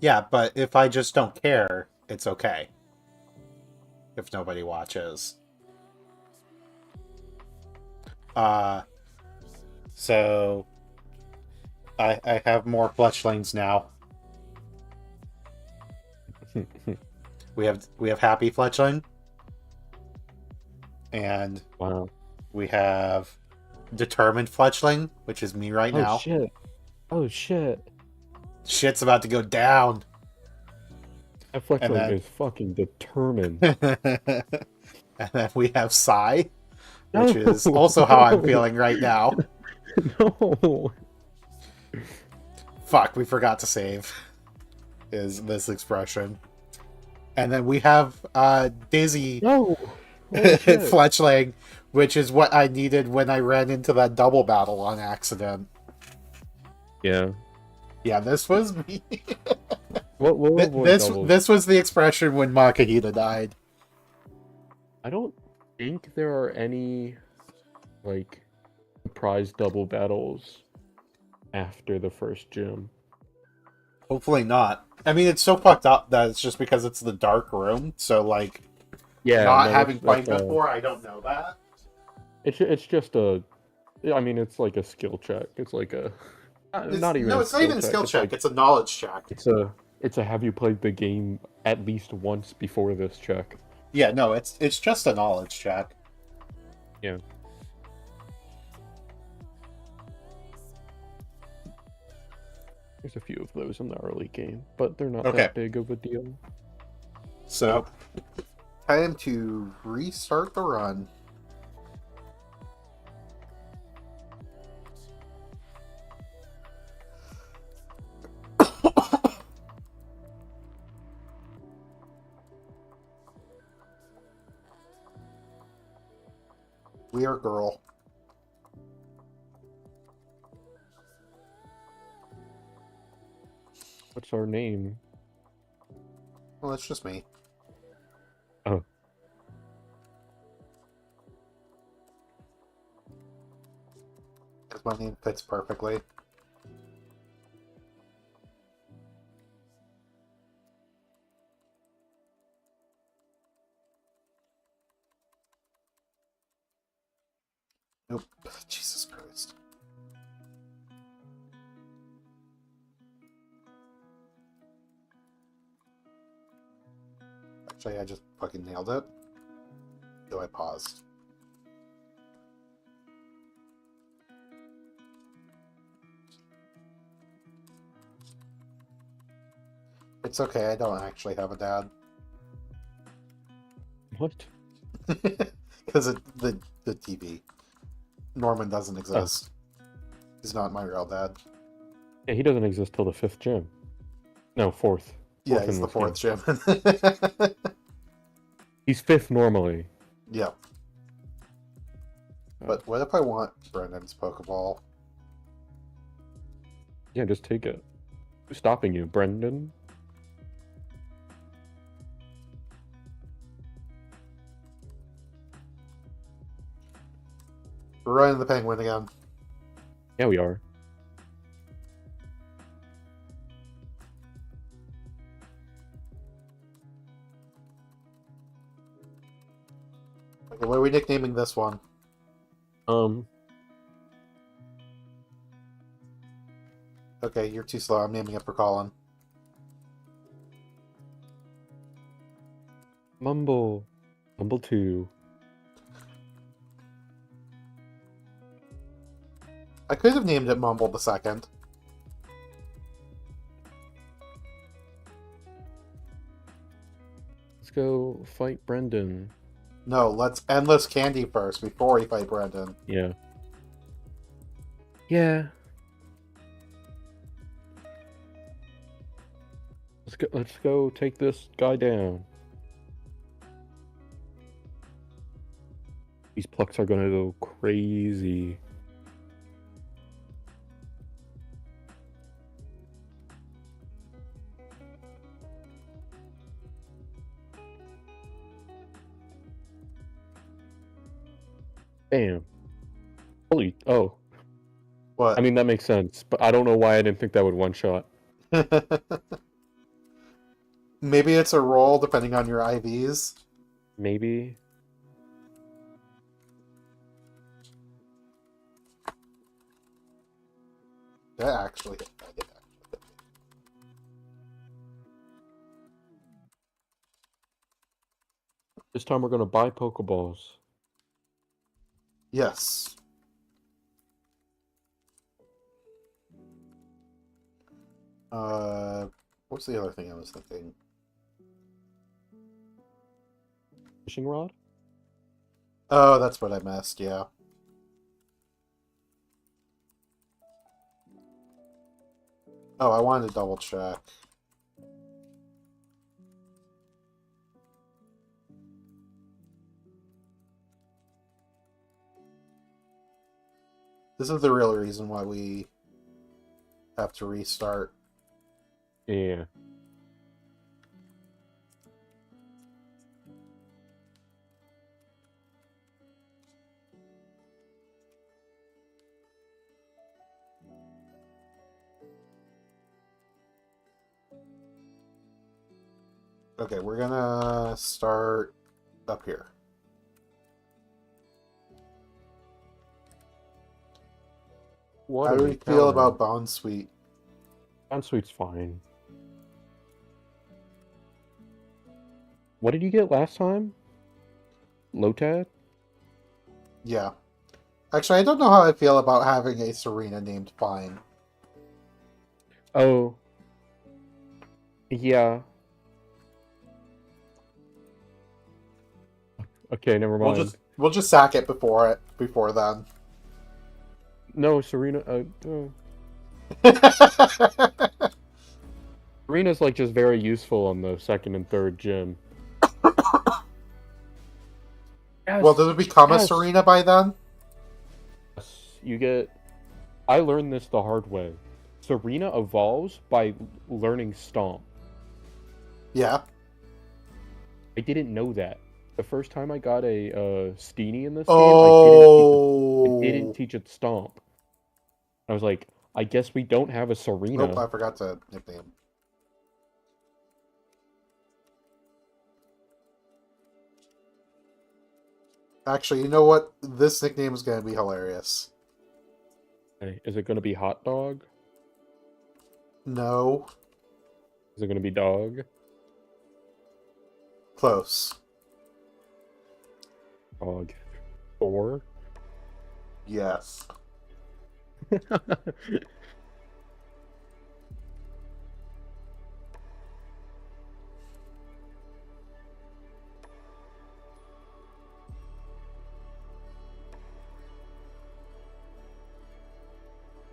Yeah, but if I just don't care, it's okay. If nobody watches. Uh, so I have more fletchlings now. We have happy fletchling, and Wow. we have determined fletchling, which is me right Oh now. shit. Oh shit. Shit's about to go down. That And Fletchling then is fucking determined. and then we have Psy, which No, is also how I'm no, feeling right now. no. Fuck, we forgot to save is this expression. And then we have Daisy No. Holy shit. Fletchling, which is what I needed when I ran into that double battle on accident. Yeah. Yeah, this was me. We'll avoid this doubles. this was the expression when Makahita died. I don't think there are any like surprise double battles after the first gym. Hopefully not. I mean, it's so fucked up that it's just because it's the dark room. So like, Yeah, not no, having that's played before, I don't know that. it's just a I mean it's like a skill check. It's like a It's not even no, a it's not skill even a check. skill It's check. like It's a knowledge check. it's a have you played the game at least once before this check. Yeah, no, it's just a knowledge check. Yeah. There's a few of those in the early game, but they're not Okay, that big of a deal. so time to restart the run. We are girl. What's our name? Well, it's just me. Oh, Because my name fits perfectly. Nope. Jesus Christ. Actually, I just fucking nailed it. Though I paused. It's okay, I don't actually have a dad. what? Because the TV. Norman doesn't Oh, exist. He's not my real dad. yeah, he doesn't exist till the fifth gym. No, fourth. Yeah, Fourth he's in the this game. fourth Jim. He's fifth normally. Yeah. Oh, But what if I want Brendan's Pokeball? yeah, just take it. Who's stopping you, Brendan? We're running the Penguin again. Yeah, we are. Okay, what are we nicknaming this one? Um, Okay, you're too slow. I'm naming it for Colin. Mumble. Mumble 2. I could have named it Mumble the Second. Let's go fight Brendan. No, let's Endless Candy first before we fight Brendan. Yeah. Yeah. Let's go take this guy down. These plucks are gonna go crazy. Damn. Holy oh. I What? mean that makes sense, but I don't know why I didn't think that would one shot. Maybe it's a roll depending on your IVs. Maybe. That actually hit. That did actually hit. This time we're gonna buy Pokeballs. Yes. What's the other thing I was thinking? Fishing rod? Oh, that's what I missed, yeah. Oh, I wanted to double check. This is the real reason why we have to restart. Yeah. Okay, we're gonna start up here. What How do do we we feel counter? about Bounsweet? Bounsweet's fine. What did you get last time? Lotad? Yeah. Actually, I don't know how I feel about having a Serena named Fine. Oh. Yeah. Okay, never mind. We'll just sack it before then. No, Serena. Serena's like just very useful on the second and third gym. Yes. Well, does it become a Yes. Serena by then? Yes. You get. I learned this the hard way. Serena evolves by learning Stomp. Yeah. I didn't know that. The first time I got a Steenie in this Oh. game, I didn't teach it Stomp. I was like, I guess we don't have a Serena. Nope, I forgot to nickname. Actually, you know what? This nickname is going to be hilarious. Okay, is it going to be Hot Dog? No. Is it going to be Dog? Close. Dog. Thor? Yes.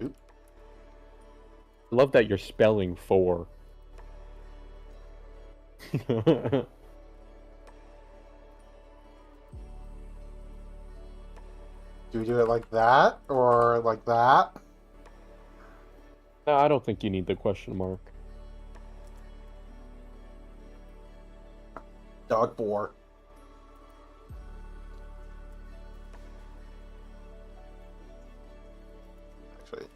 Oop. I love that you're spelling Thor. Do we do it like that or like that? No, I don't think you need the question mark. Dog 4. Actually,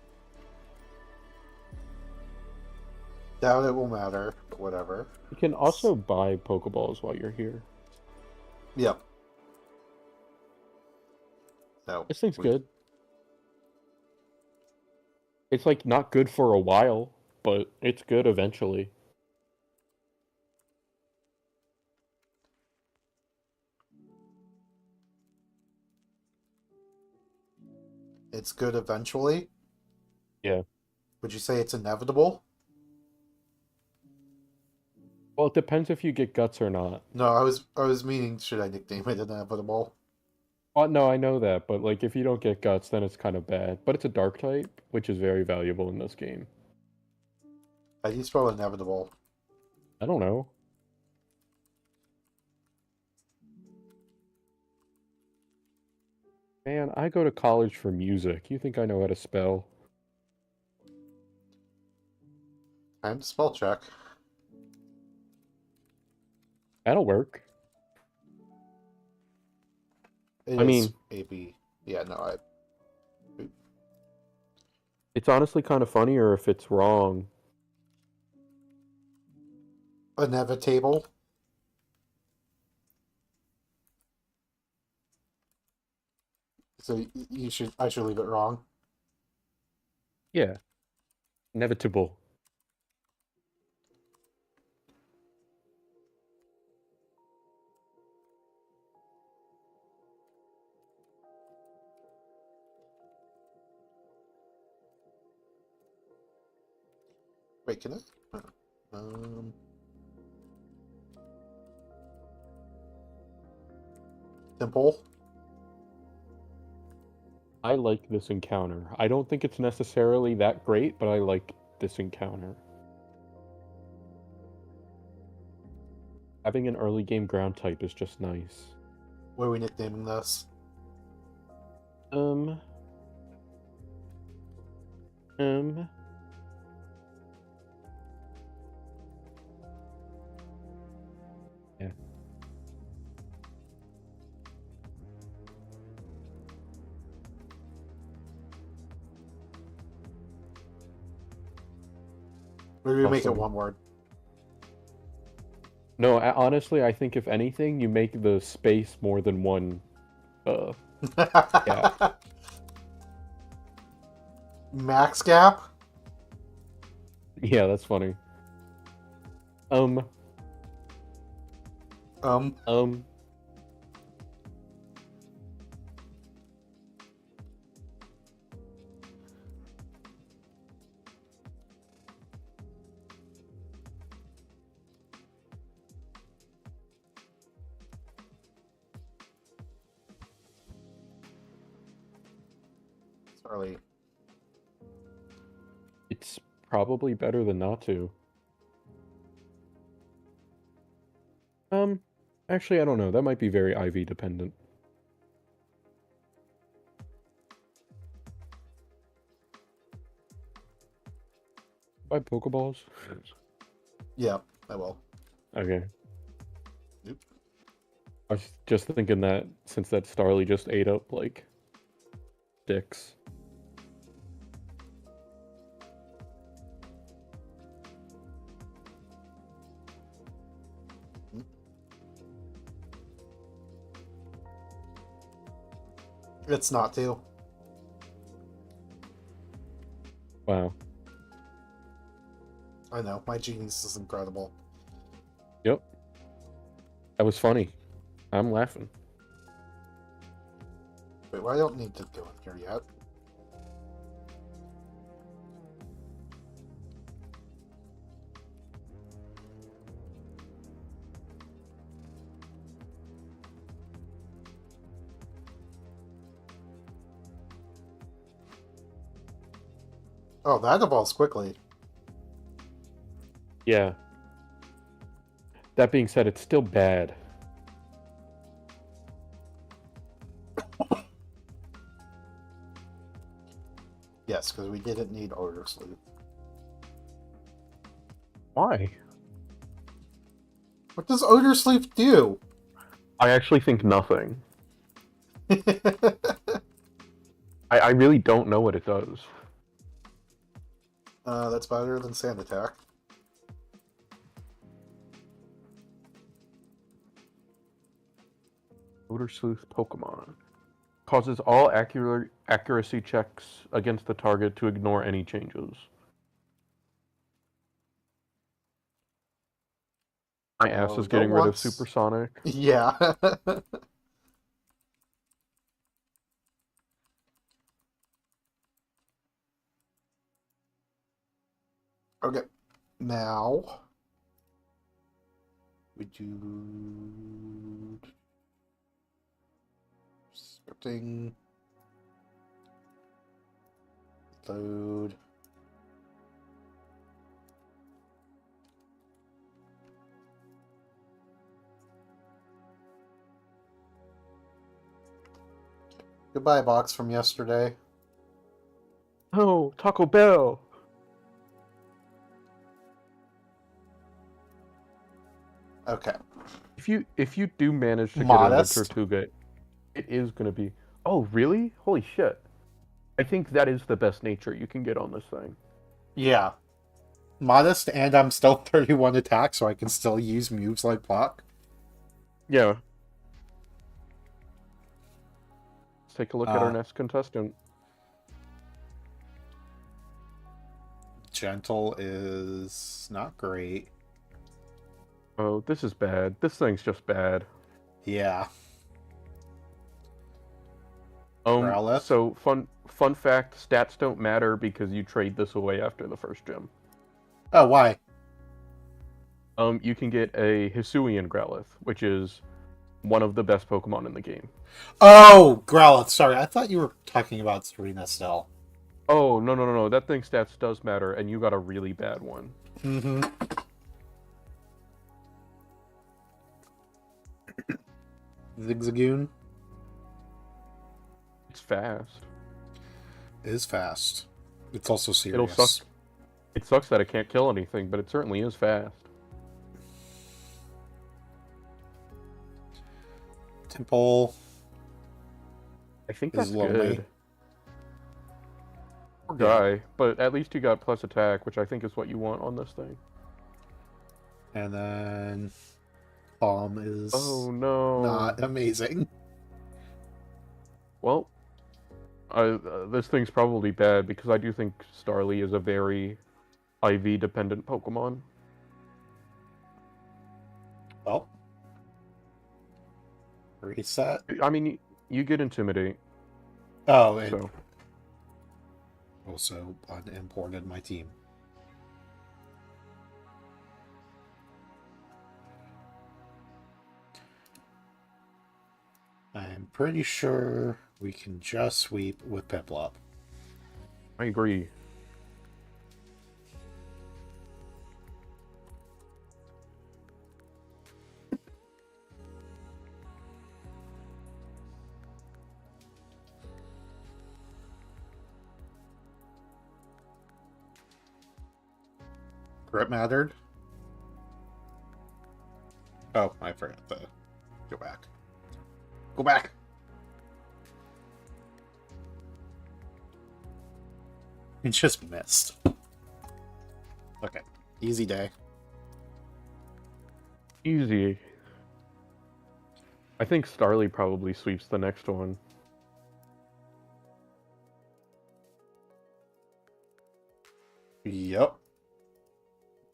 doubt it will matter, but whatever. You can also buy Pokeballs while you're here. Yep. No. This thing's good. It's like not good for a while, but it's good eventually. It's good eventually. Yeah. Would you say it's inevitable? Well, it depends if you get guts or not. No, I was meaning should I nickname it inevitable? Well, no, I know that, but like if you don't get guts, then it's kind of bad. But it's a dark type, which is very valuable in this game. How do you spell inevitable? I don't know. Man, I go to college for music. You think I know how to spell? Time to spell check. That'll work. It I is mean- AB. Yeah, no, It's honestly kind of funnier if it's wrong. inevitable. So I should leave it wrong. Yeah. Inevitable. Wait, can I? Um, Simple. I like this encounter. I don't think it's necessarily that great, but I like this encounter. Having an early game ground type is just nice. What are we nicknaming this? Um. Yeah. We're gonna make it Awesome. one word. No, honestly, I think if anything, you make the space more than one. Yeah. Max gap. Yeah, that's funny. Um. Um. Sorry. It's probably better than not to. Actually, I don't know. That might be very IV dependent. Buy Pokeballs? Yeah, I will. Okay. Nope. I was just thinking that since that Starly just ate up, like, dicks. It's not to. Wow. I know. My genius is incredible. Yep. That was funny. I'm laughing. Wait, well, I don't need to go in here yet. Oh, that evolves quickly. Yeah. That being said, it's still bad. Yes, because we didn't need Odor Sleuth. Why? What does Odor Sleuth do? I actually think nothing. I really don't know what it does. That's better than Sand Attack. Odor Sleuth Pokemon. Causes all accuracy checks against the target to ignore any changes. My ass is getting rid of Supersonic. Yeah. Okay. Now we do scripting. Load. Goodbye, box from yesterday. Oh, Taco Bell! Okay. If you do manage to Modest. get a Tortuga, it is gonna be. Oh, really? Holy shit! I think that is the best nature you can get on this thing. Yeah. modest, and I'm still 31 attack, so I can still use moves like block. Yeah. Let's take a look at our Uh, next contestant. Gentle is not great. Oh, this is bad. This thing's just bad. Yeah. Growlithe? So fun fact, stats don't matter because you trade this away after the first gym. Oh, why? You can get a Hisuian Growlithe, which is one of the best Pokemon in the game. Oh, Growlithe. Sorry, I thought you were talking about Serena still. Oh, no. That thing stats does matter, and you got a really bad one. Mm-hmm. Zigzagoon It's fast. is fast. It's also It'll serious. suck. It sucks that it can't kill anything, but it certainly is fast. Temple I think is that's lonely. good. Poor guy, but at least you got plus attack, which I think is what you want on this thing. And then Calm is No. not amazing. Well, this thing's probably bad because I do think Starly is a very IV dependent Pokemon. Well, reset. I mean, you get Intimidate. Oh, and So also unimported my team. I'm pretty sure we can just sweep with Piplup. I agree. Grip mattered. Oh, I forgot to go back. Go back! It just missed. Okay, easy day. Easy. I think Starly probably sweeps the next one. Yep.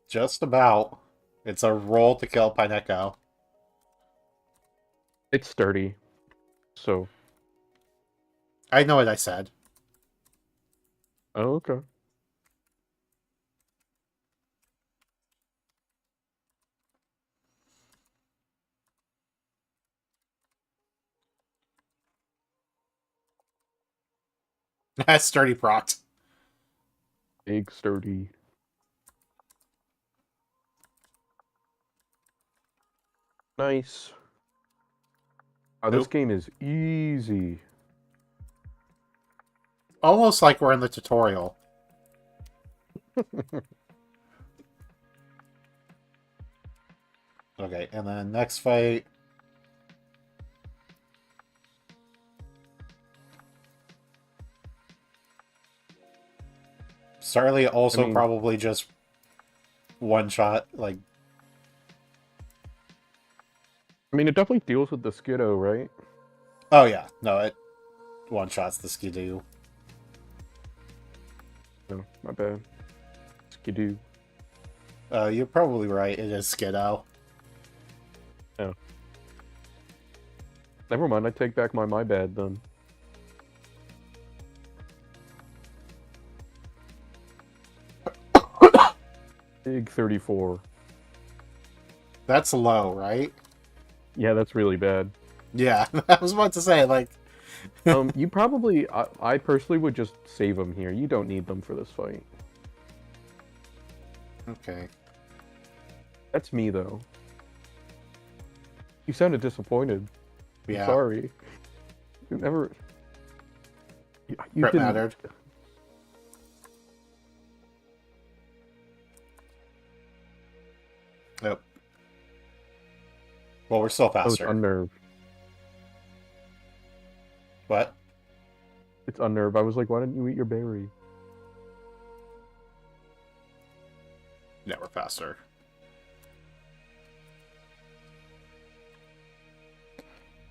Just about. It's a roll to kill Pineco. It's sturdy. So. I know what I said. Oh, okay. That's sturdy proct. Big sturdy. Nice. Oh, this game is easy. Almost like we're in the tutorial. Okay, and then next fight. Starly also probably just one shot, like. I mean, it definitely deals with the Skiddo, right? Oh yeah, no, it one shots the Skidoo. No, my bad. Skidoo. You're probably right. It is Skiddo. Oh. Never mind. I take back my bad then. Big 34. That's low, right? Yeah, that's really bad. Yeah, I was about to say, like... You probably... I personally would just save them here. You don't need them for this fight. Okay. That's me, though. You sounded disappointed. Yeah. I'm sorry. You never... You Crit mattered. Nope. Well, we're still faster. Oh, it's Unnerve. What? It's Unnerve. I was like, why didn't you eat your berry? Yeah, we're faster.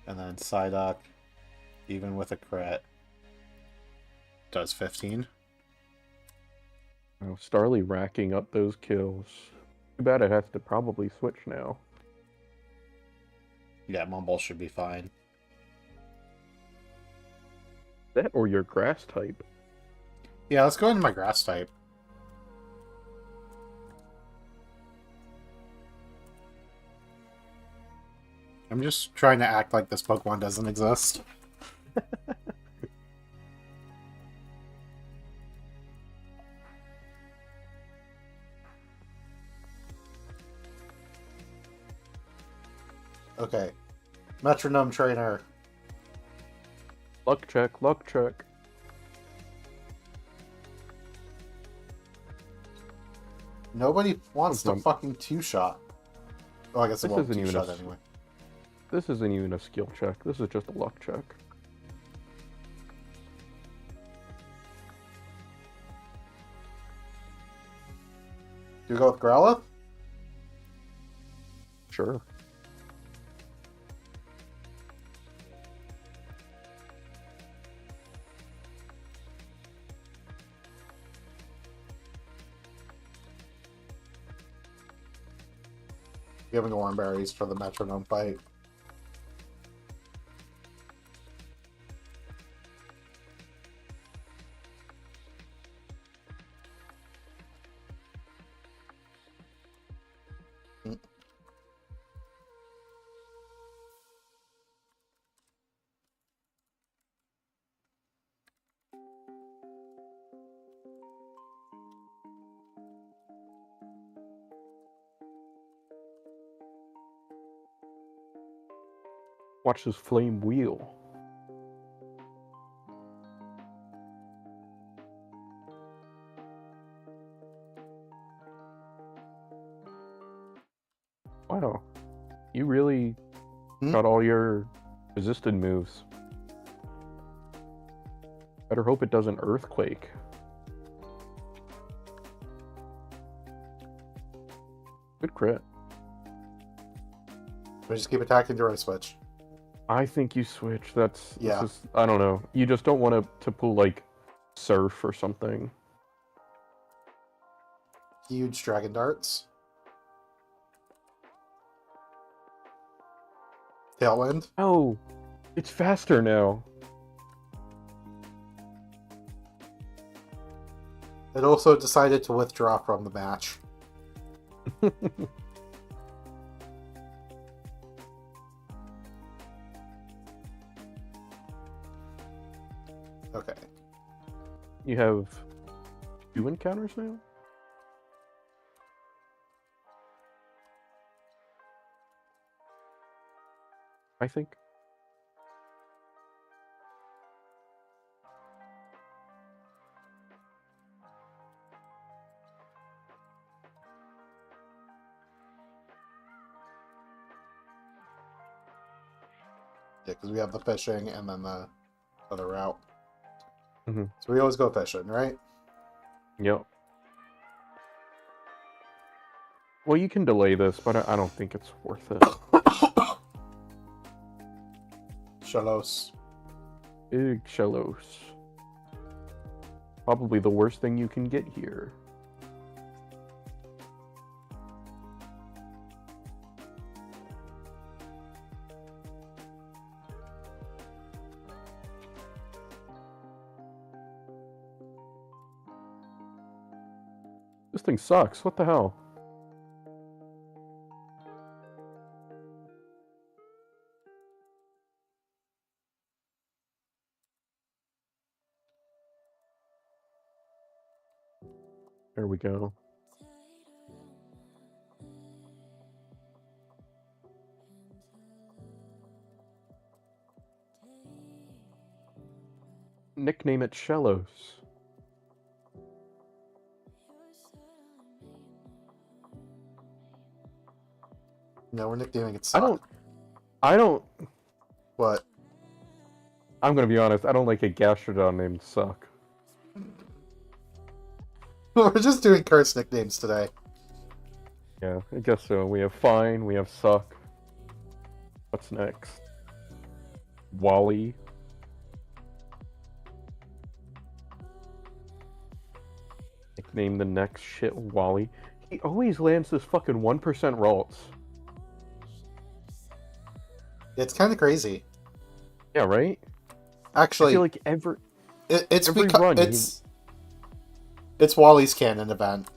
And then Psyduck, even with a crit, does 15. Oh, Starly racking up those kills. Too bad it has to probably switch now. Yeah, Mumble should be fine. That or your grass type. Yeah, let's go into my grass type. I'm just trying to act like this Pokemon doesn't exist. Okay. Metronome Trainer. Luck check, luck check. Nobody wants to From- fucking two-shot. Oh, I guess it This won't isn't even two-shot a- anyway. This isn't even a skill check. This is just a luck check. Do you go with Growlithe? Sure. Giving Warmberries for the Metronome fight. Watch this flame wheel. Wow. You really got all your resisted moves. Better hope it doesn't earthquake. Good crit. We just keep attacking during switch. I think you switch. That's Yeah. This is, I don't know. You just don't want to pull like surf or something. Huge Dragon Darts. Tailwind. Oh, it's faster now. It also decided to withdraw from the match. Okay. You have 2 encounters now? I think. Yeah, because we have the fishing and then the other route. Mhm. So we always go fishing, right? Yep. Well, you can delay this, but I don't think it's worth it. Shellos. Big Shellos. Probably the worst thing you can get here. This thing sucks. What the hell? There we go. Nickname it Shellos. No, we're nicknaming it I don't. What? I'm gonna be honest. I don't like a Gastrodon named Suck. We're just doing curse nicknames today. Yeah, I guess so. We have fine, we have suck. What's next? Wally. Nickname the next shit Wally. He always lands this fucking 1% Ralts. It's kind of crazy. Yeah, right? Actually, I feel like every it's every because run, it's Wally's canon event.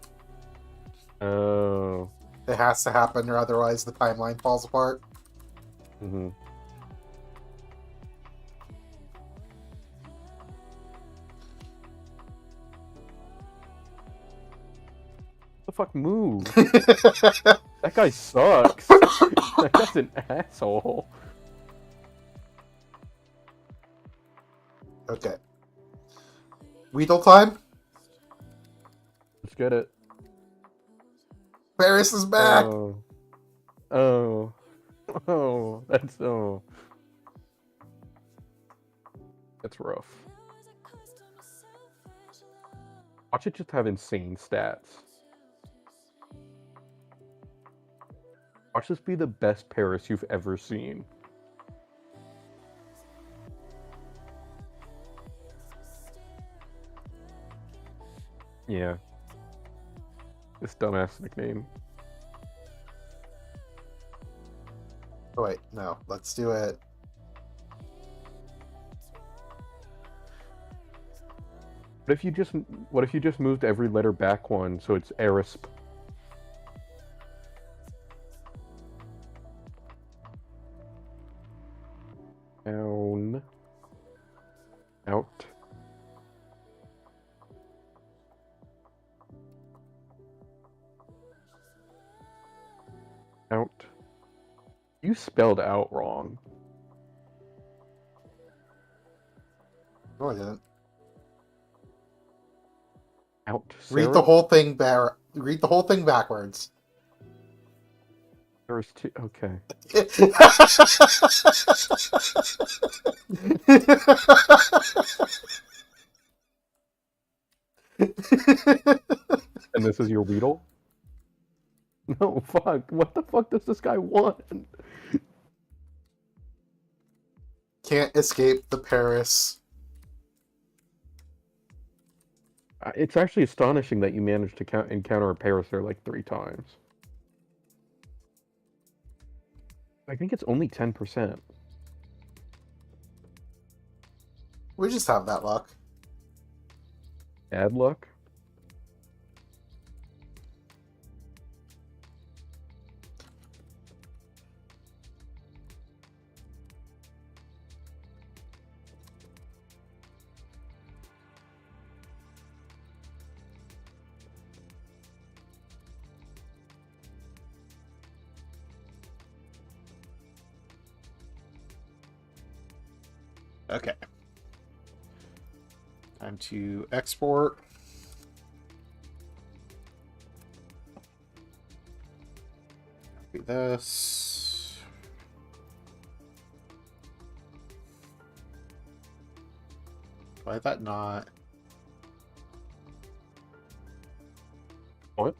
Oh. It has to happen, or otherwise the timeline falls apart. Mm-hmm. The fuck move? That guy sucks. That guy's an asshole. Okay. Weedle time? Let's get it. Paris is back! Oh. Oh. Oh. That's oh. That's rough. Watch it just have insane stats. Watch this be the best Paris you've ever seen. Yeah. This dumbass nickname. Oh, wait, no. Let's do it. What if you just moved every letter back one so it's Arisp? Down. Out. Out. You spelled out wrong. No, I didn't. Out. Read the whole thing read the whole thing backwards. There's two. Okay. And this is your Weedle? No, fuck. What the fuck does this guy want? Can't escape the Paris. It's actually astonishing that you managed to encounter a Paris there like 3 times. I think it's only 10%. We just have that luck. Bad luck? Okay. Time to export. Copy this. Why is that not? What?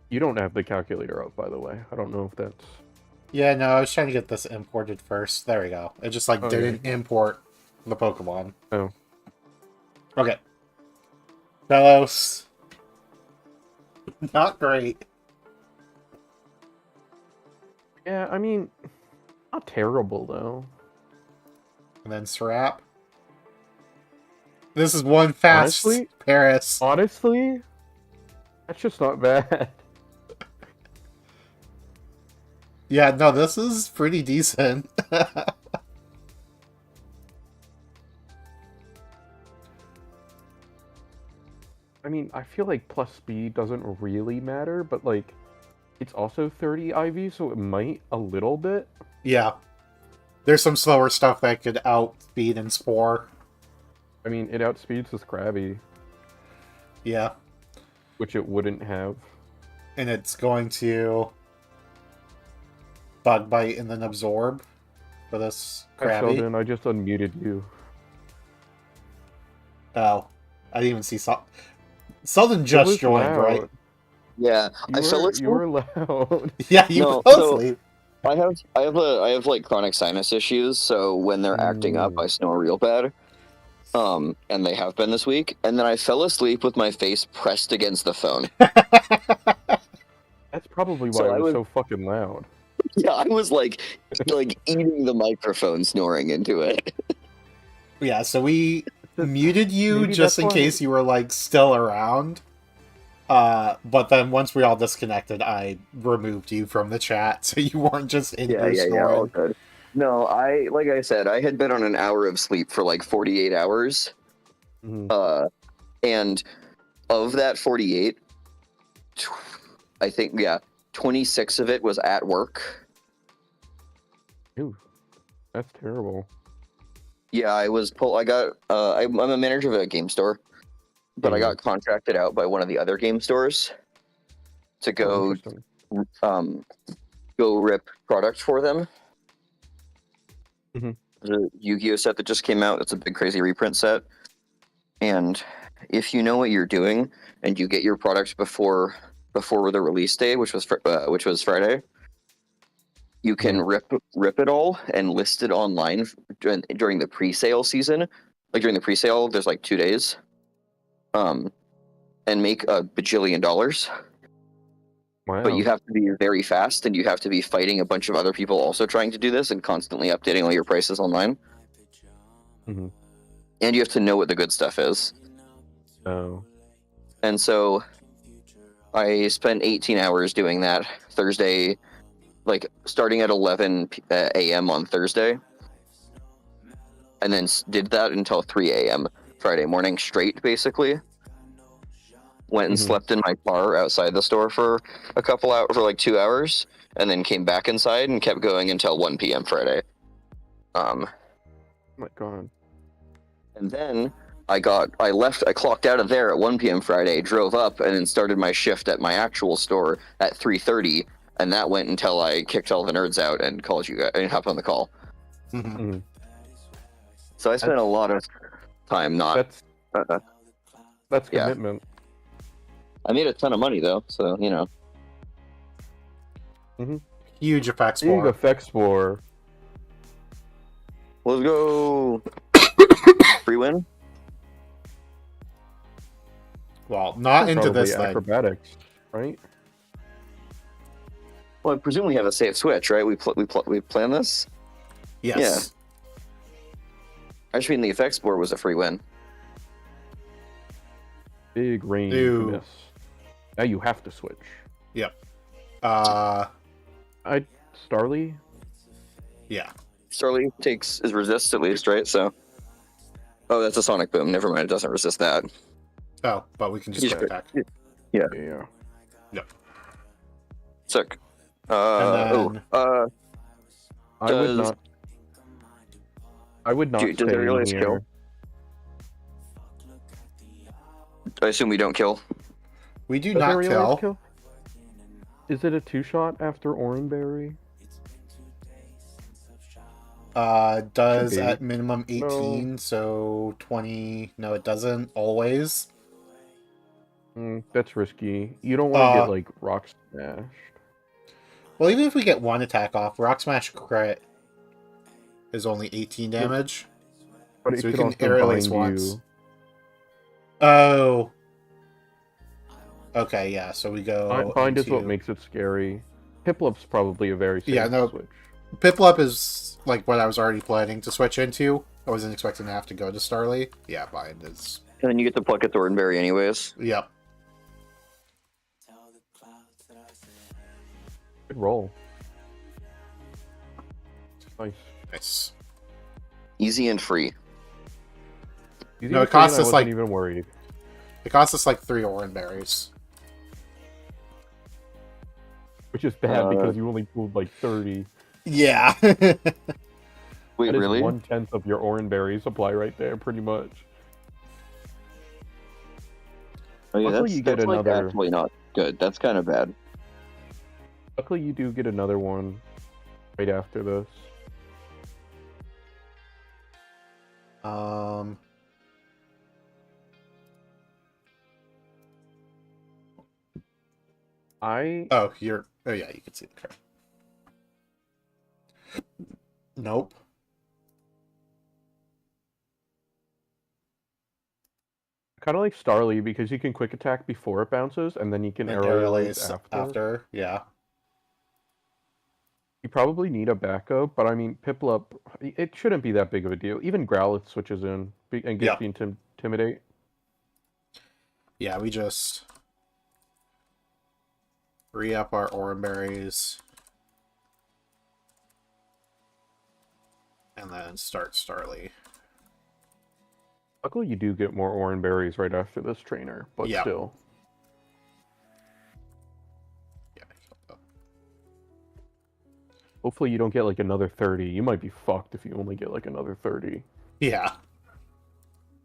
You don't have the calculator up, by the way. I don't know if that's... Yeah, no, I was trying to get this imported first. There we go. It just, like, didn't import the Pokemon. Oh. Okay. Belos. Not great. Yeah, I mean... Not terrible, though. And then Serap. This is one fast Honestly? Paris. Honestly? That's just not bad. Yeah, no, this is pretty decent. I mean, I feel like plus speed doesn't really matter, but, like, it's also 30 IV, so it might a little bit. Yeah. There's some slower stuff that could outspeed and Spore. I mean, it outspeeds the Scrabby, Yeah. which it wouldn't have. And it's going to Bug Bite and then Absorb for this Hi, Krabby. Sheldon, I just unmuted you. Oh. I didn't even see Selden It just was joined, right? loud. Yeah, I fell You were loud. Yeah, you No, fell so asleep. I have like chronic sinus issues, so when they're acting up, I snore real bad. And they have been this week. And then I fell asleep with my face pressed against the phone. That's probably why So it I was was, so fucking loud. yeah, I was like eating the microphone, snoring into it. Yeah, so we muted you Maybe just that's in why. case you were like still around. But then once we all disconnected, I removed you from the chat, so you weren't just in Yeah, here yeah, yeah, all snoring. good. No, like I said, I had been on an hour of sleep for like 48 hours. Mhm. And of that 48, I think, yeah, 26 of it was at work. Ew, that's terrible. Yeah, I'm a manager of a game store, but I got contracted out by one of the other game stores to Oh, go interesting. go rip product for them. Mhm. The Yu-Gi-Oh set that just came out, it's a big crazy reprint set. And if you know what you're doing and you get your product before the release day, which was Friday, you can rip it all and list it online during the pre-sale season. Like during the pre-sale, there's like 2 days, and make a bajillion dollars. Wow. But you have to be very fast, and you have to be fighting a bunch of other people also trying to do this, and constantly updating all your prices online. Mhm. And you have to know what the good stuff is. Oh. And so I spent 18 hours doing that Thursday, like starting at 11 a.m. on Thursday, and then did that until 3 a.m. Friday morning straight, basically. Went and slept in my car outside the store for a couple hours, for like 2 hours, and then came back inside and kept going until 1 p.m. Friday. Oh my god. And then I clocked out of there at 1 p.m. Friday, drove up, and then started my shift at my actual store at 3:30, and that went until I kicked all the nerds out and called you guys and hopped on the call. Mhm. So I spent a lot of time not. That's Yeah. commitment. I made a ton of money though, so you know. Huge effects Big for. effects for. Let's go. Free win. Well, not into Probably this thing. acrobatics, right? Well, I presume we have a safe switch, right? We plan this. Yes. I just mean the effects board was a free win. Big range Ew. miss. Now you have to switch. Yep. Starly? Yeah. Starly is resist at least, right? So. Oh, that's a sonic boom. Never mind. It doesn't resist that. Oh, but we can just quick attack. Yeah. Yep. Sick. And then... I would not does stay Aurelius here. kill? I assume we don't kill. We do Does not Aurelius kill. Is it a 2-shot after Oranberry? Does Should be. at minimum 18, No. so 20. No, it doesn't always. That's risky. You don't want to get like rock smashed. Well, even if we get one attack off, Rock Smash crit is only 18 damage. But it So we could can also Aurelius bind once. you. Oh. Okay, yeah, so we go Bind is into... what makes it scary. Piplup's probably a very safe switch. Piplup is like what I was already planning to switch into. I wasn't expecting to have to go to Starly. Yeah, Bind is... And then you get to pluck a Thornberry anyways. Yep. Good roll. Nice. Nice. Easy and free. No, it costs us like... even worried. It costs us like 3 Oran Berries. Which is bad because you only pulled like 30. Yeah. Wait, That is really? 1/10 of your Oranberry supply right there, pretty much. Oh, yeah, Luckily you get that's another- like actually not good. That's kind of bad. Luckily, you do get another one right after this. Oh, oh yeah, you can see the crit. Nope. kind of like Starly because you can quick attack before it bounces, and then you can And aerial Airlace after. yeah. You probably need a backup, but I mean, Piplup, it shouldn't be that big of a deal. Even Growlithe switches in and Yeah. gets you Intimidate. Yeah, we just re-up our Oran Berries. And then start Starly. Luckily, you do get more Oran Berries right after this trainer, but Yeah. still. Yeah. Hopefully you don't get like another 30. You might be fucked if you only get like another 30. Yeah.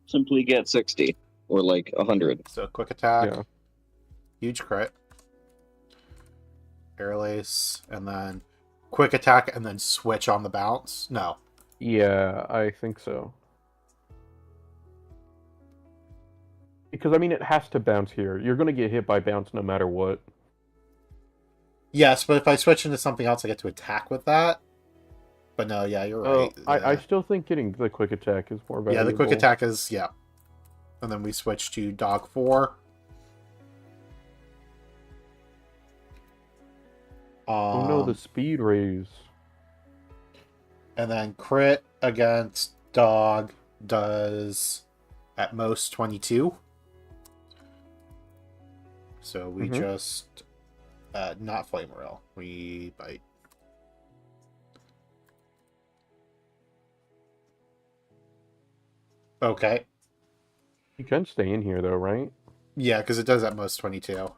Simply get 60 or like 100. So quick attack. Yeah. Huge crit. Airlace, and then quick attack, and then switch on the bounce. No. Yeah, I think so. Because, I mean, it has to bounce here. You're going to get hit by bounce no matter what. Yes, but if I switch into something else, I get to attack with that. But no, yeah, you're right. I still think getting the quick attack is more valuable. Yeah, the quick attack is, yeah. And then we switch to Dog 4. Oh no, the speed raise. And then crit against Dog does at most 22. So we just not Flamerel. We bite. Okay. You can stay in here though, right? Yeah, because it does at most 22.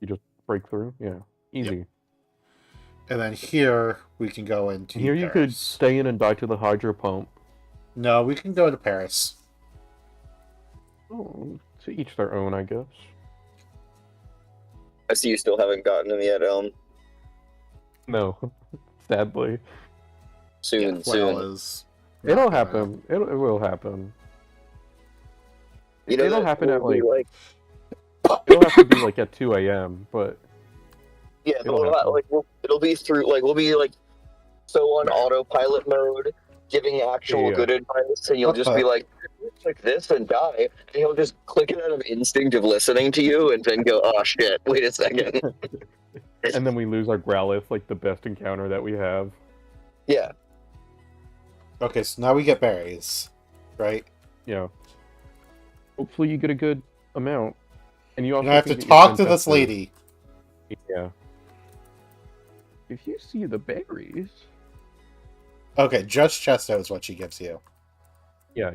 You just break through? Yeah. Easy. Yep. And then here we can go into here you could stay in and die to the Hydro Pump. No, we can go to Paris. Oh, to each their own, I guess. I see you still haven't gotten him yet, Elm. No, sadly. Soon. It'll happen. It will happen. You know, it'll happen at like... It'll have to be like at 2 a.m., but... Yeah, it'll be through, like, we'll be like so on autopilot mode, giving actual good advice, and you'll just be like, click this and die, and he'll just click it out of instinct of listening to you, and then go, oh shit, wait a second. And then we lose our Growlithe, like the best encounter that we have. Yeah. Okay, so now we get berries, right? Yeah. Hopefully you get a good amount. And you also have to talk to this lady. Yeah. If you see the berries... Okay, just Chesto is what she gives you. Yeah.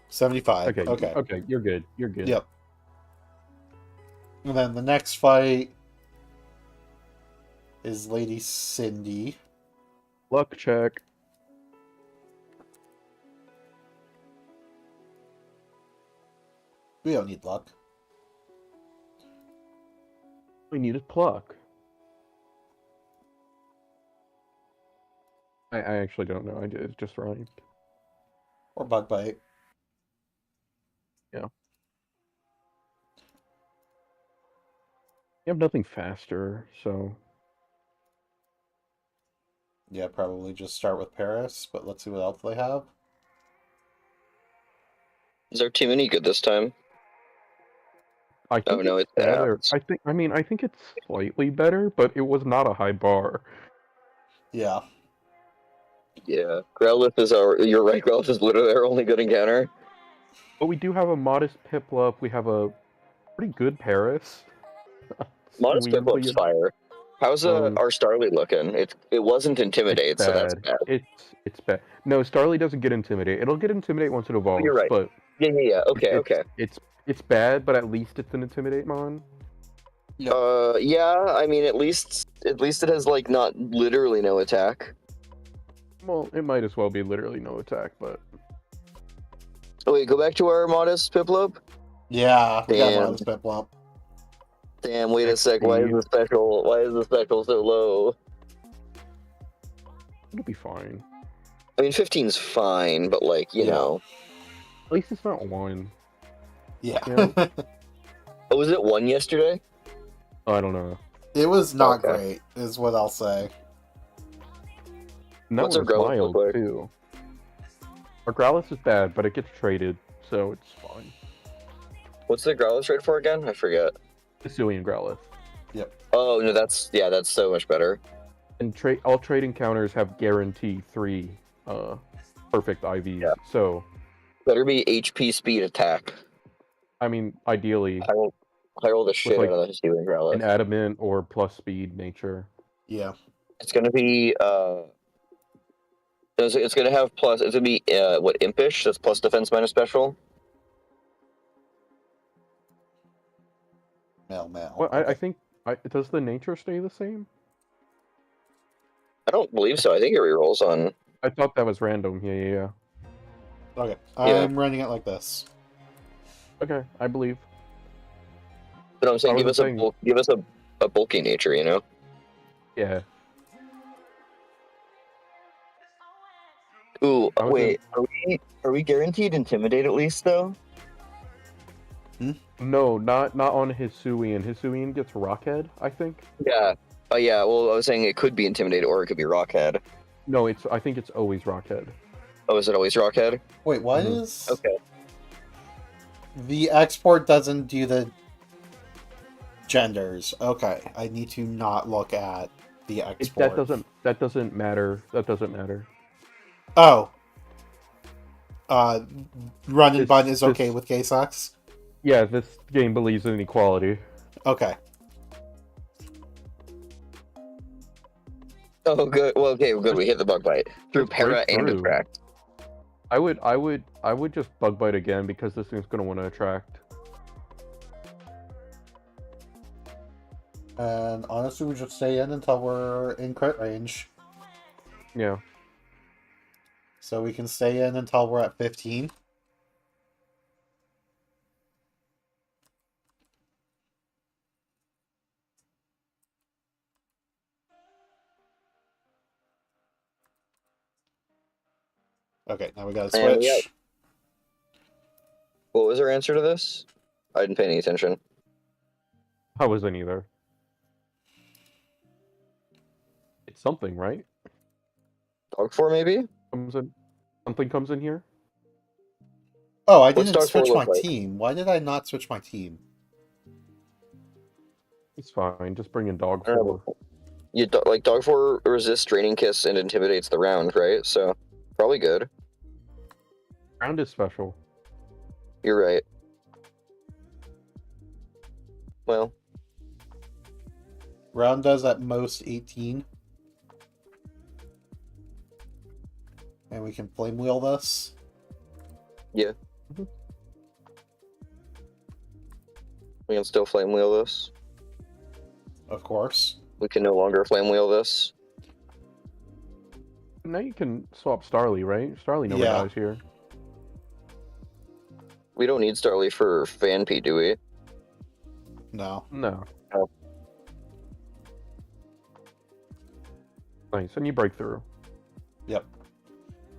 75. Okay, you're good. Yep. And then the next fight is Lady Cindy. Luck check. We don't need luck. We need a pluck. I actually don't know. It's just right. Or bug bite. Yeah. You have nothing faster, so... Yeah, probably just start with Paris, but let's see what else they have. Is our team any good this time? I think no, it's better. I think it's slightly better, but it was not a high bar. Yeah. Yeah. Growlithe is you're right, Growlithe is literally our only good encounter. But we do have a modest Piplup, we have a pretty good Paris. Modest Piplup's fire. How's our Starly looking? It wasn't Intimidate, so that's bad. It's bad. No, Starly doesn't get Intimidate. It'll get Intimidate once it evolves. You're right. But yeah. Okay. It's bad, but at least it's an Intimidate mon. Yeah. I mean, at least it has like not literally no attack. Well, it might as well be literally no attack, but. Oh wait, go back to our modest Piplup. Yeah, we got modest Piplup. Damn, wait a sec. Why is the special so low? It'll be fine. I mean, 15's fine, but like, you know. least it's not one. Yeah. Yeah. Oh, was it 1 yesterday? I don't know. It was not Okay. great, is what I'll say. And that What's one our was Growlithe mild, look like? too. Our Growlithe is bad, but it gets traded, so it's fine. What's the Growlithe trade for again? I forget. Hisuian Growlithe. Oh no, that's so much better. And all trade encounters have guarantee 3 perfect IVs. Yeah. So, Better be HP, speed, attack. I mean, ideally, I roll the shit like, out of the Hisuian an Growlithe. adamant or plus speed nature. Yeah. It's gonna be it's gonna have plus. It's gonna be what, Impish? That's plus defense minus special. Mail. Well, Okay. I think, does the nature stay the same? I don't believe so. I think it rerolls on. I thought that was random. Yeah. Okay. Yeah. I'm running it like this. Okay, I believe. But I'm saying, I give us wasn't saying- give us a bulky nature. You know. Yeah. Ooh, I was wait. Are we guaranteed intimidate at least though? No, not on Hisuian. Hisuian gets Rockhead, I think. Yeah. Oh yeah. Well, I was saying it could be intimidate or it could be Rockhead. No, I think it's always Rockhead. Oh, is it always Rockhead? Wait, what Mhm. is... Okay. The export doesn't do the genders. Okay, I need to not look at the export. That doesn't matter. That doesn't matter. Oh. Run and Bun This- is okay this- with gay sex? Yeah, this game believes in equality. Okay. Oh, good. Well, okay, good. We hit the bug bite through Just para break and through. attract. I would just bug bite again because this thing's gonna want to attract. And honestly, we should stay in until we're in crit range. Yeah. So we can stay in until we're at 15. Okay, now we gotta And we switch. What was our answer to this? I didn't pay any attention. How was it either? It's something, right? Dog 4 maybe? Something comes in here. Oh, I What's didn't Dark switch Four my look like? team. Why did I not switch my team? It's fine. Just bring in dog I don't know. 4. Like Dog 4 resists Draining Kiss and intimidates the round, right? So probably good. Round is special. You're right. Well, Round does at most 18. And we can flame wheel this. we can still flame wheel this. Of course. We can no longer flame wheel this. Now you can swap Starly, right? Starly never Yeah. dies here. We don't need Starly for Fanpy, do we? No. No. Oh. Nice, and you break through. Yep.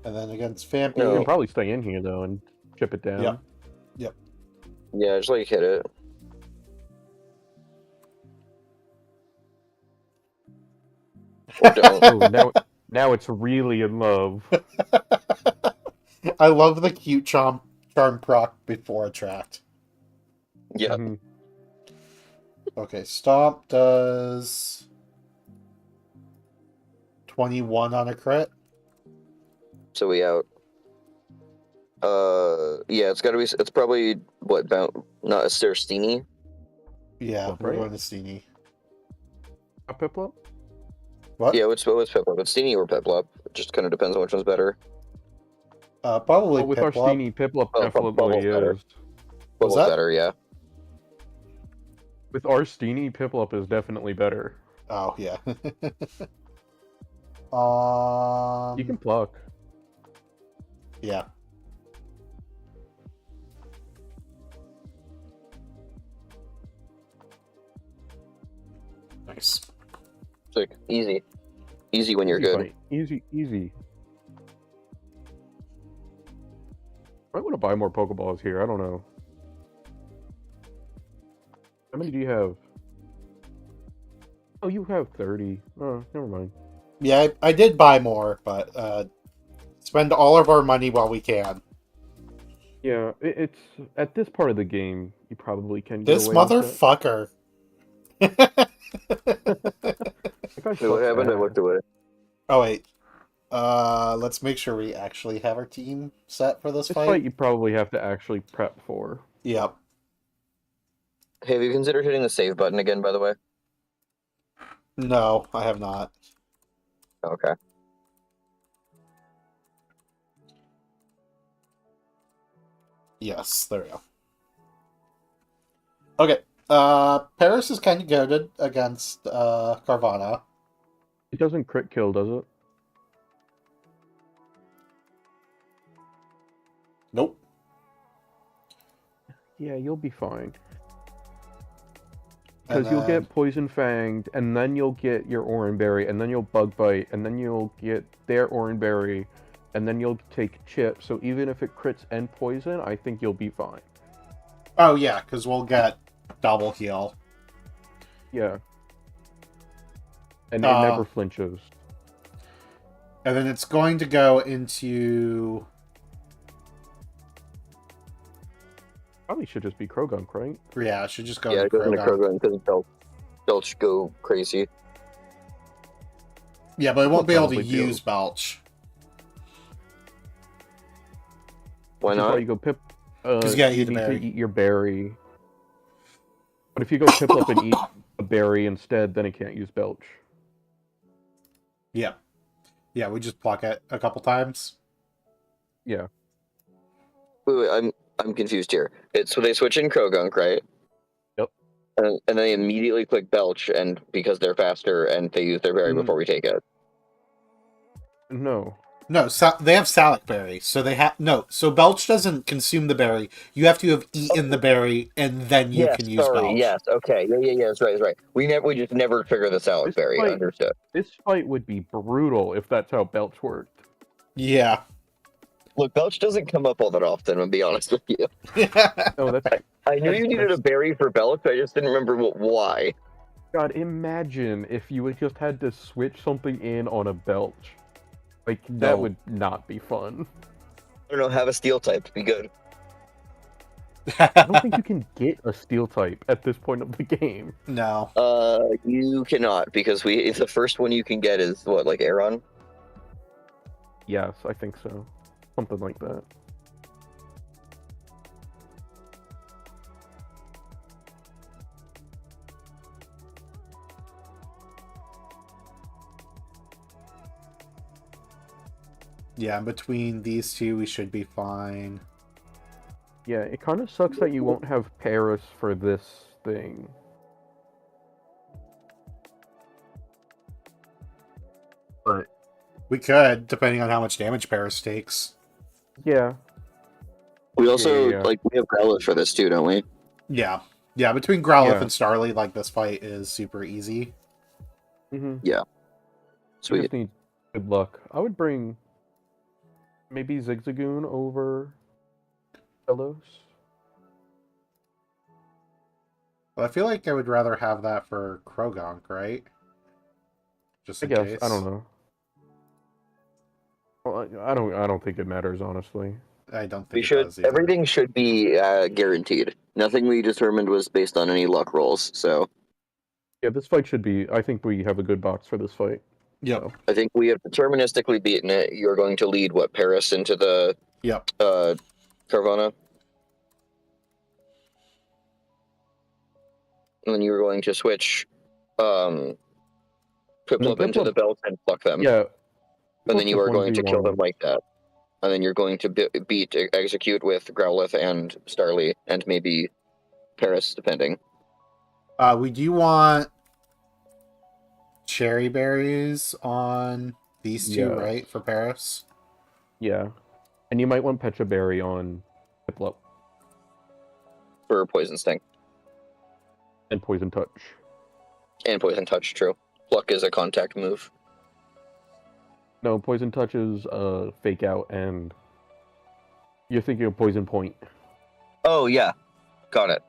And then against Fampy. You No. can probably stay in here though and chip it down. Yep. Yeah, just like hit it. Or don't. Oh, now it's really in love. I love the cute charm proc before attract. Yeah. Mhm. Okay, Stomp does 21 on a crit. So we out. Yeah, it's gotta be. It's probably what about not a Starstini? Yeah, What, we're right? going to Steenie. A Piplup? What? Yeah, what's Piplup? It's Steenie or Piplup. It just kind of depends on which one's better. Probably Well, with our Piplup. Steenie, Piplup Oh, definitely Bubble's better. is. Bubble's that? better, yeah. With our Steenie, Piplup is definitely better. Oh, yeah. You can pluck. Yeah. Nice. Sick. Easy. Easy when you're Easy good. fight. Easy. I want to buy more Pokeballs here. I don't know. How many do you have? Oh, you have 30. Oh, never mind. Yeah, I did buy more, but spend all of our money while we can. Yeah, it's at this part of the game, you probably can get This away with it. motherfucker. That guy Wait, what sucks happened? I ass. looked away. Oh wait. Let's make sure we actually have our team set for this This fight. fight you probably have to actually prep for. Yep. Hey, have you considered hitting the save button again, by the way? No, I have not. Okay. Yes, there we go. Okay. Paris is kind of goaded against Carvana. It doesn't crit kill, does it? Nope. Yeah, you'll be fine. And Because you'll then- get Poison Fanged, and then you'll get your Oran Berry, and then you'll Bug Bite, and then you'll get their Oran Berry, and then you'll take Chip. So even if it crits and Poison, I think you'll be fine. Oh yeah, because we'll get double heal. Yeah. And it never flinches. And then it's going to go into... Probably should just be Krogunk, right? Yeah, it should just go Yeah, into it goes into Krogan. Krogan because Belch go crazy. Yeah, but it won't be able to Probably do. use Belch. Why Which is why not? you go Pip. 'Cause you gotta eat you the need berry. to eat your berry. But if you go Piplup and eat a berry instead, then it can't use Belch. Yeah. Yeah, we just pluck it a couple times. Yeah. Wait, I'm confused here. So they switch in Krogunk, right? Yep. And they immediately click Belch, and because they're faster, and they use their berry Mm. before we take it. No. No, they have Salic Berry, so they have... No, so Belch doesn't consume the berry. You have to have eaten the berry, and then you can use Belch. Yes, okay. Yeah, that's right. We just never trigger the salad This berry, fight- understood. This fight would be brutal if that's how Belch worked. Yeah. Look, Belch doesn't come up all that often, I'll be honest with you. No, that's... I knew you needed a berry for Belch, I just didn't remember why. God, imagine if you had just had to switch something in on a Belch. Like, that No. would not be fun. I don't know, have a steel type to be good. I don't think you can get a Steel type at this point of the game. No. You cannot, because the first one you can get is, what, like Aeron? Yes, I think so. Something like that. Yeah, between these two, we should be fine. Yeah, it kind of sucks that you won't have Paris for this thing. But We could, depending on how much damage Paris takes. yeah, We also, Yeah. we have Growlithe for this too, don't we? Yeah. Yeah, between Growlithe Yeah. and Starly, like, this fight is super easy. you Sweet. just need good luck. I would bring maybe Zigzagoon over Velos. But I feel like I would rather have that for Krogonk, right? Just I in guess case. I don't know. Well, I don't think it matters, honestly. I don't think We it should. does either. Everything should be guaranteed. Nothing we determined was based on any luck rolls. So Yeah, this fight should be. I think we have a good box for this fight. Yep. So, I think we have deterministically beaten it. You're going to lead Paris into the Yep. Carvana, and then you were going to switch Piplup into Piplup- the belt and pluck them. yeah. And then you Piplup are going to kill 1v1. them like that. And then you're going to execute with Growlithe and Starly and maybe Paris, depending. We do want cherry berries on these two, Yeah. right? For Paris. Yeah, and you might want Pecha Berry on Piplup For Poison Sting. and Poison Touch. And Poison Touch, true. Pluck is a contact move. No, Poison Touch is Fake Out and You're thinking of Poison Point. Oh yeah, got it.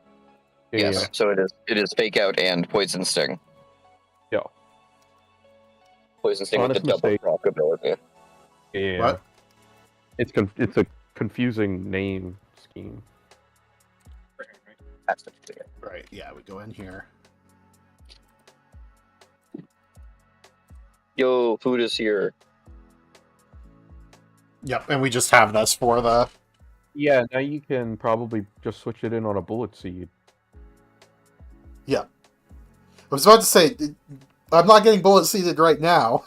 Yeah, Yes, so it is Fake Out and Poison Sting. Yeah. Poison Sting with the Honest double mistake. proc ability. Yeah. What? It's a confusing name scheme. Right, yeah, we go in here. Yo, food is here. Yep, and we just have this for the... Yeah, now you can probably just switch it in on a Bullet Seed. I was about to say, I'm not getting bullet seeded right now.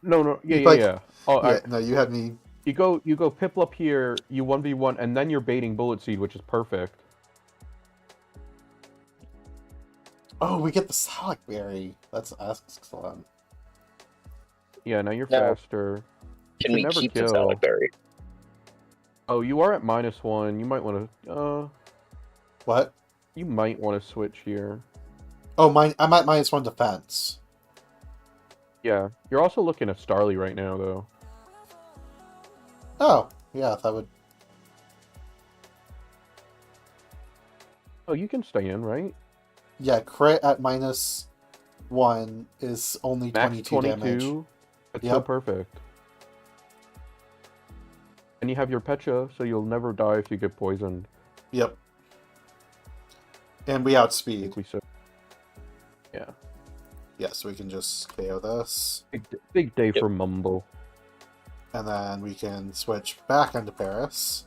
No, yeah. Like, Oh, yeah, no, you had me... you go Piplup here, you 1v1, and then you're baiting Bullet Seed, which is perfect. Oh, we get the Salic Berry. That's excellent. Yeah, now you're Now, faster. Can should we never keep kill. the Salic Berry? Oh, you are at -1. You might want to. What? You might want to switch here. Oh, I'm at -1 defense. Yeah, you're also looking at Starly right now, though. Oh, yeah, that would... Oh, you can stay in, right? Yeah, crit at -1 is only Max 22 damage. That's Yep. so perfect. And you have your Pecha, so you'll never die if you get poisoned. Yep. And we I outspeed. think we said. Yeah. Yeah, so we can just KO this. Big day Yep. for Mumble. And then we can switch back into Paris.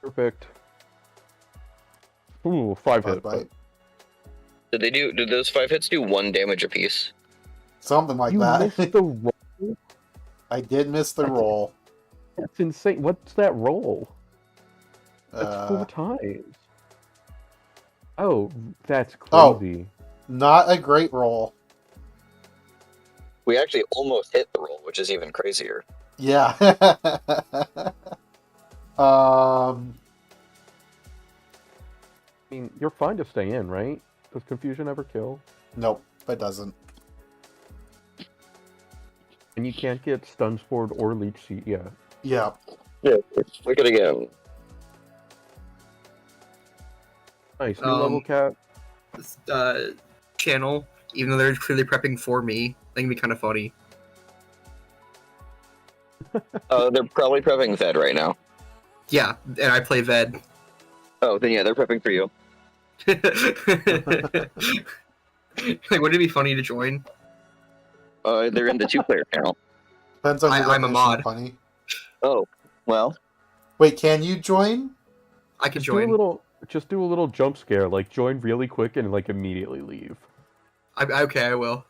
Perfect. Ooh, 5 Bug hit. Bite. Did those 5 hits do 1 damage apiece? Something like You that. missed the roll? I did miss the roll. That's insane. What's that roll? That's 4 Uh, times. Oh, that's Oh. crazy. not a great roll. We actually almost hit the roll, which is even crazier. Yeah. I mean, you're fine to stay in, right? Does Confusion ever kill? Nope, it doesn't. And you can't get Stun Spore or Leech Seed yet. Yeah. Yeah, look at it again. Nice. New level cap. This, channel, even though they're clearly prepping for me, I think it'd be kind of funny. They're probably prepping Ved right now. Yeah, and I play Ved. Oh, then yeah, they're prepping for you. Like, wouldn't it be funny to join? They're in the 2-player channel. Depends on your I'm a definition mod. of funny. Oh, well, Wait, can you join? I could Just do a join. little jump scare, like join really quick and like immediately leave. Okay, I will.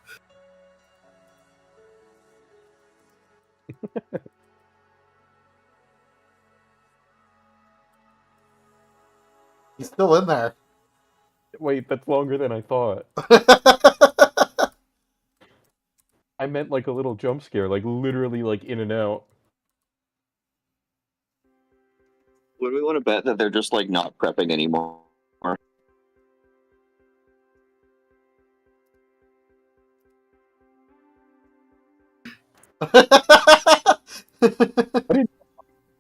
He's still in there. Wait, that's longer than I thought. I meant like a little jump scare, like literally like in and out. would we want to bet that they're just like not prepping anymore?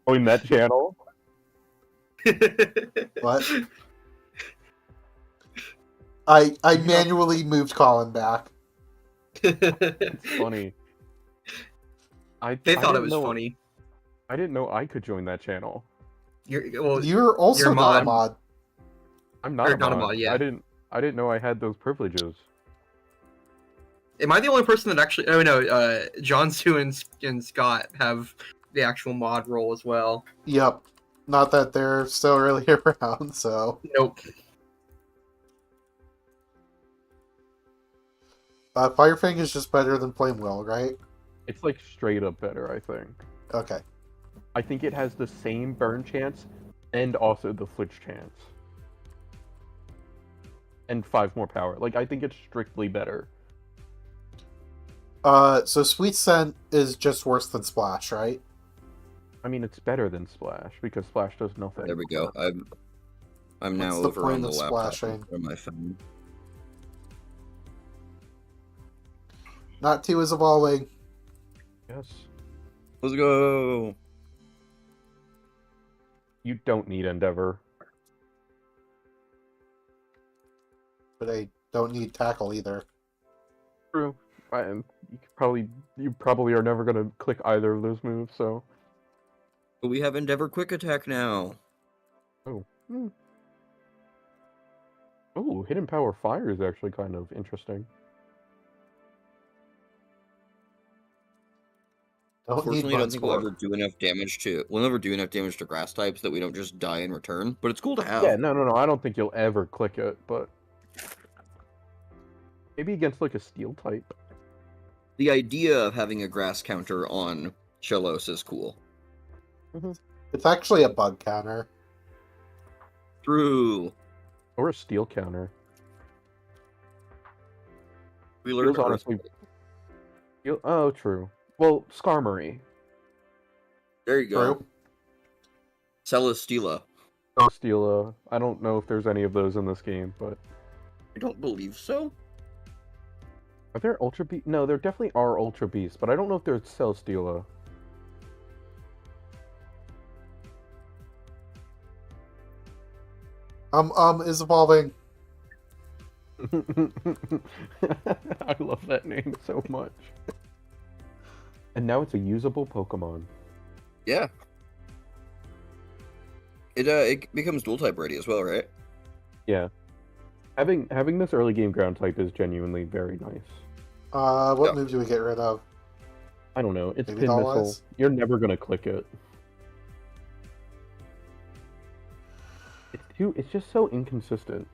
Join that channel. What? I manually moved Colin back. It's funny. They thought it didn't was know- funny. I didn't know I could join that channel. Well, You're also You're a not a mod. mod. I'm not Or a not a mod. mod, yeah. I didn't know I had those privileges. am I the only person that actually? Oh no, John Sue and Scott have the actual mod role as well. Yep. Not that they're still really around, so. Nope. Firefang is just better than Flame Will, right? It's like straight up better, I think. Okay. I think it has the same burn chance and also the flitch chance. And 5 more power. Like, I think it's strictly better. So Sweet Scent is just worse than Splash, right? I mean, it's better than Splash, because Splash does nothing. There we go. I'm now What's the over point on the of laptop splashing? on my phone. Not 2 is evolving. Yes. Let's go. You don't need Endeavor. But I don't need tackle either. True. And you probably are never gonna click either of those moves, so. But we have Endeavor Quick Attack now. Oh. Oh, Hidden Power Fire is actually kind of interesting. Don't need Unfortunately, I don't think we'll Bloodsport. ever do enough damage to. We'll never do enough damage to grass types that we don't just die in return. But it's cool to have. Yeah, no. I don't think you'll ever click it, but maybe against like a steel type. The idea of having a grass counter on Shellos is cool. It's actually a bug counter. True. Or a steel counter. We learned Feels honestly. Oh, true. Well, Skarmory. There you go. True. Celesteela. Oh, Steela. I don't know if there's any of those in this game, but I don't believe so. are there Ultra Beasts? No, there definitely are Ultra Beasts, but I don't know if there's Celesteela. Is evolving. I love that name so much. And now it's a usable Pokemon. Yeah. It becomes dual type ready as well, right? Yeah. Having this early game ground type is genuinely very nice. What Yeah. move do we get rid of? I don't know. It's Maybe Pin Doll Missile. Eyes? You're never gonna click it. It's just so inconsistent.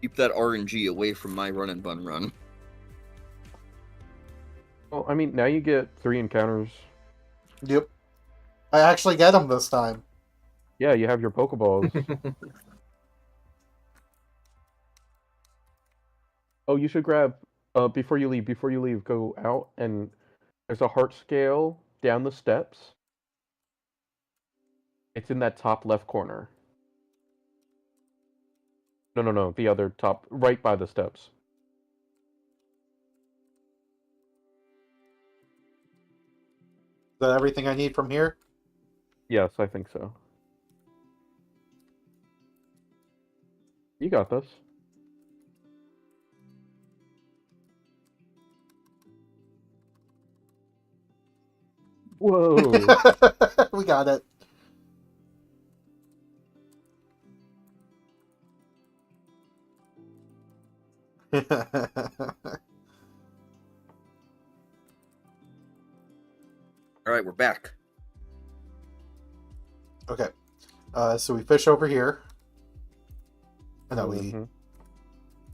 Keep that RNG away from my run and bun run. Well, I mean, now you get 3 encounters. Yep. I actually get them this time. Yeah, you have your Pokeballs. Oh, you should grab before you leave, go out and there's a heart scale down the steps. It's in that top left corner. No, the other top, right by the steps. Is that everything I need from here? Yes, I think so. You got this. Whoa. We got it. Alright, we're back. Okay. So we fish over here. And then we Mhm.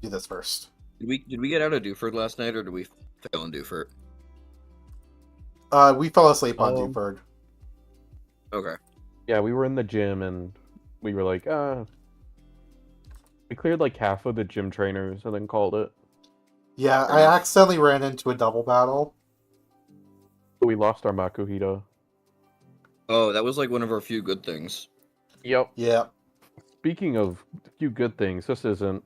do this first. Did we get out of Dewford last night, or did we fail in Dewford? We fell asleep on Um, Dewford. Okay. Yeah, we were in the gym and we were like, we cleared like half of the gym trainers and then called it. Yeah, I accidentally ran into a double battle. But we lost our Makuhita. Oh, that was like one of our few good things. Yep. Yeah. Speaking of a few good things, this isn't.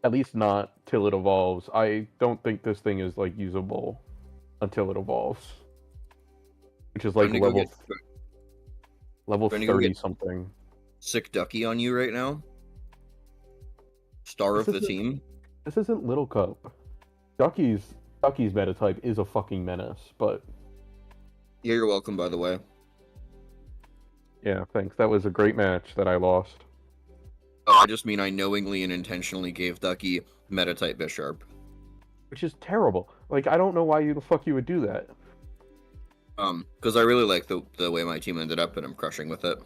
At least not till it evolves. I don't think this thing is like usable until it evolves. Which is like Time to go get level Trying to go 30 get- something. Sick Ducky on you right now. Star of This the isn't- team. This isn't Little Cup. Ducky's meta type is a fucking menace, but Yeah, you're welcome, by the way. yeah, thanks. That was a great match that I lost. Oh, I just mean I knowingly and intentionally gave Ducky Meta-type Bisharp. Which is terrible. Like, I don't know why the fuck you would do that. Because I really like the way my team ended up, and I'm crushing with it.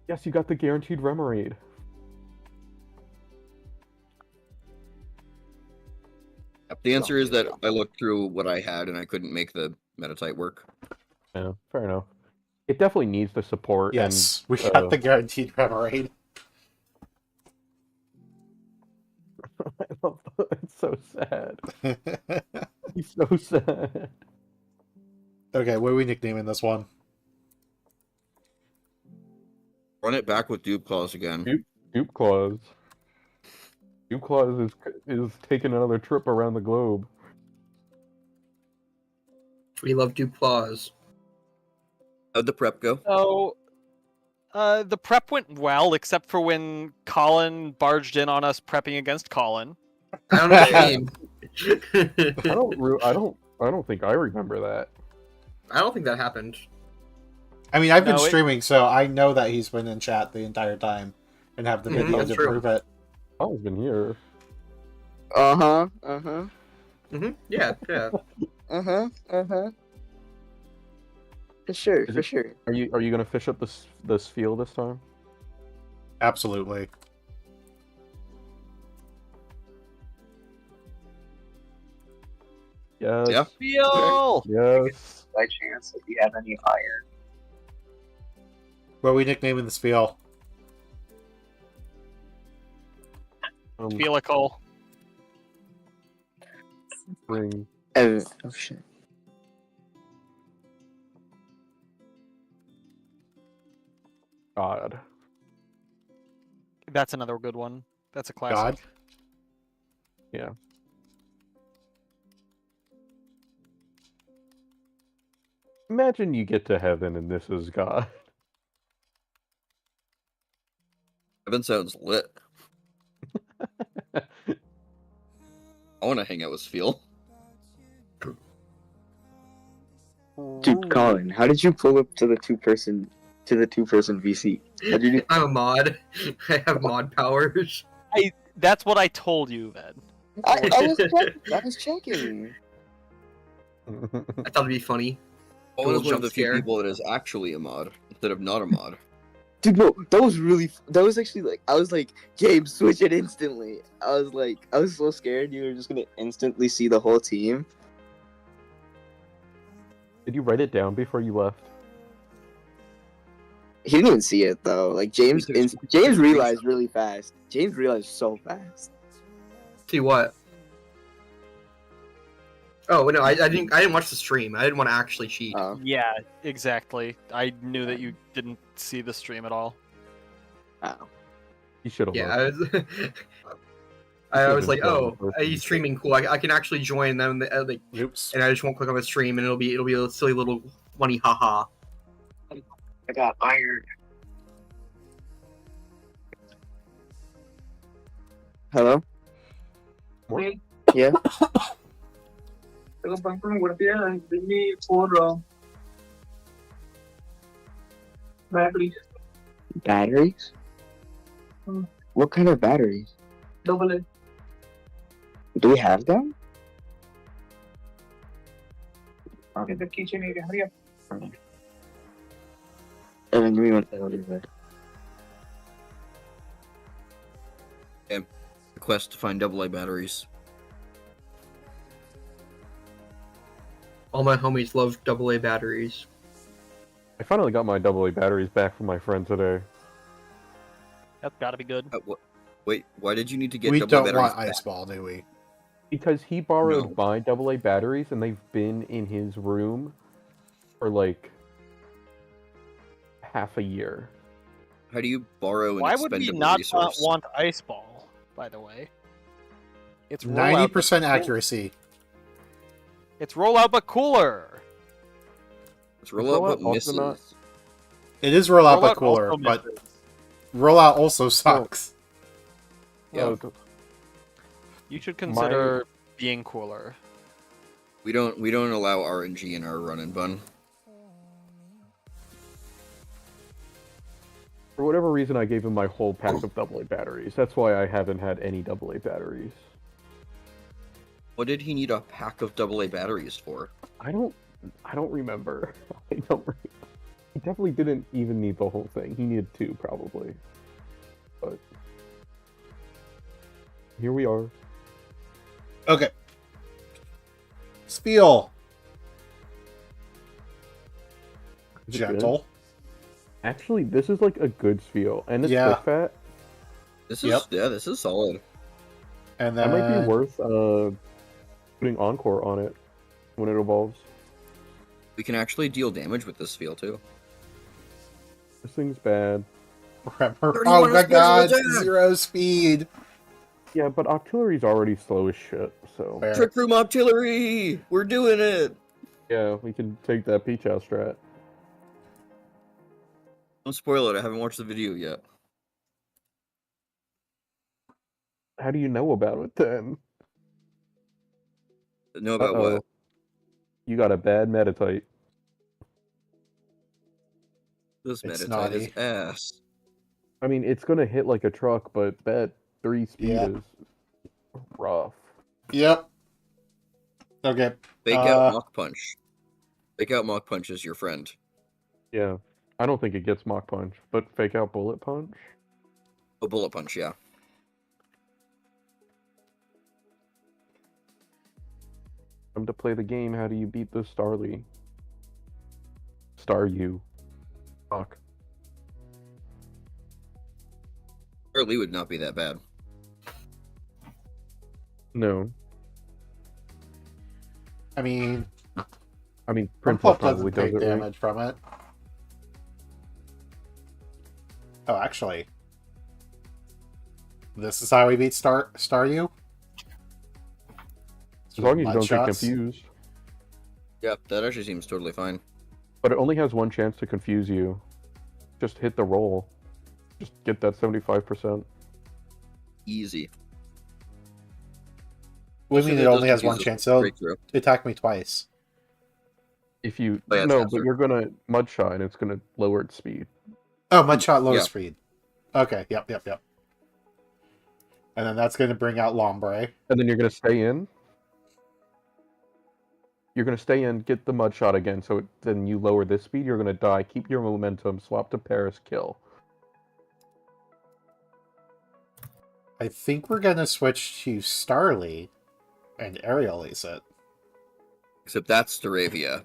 Yes, you got the guaranteed Remoraid. The answer is that I looked through what I had, and I couldn't make the Meta-type work. Yeah, fair enough. It definitely needs the support. Yes, we and, got the guaranteed Remoraid. I love that. It's so sad. He's so sad. Okay, what are we nicknaming this one? Run it back with Dupe Claws again. Dupe Claws. Dupe Claws is taking another trip around the globe. We love Duplaws. How'd the prep go? So, the prep went well, except for when Colin barged in on us prepping against Colin. I don't know what you mean. I don't think I remember that. I don't think that happened. I mean, I've been No, streaming, so I know that he's been in chat the entire time and have the Mhm, video that's to true. prove it. I've been here. Uh-huh. Yeah, yeah. For sure, Is for it- sure. Are you gonna fish up this field this time? Absolutely. Yes. Yeah. Feel! Yes. By chance, if you have any iron. What are we nicknaming this field? Felical. Bring. Oh shit. God. That's another good one. That's a classic. God? Yeah. Imagine you get to heaven and this is God. Heaven sounds lit. I want to hang out with Phil. Dude, Colin, how did you pull up to the two-person VC? How did you? I'm a mod. I have mod powers. That's what I told you, then. I was checking. I thought it'd be funny. Owen is Little one of jump the few scare. people that is actually a mod instead of not a mod. Dude, bro, that was actually like, I was like, James, switch it instantly. I was so scared you were just gonna instantly see the whole team. Did you write it down before you left? He didn't even see it though. Like James realized really fast. James realized so fast. See what? Oh no, I didn't watch the stream. I didn't want to actually cheat. Yeah, exactly. I knew that you didn't see the stream at all. Oh. You should have. Yeah, I was like, oh, he's streaming, cool. I can actually join them, like, Oops. and I just won't click on the stream, and it'll be a silly little funny haha. I got iron. Hello? Wait. Yeah? Tengo pan con guardia and bring me 4 batteries. Batteries? Hmm. What kind of batteries? Double A. Do we have them? In the kitchen area. Hurry up. Give me one second. Quest to find AA batteries. All my homies love AA batteries. I finally got my AA batteries back from my friend today. That's gotta be good. Wait, why did you need to get We AA don't batteries want back? Ice Ball, do we? Because he borrowed No. my AA batteries and they've been in his room for like half a year. How do you borrow an Why would we expendable not resource? want Ice Ball, by the way? It's rollout, 90% but- accuracy. It's rollout, but cooler. It's rollout but Rollout misses. also not- It is rollout Rollout but cooler, also but misses. rollout also sucks. Yeah. Oh, You should consider being cooler. We don't allow RNG in our run and bun. for whatever reason, I gave him my whole pack of AA batteries. That's why I haven't had any AA batteries. What did he need a pack of AA batteries for? I don't remember. I don't. He definitely didn't even need the whole thing. He needed 2 probably. But here we are. Okay. Spiel. Is it good? Gentle. Actually, this is like a good feel, and it's Yeah. quick fat. This Yep. this is solid. And That then might be worth putting Encore on it when it evolves. We can actually deal damage with this feel too. This thing's bad. Remember, 31 oh my special god, attack! 0 speed. Yeah, but Octillery's already slow as shit, so... Fair. Trick Room Artillery! We're doing it! Yeah, we can take that Peach House strat. Don't spoil it. I haven't watched the video yet. How do you know about it then? Know about what? You got a bad Metatite. This It's Metatite is naughty. ass. I mean, it's gonna hit like a truck, but that 3 speed Yeah. is rough. Yep. Okay. Fake out Mach Punch. Fake out Mach Punch is your friend. Yeah. I don't think it gets Mach Punch, but fake out Bullet Punch? Oh, Bullet Punch, yeah. Come to play the game, how do you beat the Starly? Staryu. Fuck. Early would not be that bad. No. I mean, Princess Pump probably doesn't does take it right. damage from it. Oh, actually, this is how we beat Staryu. As long as you Mud don't get shots. confused. Yep, that actually seems totally fine. But it only has one chance to confuse you. Just hit the roll. Just get that 75%. Easy. What do you mean it only has does one confuse us chance? It'll straight through. attack me twice. If you Oh, yeah, it's no, faster. but you're gonna mud shot and it's gonna lower its speed. Oh, Mudshot low Yeah. speed. Okay, yep. And then that's going to bring out Lombre. And then you're gonna stay in. You're gonna stay in, get the mud shot again, so then you lower this speed, you're gonna die, keep your momentum, swap to Paris, kill. I think we're going to switch to Starly and Aerial Ace it. Except that's Staravia.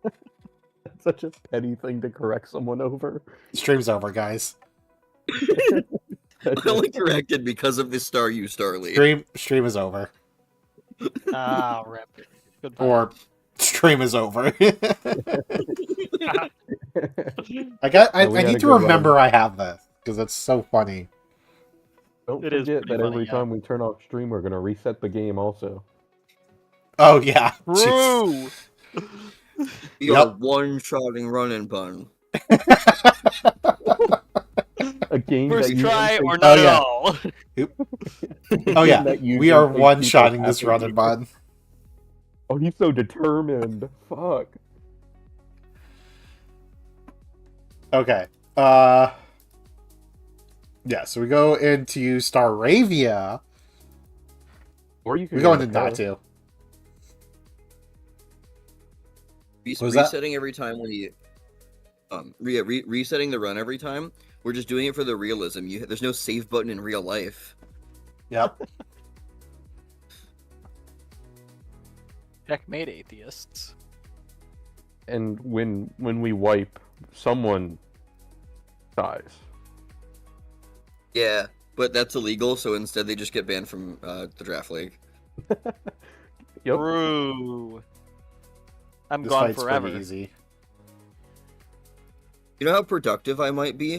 That's such a petty thing to correct someone over. Stream's over, guys. I only corrected because of the Staryu Starly. Stream is over. Ah, rip. Goodbye. Or stream is over. I No, we had need a to good remember run. I have this because it's so funny. Don't It is forget pretty that funny, every yeah. time we turn off stream, we're gonna reset the game also. Oh yeah. Jeez. True. We Yep. are one-shotting run and bun. A game First that you try think- or not yeah. at all. Oh yeah. that you We think are makes one people shotting this happy. run and bun. Oh, he's so determined. Fuck. Okay. Yeah, so we go into Staravia. Or you can We go into Paris. Natu. He's What was that? resetting every time when he resetting the run every time. We're just doing it for the realism. There's no save button in real life. Yep. Checkmate atheists. And when we wipe, someone dies. Yeah, but that's illegal. So instead, they just get banned from the draft league. Yep. True. I'm This gone fight's forever. pretty easy. You know how productive I might be?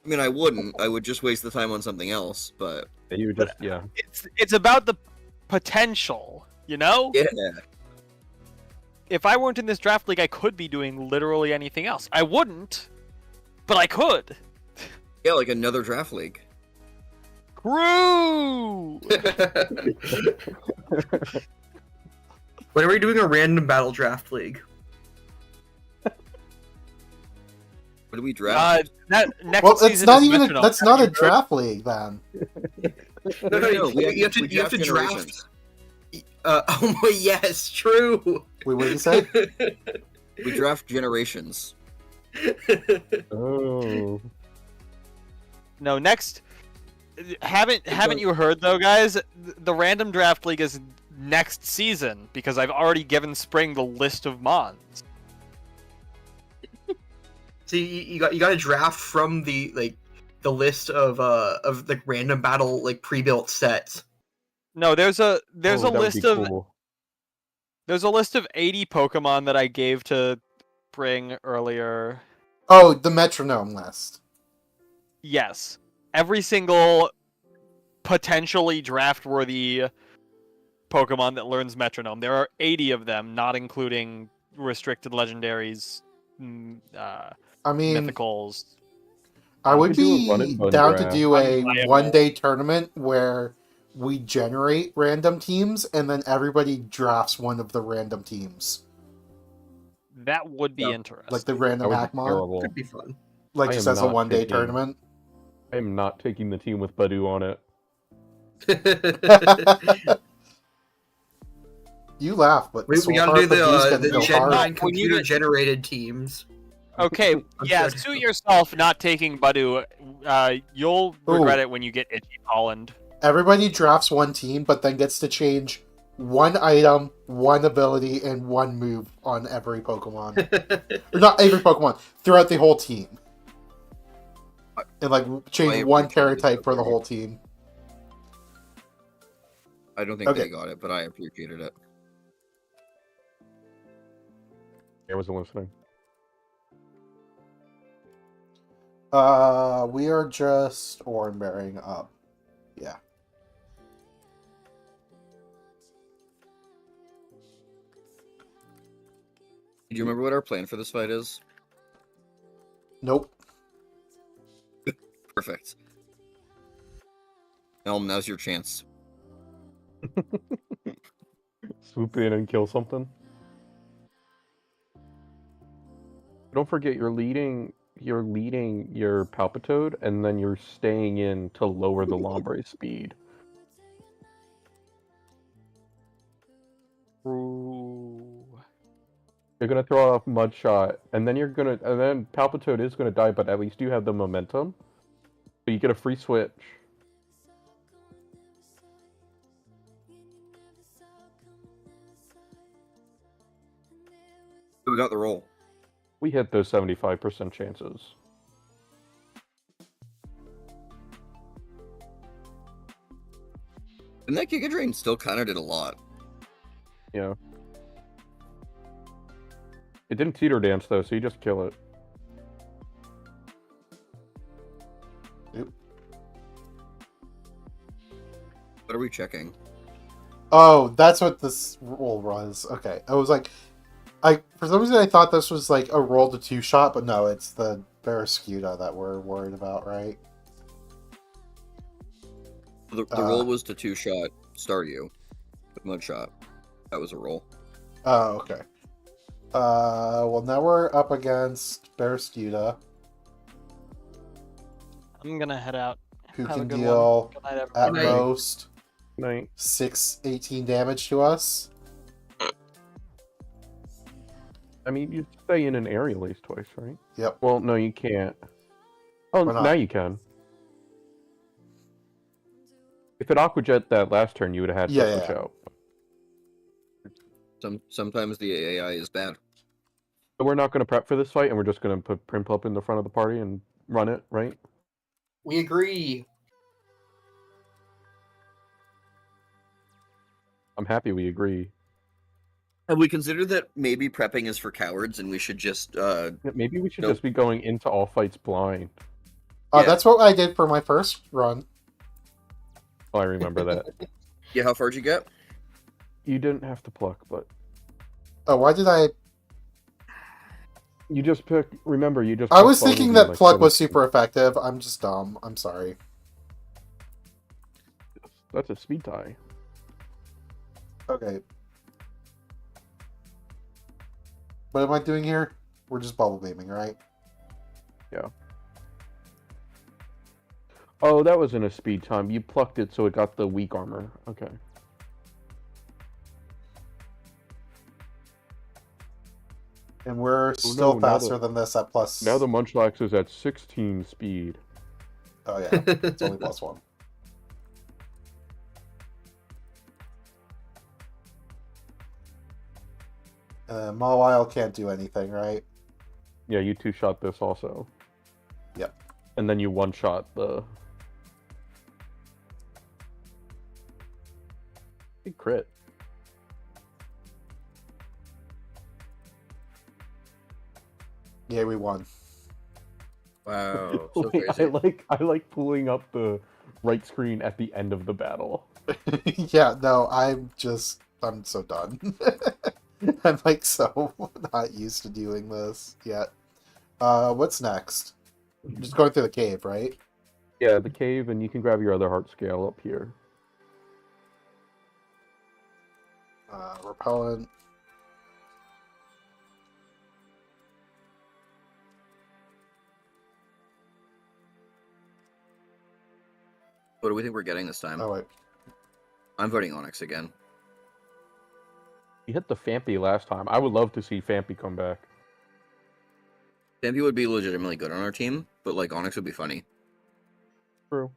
I mean, I wouldn't. I would just waste the time on something else. But You just yeah. It's about the potential, you know? yeah, If I weren't in this draft league, I could be doing literally anything else. I wouldn't, but I could. yeah, like another draft league. True. When are we doing a random battle draft league? What do we draft? That next Well, it's season not is even Metronome. that's not a draft league then. No, We you have to draft draft. generations. Oh my, yes, true. Wait, what did you say? We draft generations. Oh. No, next. Haven't you heard though, guys? The random draft league is next season because I've already given Spring the list of mons. So you got to draft from the list of the random battle pre-built sets. No, there's a Oh, that would list be of cool. there's a list of 80 Pokemon that I gave to Spring earlier. Oh, the metronome list. Yes. Every single potentially draft-worthy Pokemon that learns Metronome. There are 80 of them, not including restricted legendaries, I mean, mythicals. I would could do a be run and bun down to draft. do a Unplayable. one-day tournament where we generate random teams and then everybody drafts one of the random teams, That would be Yeah. interesting. like the That random would be Hackmon, terrible. Could be fun. like I just am as a not one-day taking- tournament. I am not taking the team with Badu on it. You laugh, but We so gotta far do Badoo's the gonna go Gen hard. 9 When you computer get- generated teams. Okay, I'm yeah, sorry. suit yourself not taking Badu. You'll regret it when you get Itchy Holland. Everybody drafts one team, but then gets to change one item, one ability, and one move on every Pokemon. Or not every Pokemon, throughout the whole team. And like change I one appreciate it, Paratype for the okay. whole team. I don't think Okay. they got it, but I appreciated it. I wasn't listening. We are just Oran bearing up. Yeah. Do you remember what our plan for this fight is? Nope. Perfect. Elm, now's your chance. Swoop in and kill something. Don't forget, you're leading your Palpitoad, and then you're staying in to lower the Lombre speed. Ooh. You're gonna throw off Mud Shot, and then Palpitoad is gonna die, but at least you have the momentum. So you get a free switch. We got the roll. We hit those 75% chances. And that Giga Drain still kind of did a lot. Yeah. It didn't teeter dance though, so you just kill it. What are we checking? Oh, that's what this roll was. Okay. I was like, for some reason I thought this was like a roll to two shot, but no, it's the Barraskewda that we're worried about, right? The roll was to two-shot Staryu with Mudshot. That was a roll. Oh, okay. Well, now we're up against Barraskewda, I'm gonna head out. who Have a can good deal Good night, at everybody. most Night. 18 damage to us. I mean, you stay in an aerial ace twice, right? Yep. Well, no, you can't. Oh, Why not? now you can. If it Aqua Jet that last turn, you would have had Yeah, to yeah. switch out. Sometimes the AI is bad. But we're not going to prep for this fight, and we're just going to put Primplup in the front of the party and run it, right? We agree. I'm happy we agree. Have we considered that maybe prepping is for cowards and we should just Maybe we should Nope. just be going into all fights blind. Yeah. That's what I did for my first run. Oh, I remember that. yeah, how far'd you get? You didn't have to pluck, but Oh, why did I? you just pick. Remember, you just. I picked was thinking Bumblebee, that like, pluck was 17. super effective. I'm just dumb. I'm sorry. That's a speed tie. Okay. What am I doing here? We're just bubble beaming, right? Oh, that wasn't a speed time. You plucked it, so it got the weak armor. Okay. And we're Oh, still no, now faster than this at plus. Now the Munchlax is at 16 speed. Oh yeah, it's only plus one. Mawile can't do anything, right? Yeah, you two-shot this also. Yep. And then you one-shot the... Big crit. Yeah, we won. Wow, so Wait, crazy. I like pulling up the right screen at the end of the battle. Yeah, no, I'm so done. I'm like so not used to doing this yet. What's next? Just going through the cave, right? Yeah, the cave, and you can grab your other heart scale up here. Repellent. What do we think we're getting this time? Oh wait. I'm voting Onyx again. You hit the Fampy last time. I would love to see Fampy come back. Stampy would be legitimately good on our team, but like Onyx would be funny. True.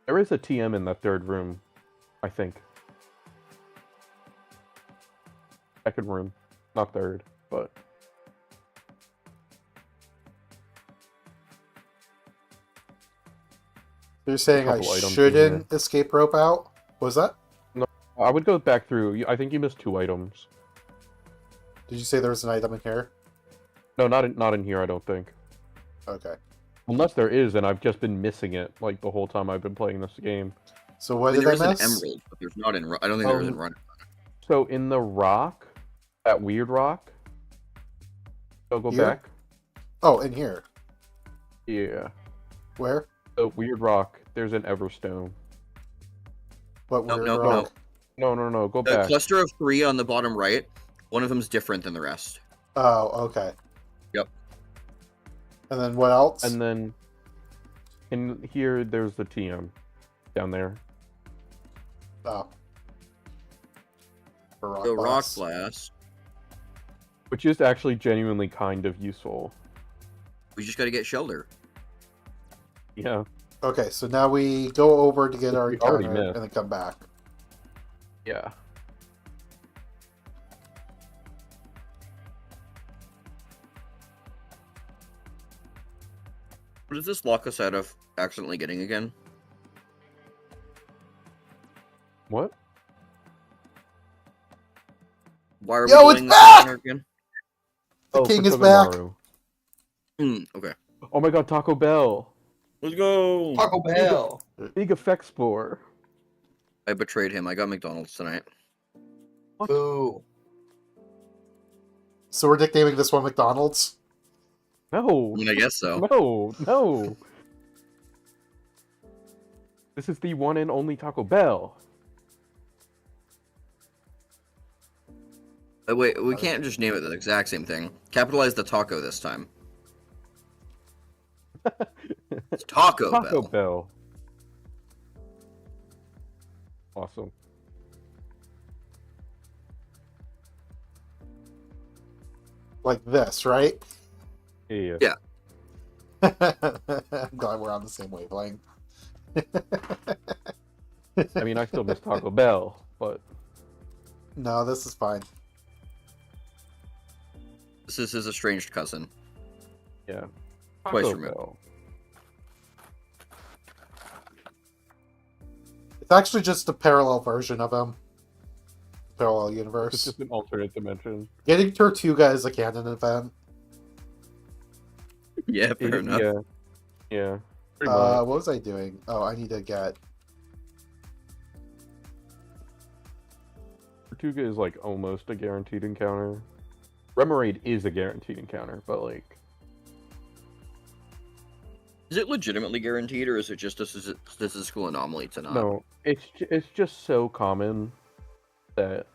There is a TM in that third room, I think. Second room, not third, but You're saying I couple items in shouldn't escape rope out? What was that? I would go back through. I think you missed 2 items. Did you say there was an item in here? No, not in here. I don't think. Okay. Unless there is, and I've just been missing it like the whole time I've been playing this game. So what mean, did I there is miss? an emerald, but there's not in. I don't think there is in Run. So in the rock, that weird rock. So go Here? back. Oh, in here. Yeah. Where? The weird rock. There's an Everstone. What No, weird no, rock? No. Go The back. cluster of 3 on the bottom right. One of them's different than the rest. Oh, okay. Yep. And then what else? And then in here, there's the TM down there. Oh. For rock The rock blast. blast. Which is actually genuinely kind of useful. We just got to get shelter. Yeah. Okay, so now we go over to get Which our we already encounter missed. and then come back. Yeah. What does this lock us out of accidentally getting again? What? Why are Yo, we it's doing back! this again? The king for is back! Togamaru. Okay. Oh my god, Taco Bell! Let's go! Taco Bell. Big Effect Spore. I betrayed him. I got McDonald's tonight. Boo. So we're nicknaming this one McDonald's? No! I mean, I guess so. No! This is the one and only Taco Bell. Wait, we can't just name it the exact same thing. Capitalize the taco this time. It's Taco Taco Bell. Bell. Awesome. Like this, right? Yeah. Yeah. I'm glad we're on the same wavelength. I mean, I still miss Taco Bell, but No, this is fine. This is his estranged cousin. yeah. Twice Taco removed. Bell. It's actually just a parallel version of him. Parallel It's universe. just an alternate dimension. Getting Tortuga is a canon event. Yeah, fair enough. Yeah. Yeah. Pretty What much. was I doing? Oh, I need to get... Tortuga is like almost a guaranteed encounter. Remoraid is a guaranteed encounter, but like Is it legitimately guaranteed, or is it just a statistical anomaly to not? no, it's just so common that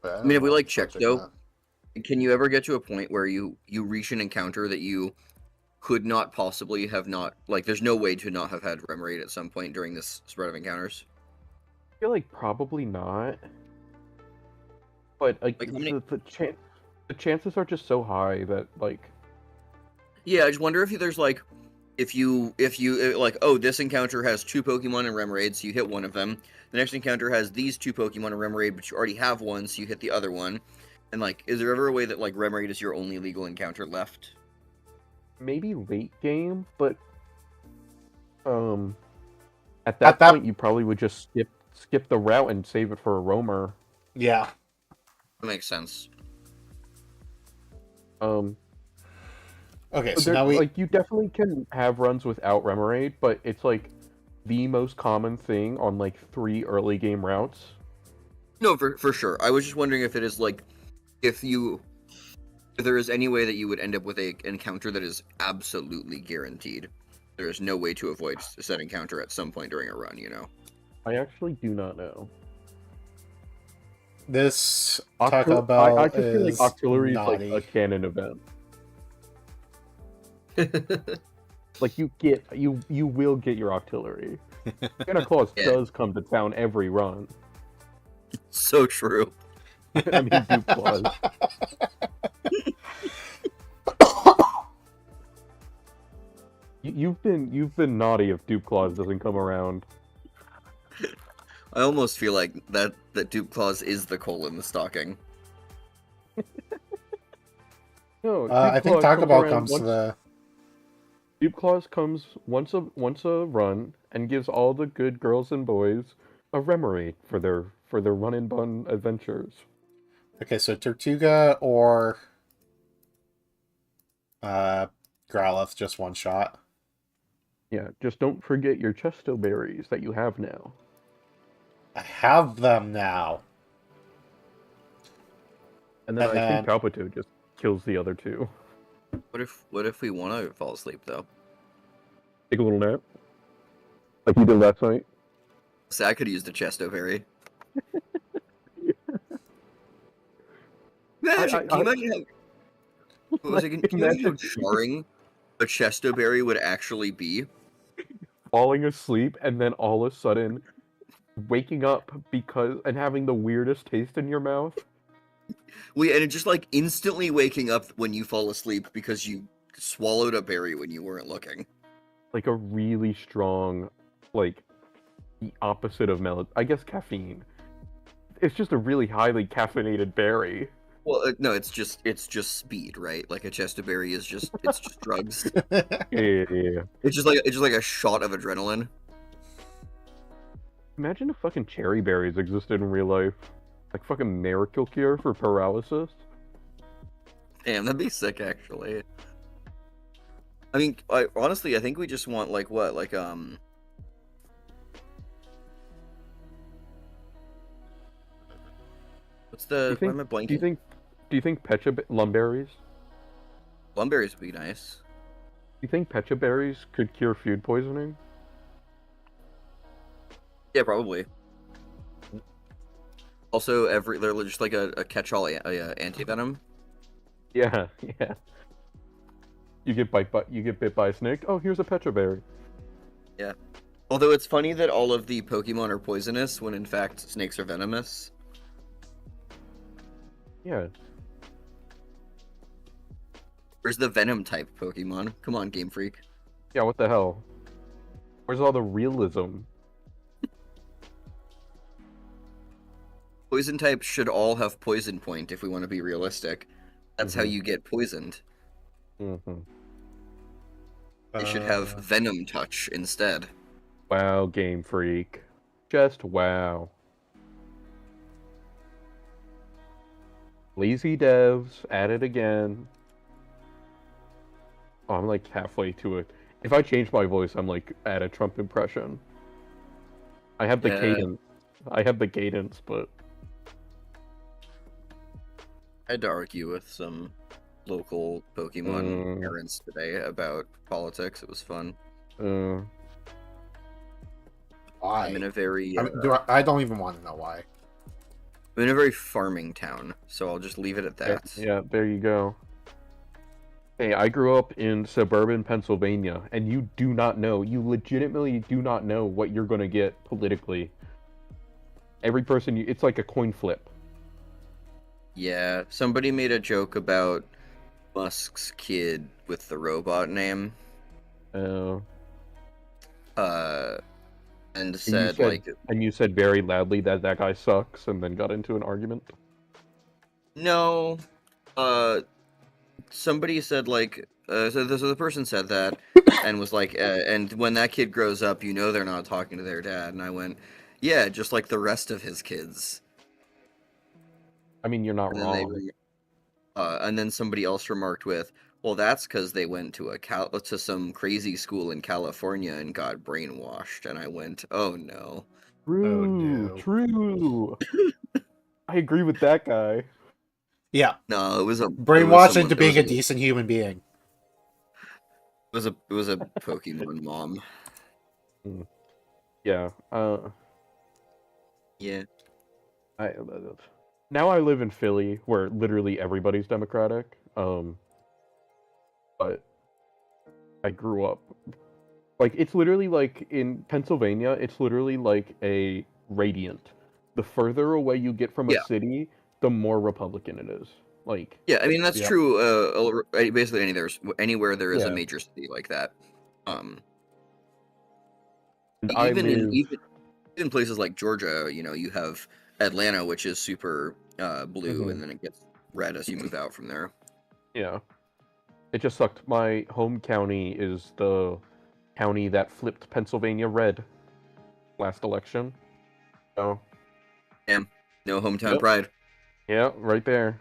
I mean, if we like check though, can you ever get to a point where you reach an encounter that you could not possibly have not, like, there's no way to not have had Remoraid at some point during this spread of encounters? I feel like probably not. But like, Like, how many- the chances are just so high that like Yeah, I just wonder if there's like, if you like, oh, this encounter has 2 Pokemon in Remoraid, so you hit one of them. The next encounter has these 2 Pokemon in Remoraid, but you already have one, so you hit the other one. And like, is there ever a way that like Remoraid is your only legal encounter left? maybe late game, but at At that that- point you probably would just skip the route and save it for a roamer. Yeah. That makes sense. Okay, But so now we... like you definitely can have runs without Remoraid, but it's like the most common thing on like 3 early game routes. No, for sure. I was just wondering if it is like, if there is any way that you would end up with a encounter that is absolutely guaranteed. There is no way to avoid said encounter at some point during a run, you know? I actually do not know. This I Taco Bell just feel like is Octillery is naughty. like a canon event. Like you will get your Octillery. Santa Claus Yeah. does come to town every run. So true. I mean, Duke Claus. You've been naughty if Duke Claus doesn't come around. I almost feel like that Duke Claus is the coal in the stocking. No, I Duke think Claus Taco Bell around comes to once- the. Duke Claus comes once a run and gives all the good girls and boys a Remoraid for their run and bun adventures. Okay, so Tortuga or Growlithe, just one shot. Yeah, just don't forget your Chesto berries that you have now. I have them now. And then And I think Palpito just kills the other two. What if we want to fall asleep though? Take a little nap. Like you did last night. So I could use the Chesto Berry. Imagine, can you imagine how, what was it, can you imagine how jarring a Chesto Berry would actually be? Falling asleep and then all of a sudden waking up and having the weirdest taste in your mouth. And just like instantly waking up when you fall asleep because you swallowed a berry when you weren't looking. Like a really strong, like the opposite of I guess caffeine. It's just a really highly caffeinated berry. Well, no, it's just speed, right? Like a Chesto Berry is just drugs. Yeah. It's just like a shot of adrenaline. Imagine if fucking cherry berries existed in real life. Like fucking miracle cure for paralysis. Damn, that'd be sick, actually. I mean, honestly, I think we just want, like, what? Like, what's the... Why am I blanking? Do you think Pecha Lumberries? Lumberries would be nice. Do you think Pecha berries could cure food poisoning? Yeah, probably. Also, they're just like a catch-all anti-venom. Yeah, yeah. You get bit by a snake. Oh, here's a Pecha berry. Yeah. Although it's funny that all of the Pokemon are poisonous when in fact snakes are venomous. Yeah. Where's the venom type Pokemon? Come on, Game Freak. Yeah, what the hell? Where's all the realism? Poison types should all have poison point if we want to be realistic. That's how Mhm. you get poisoned. Mm-hmm. They should have venom touch instead. Wow, Game Freak. Just wow. Lazy devs, at it again. Oh, I'm like halfway to it. If I change my voice, I'm like at a Trump impression. I have the Yeah. cadence. I have the cadence, but I had to argue with some local Pokemon Mm. parents today about politics. It was fun. Why? I'm in a very I don't even want to know why. I'm in a very farming town, so I'll just leave it at that. yeah, there you go. Hey, I grew up in suburban Pennsylvania, and you legitimately do not know what you're gonna get politically. Every person, it's like a coin flip. Yeah, somebody made a joke about Musk's kid with the robot name, and said like, And you said very loudly that guy sucks, and then got into an argument. no, somebody said like, so the person said that, and was like, and when that kid grows up, you know they're not talking to their dad, and I went, yeah, just like the rest of his kids. I mean, you're not And then wrong. and then somebody else remarked with, Well, that's because they went to to some crazy school in California and got brainwashed, and I went, oh no. True, no. true. I agree with that guy. Yeah, No, it was a brainwashed into being a decent human being. It was a Pokemon mom. Yeah. Yeah. Now I live in Philly, where literally everybody's Democratic. But I grew up like it's literally like in Pennsylvania. It's literally like a gradient. The further away you get from a Yeah. city, the more Republican it is. Like Yeah, I mean that's Yep. true. Basically, anywhere there is a Yeah. major city like that. and I Even in live. even places like Georgia, you know, you have Atlanta, which is super blue, Mhm. and then it gets red as you move out from there. Yeah. It just sucked. My home county is the county that flipped Pennsylvania red last election. So, No hometown Yep. pride. yeah, right there.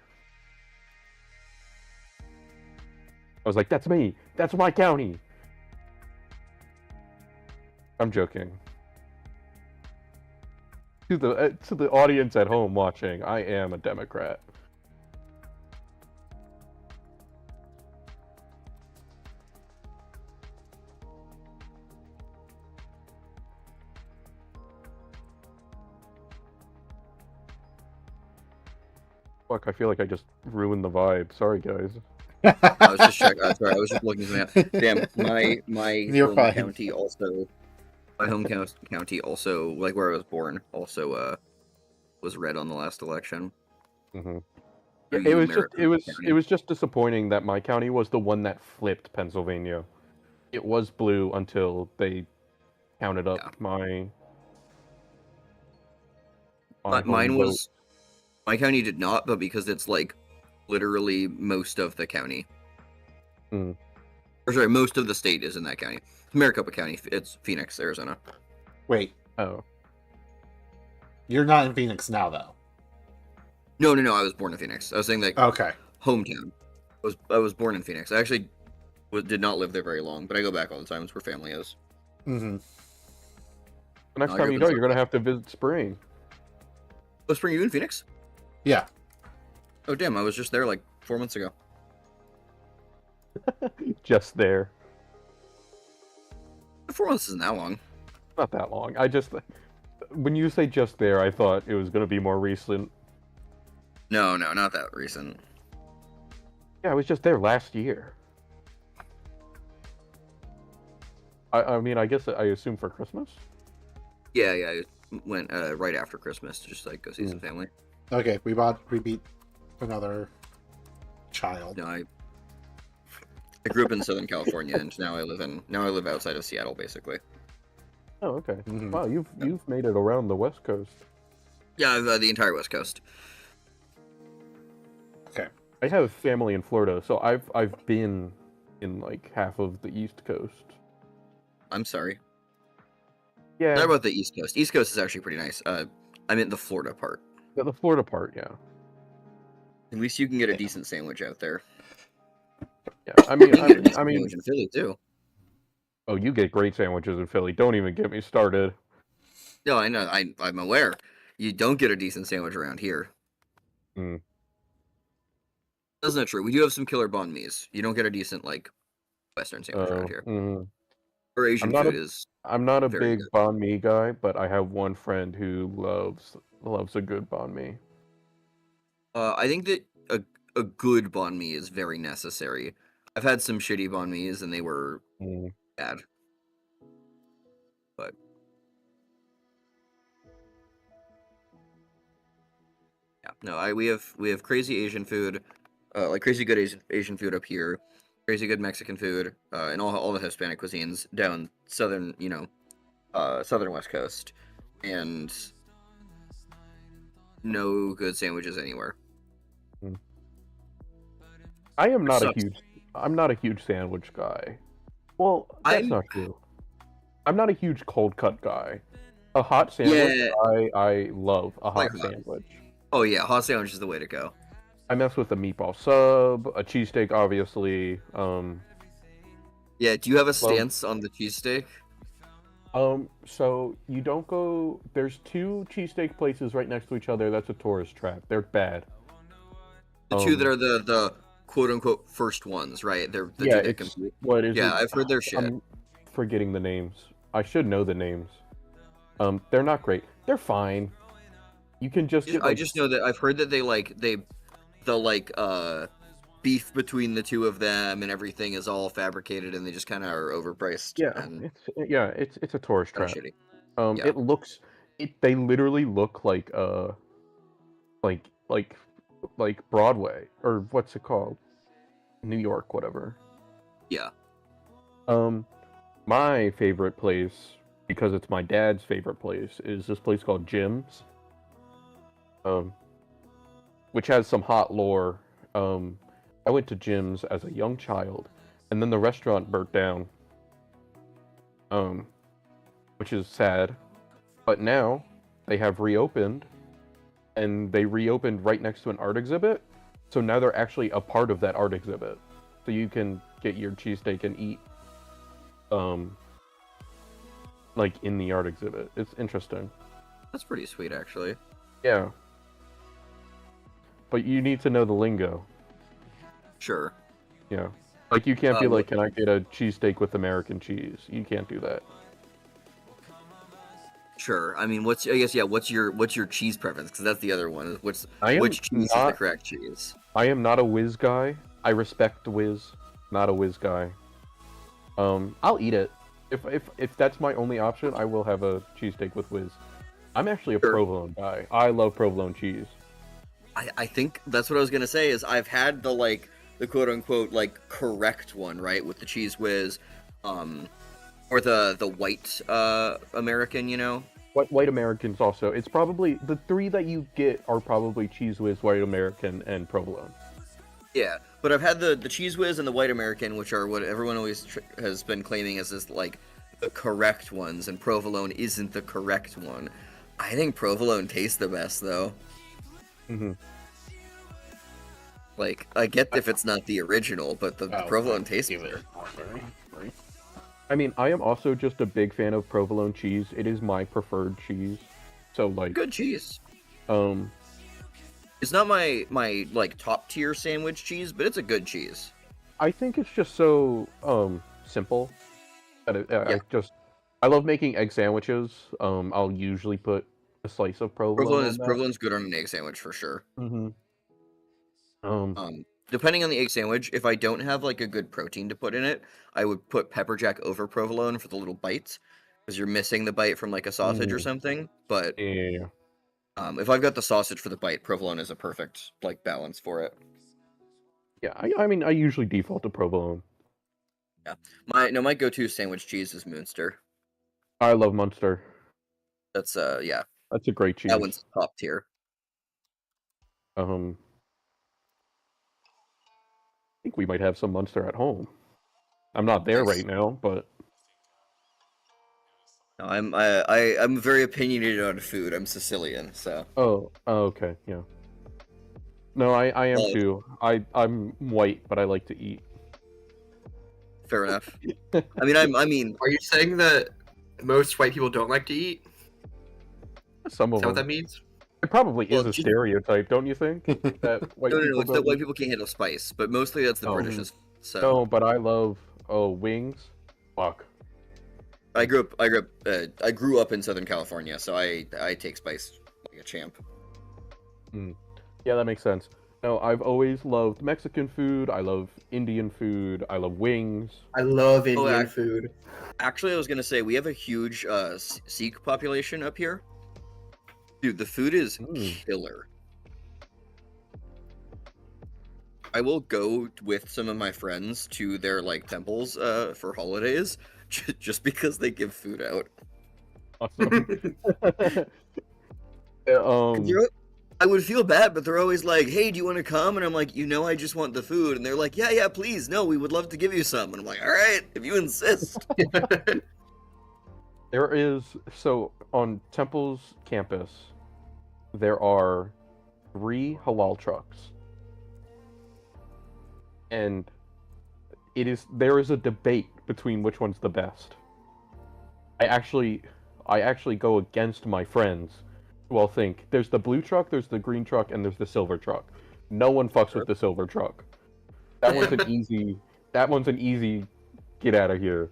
I was like, that's me. That's my county. I'm joking. To the audience at home watching, I am a Democrat. Fuck, I feel like I just ruined the vibe. Sorry, guys. I was just checking. Sorry, I was just looking something up. Damn, my You're home fine. county also. My home county also, like where I was born, also was red on the last election. Mm-hmm. Are It you was just Maricopa County? it was just disappointing that my county was the one that flipped Pennsylvania. It was blue until they counted up Yeah. my Mine home was. My county did not, but because it's like literally most of the county. Mm. Or sorry, most of the state is in that county. Maricopa County. It's Phoenix, Arizona. Wait, vote. Oh, you're not in Phoenix now, though. No. I was born in Phoenix. I was saying like Okay. hometown. I was born in Phoenix. I actually did not live there very long, but I go back all the time. It's where family is. Mm-hmm. the next I time grew you up go, in you're gonna have to visit Spring. Oh, Spring, you in Phoenix? Yeah. Oh, damn! I was just there like 4 months ago. Just there. 4 months isn't that long. Not that long. I just when you say just there, I thought it was gonna be more recent. No, not that recent. Yeah, I was just there last year. I mean, I guess I assume for Christmas. Yeah. I went right after Christmas to just like go see some family. Okay, we beat another child. No, I grew up in Southern California, and now I live outside of Seattle, basically. Oh, okay. Mhm. Wow, you've made it around the West Coast. Yeah, the entire West Coast. Okay. I have family in Florida, so I've been in like half of the East Coast. I'm sorry. Yeah, Not about the East Coast. East Coast is actually pretty nice. I meant the Florida part. the Florida part, yeah. At least you can get a decent sandwich out there. Yeah, I mean, You can get a decent I mean, sandwich in Philly too. oh, you get great sandwiches in Philly. Don't even get me started. No, I know. I'm aware. You don't get a decent sandwich around here. Mm. That's not true. We do have some killer banh mi's. You don't get a decent like Western sandwich around here. Mhm. Or Asian I'm not food a- is. I'm not a Very big good. banh mi guy, but I have one friend who loves a good banh mi. I think that a good banh mi is very necessary. I've had some shitty banh mi's and they were Mm. bad. But yeah, no, we have crazy Asian food, like crazy good Asian food up here, crazy good Mexican food, and all the Hispanic cuisines down southern, southern West Coast, and no good sandwiches anywhere. I am not Sucks. I'm not a huge sandwich guy. Well, that's I'm- not true. I'm not a huge cold cut guy. A hot sandwich, Yeah. I love a hot Like hot. sandwich. Oh yeah, hot sandwich is the way to go. I mess with the meatball sub, a cheesesteak, obviously. Yeah, do you have a Well- stance on the cheesesteak? So you don't go. There's two cheesesteak places right next to each other. That's a tourist trap. They're bad. The two that Um, are the quote unquote first ones, right? They're the yeah, two that it's compete. what is Yeah, it? I've heard their shit. I'm forgetting the names. I should know the names. They're not great. They're fine. You can just get I like just know that I've heard that the beef between the two of them and everything is all fabricated and they just kind of are overpriced. And it's a tourist kind of trap. shitty. Yeah. It looks they literally look like Broadway or what's it called? New York, whatever. Yeah. My favorite place, because it's my dad's favorite place, is this place called Jim's. Which has some hot lore. I went to Jim's as a young child, and then the restaurant burnt down. Which is sad. But now they have reopened, and they reopened right next to an art exhibit. So now they're actually a part of that art exhibit. So you can get your cheesesteak and eat like in the art exhibit. It's interesting. That's pretty sweet, actually. Yeah. But you need to know the lingo. Sure. Yeah. Like you can't be What- like, can I get a cheesesteak with American cheese? You can't do that. Sure. I mean, what's your cheese preference? Because that's the other one. I am Which cheese is the not- correct cheese? I am not a whiz guy. I respect the whiz. Not a whiz guy. I'll eat it. If that's my only option, I will have a cheesesteak with whiz. I'm actually a Sure. provolone guy. I love provolone cheese. I think that's what I was gonna say. Is I've had the quote unquote correct one, right, with the cheese whiz, or the white American, you know. White Americans also. It's probably the three that you get are probably cheese whiz, white American, and provolone. Yeah, but I've had the cheese whiz and the white American, which are what everyone always has been claiming as this the correct ones, and provolone isn't the correct one. I think provolone tastes the best though. Mm-hmm. I get if it's not the original, but the provolone tastes better. I mean, I am also just a big fan of provolone cheese. It is my preferred cheese. So Good cheese. um, It's not my top tier sandwich cheese, but it's a good cheese. I think it's just so simple. That I love making egg sandwiches. I'll usually put a slice of provolone. Provolone's good on an egg sandwich for sure. Mm-hmm. Depending on the egg sandwich, if I don't have a good protein to put in it, I would put pepper jack over provolone for the little bites, because you're missing the bite from a sausage or something. But Yeah. if I've got the sausage for the bite, provolone is a perfect balance for it. Yeah, I mean, I usually default to provolone. My go-to sandwich cheese is Munster. I love Munster. That's That's a great cheese. that one's top tier. I think we might have some Munster at home. I'm not there Nice. right now, but No, I'm very opinionated on food. I'm Sicilian, so oh, okay, yeah. No, I am too. I'm white, but I like to eat. fair enough. I mean, Are you saying that most white people don't like to eat? Some Is of that what them. that means? It probably Well, is a just- stereotype, don't you think? That white no, people it's that don't white eat- people can't handle spice, but mostly that's the Oh. British's. So No, but I love wings. Fuck. I grew up in Southern California, so I take spice like a champ. Yeah, that makes sense. No, I've always loved Mexican food. I love Indian food. I love wings. I love Indian I- food. Actually, I was gonna say we have a huge Sikh population up here. Dude, the food is killer. I will go with some of my friends to their temples for holidays, just because they give food out. Awesome. I would feel bad, but they're always like, "Hey, do you want to come?" And I'm like, I just want the food." And they're like, "Yeah, please. No, we would love to give you some." And I'm like, "All right, if you insist." There is on Temple's campus, there are 3 halal trucks. and there is a debate between which one's the best. I actually go against my friends who all think there's the blue truck, there's the green truck, and there's the silver truck. No one fucks with the silver truck. That one's an easy. That one's an easy get out of here.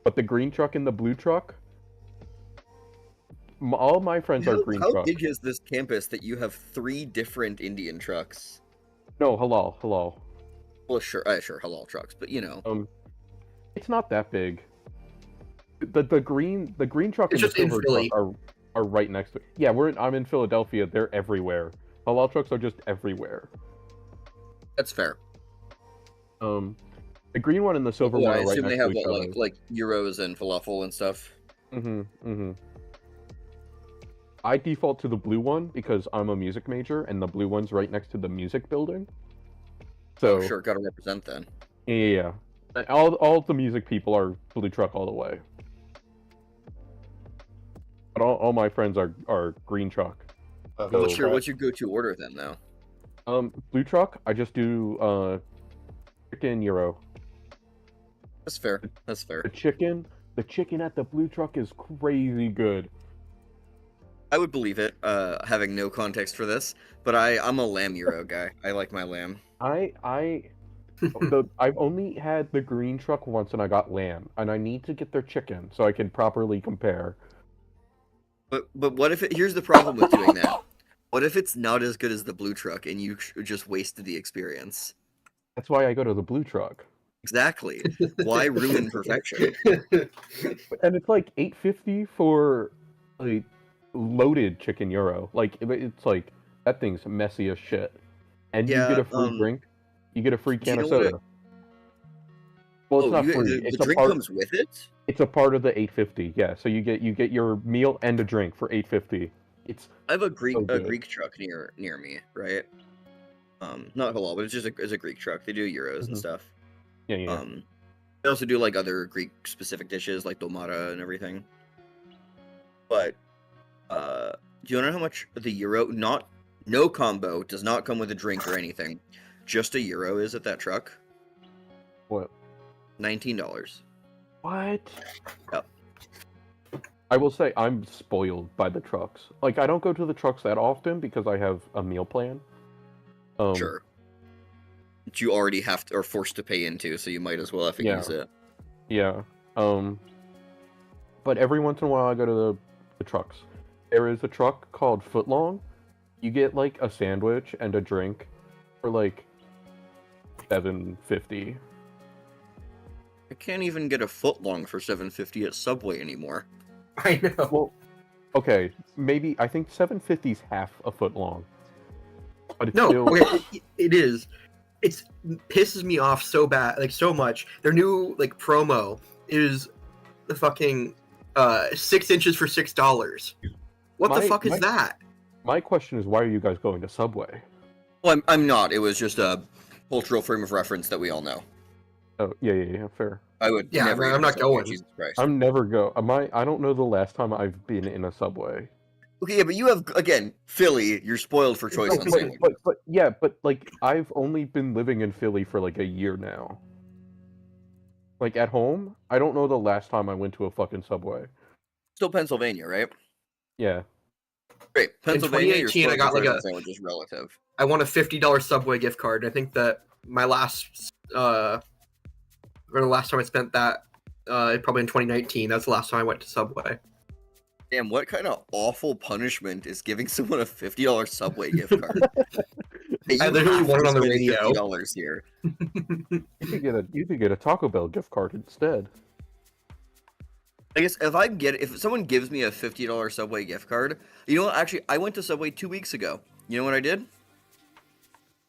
But the green truck and the blue truck, all my friends are green How trucks. big is this campus that you have 3 different Indian trucks? No, halal. Well, sure, sure, halal trucks, but you know. It's not that big. The green truck It's and the just in silver Philly. truck are right next to. Yeah, I'm in Philadelphia. They're everywhere. Halal trucks are just everywhere. That's fair. The green one and the silver Yeah, one I are right assume next they to have each other. like gyros and falafel and stuff. I default to the blue one because I'm a music major, and the blue one's right next to the music building. So Sure, gotta represent then. yeah. All the music people are blue truck all the way. But all my friends are green truck. What's your go-to order then, though? Blue truck, I just do chicken gyro. That's fair. That's fair. The chicken at the blue truck is crazy good. I would believe it, having no context for this, but I'm a lamb gyro guy. I like my lamb. I've only had the green truck once and I got lamb, and I need to get their chicken so I can properly compare. But what if here's the problem with doing that? What if it's not as good as the blue truck and you just wasted the experience? That's why I go to the blue truck. Exactly. Why ruin perfection? And it's like $8.50 for a loaded chicken gyro. Like it's like that thing's messy as shit. And Yeah, you get a free drink. You get a free do you can of know what soda. Well, it's not free. The It's drink a part. comes with it? It's a part of the $8.50. Yeah, so you get your meal and a drink for $8.50. It's I have a Greek so good. Greek truck near me, right? Not halal, but it's a Greek truck. They do gyros and Mhm. stuff. yeah. They also do like other Greek specific dishes like dolmata and everything. But do you know how much the gyro no combo does not come with a drink or anything. Just a gyro is at that truck? What? $19. What? Yep. I will say I'm spoiled by the trucks. Like I don't go to the trucks that often because I have a meal plan. Sure. That you already have to, or forced to pay into, so you might as well have to Yeah. use it. Yeah. But every once in a while I go to the trucks. There is a truck called Footlong. You get like a sandwich and a drink for like $7.50. I can't even get a foot long for $7.50 at Subway anymore. I know. Well, okay, maybe I think $7.50 is half a foot long. But it's No, still okay, it is. It pisses me off so bad, like so much. Their new like promo is the fucking 6 inches for $6. What the fuck is that? My question is, why are you guys going to Subway? Well, I'm not. It was just a cultural frame of reference that we all know. Oh, yeah, fair. I would Yeah, never. I'm eat not Subway, going. Jesus Christ. I'm never go. I don't know the last time I've been in a Subway. Okay, yeah, but you have again Philly. You're spoiled for choice on sandwiches. But like I've only been living in Philly for like a year now. Like at home, I don't know the last time I went to a fucking Subway. Still Pennsylvania, right? Yeah. Great. Pennsylvania. Your 2018, I got like a sandwich is relative. I won a $50 Subway gift card. I think that my last or the last time I spent that probably in 2019. That's the last time I went to Subway. Damn, what kind of awful punishment is giving someone a $50 Subway gift card? Hey, I you literally have won to it on the spend radio. $50 here. You could get a Taco Bell gift card instead. I guess if someone gives me a $50 Subway gift card, you know what? Actually, I went to Subway 2 weeks ago. You know what I did?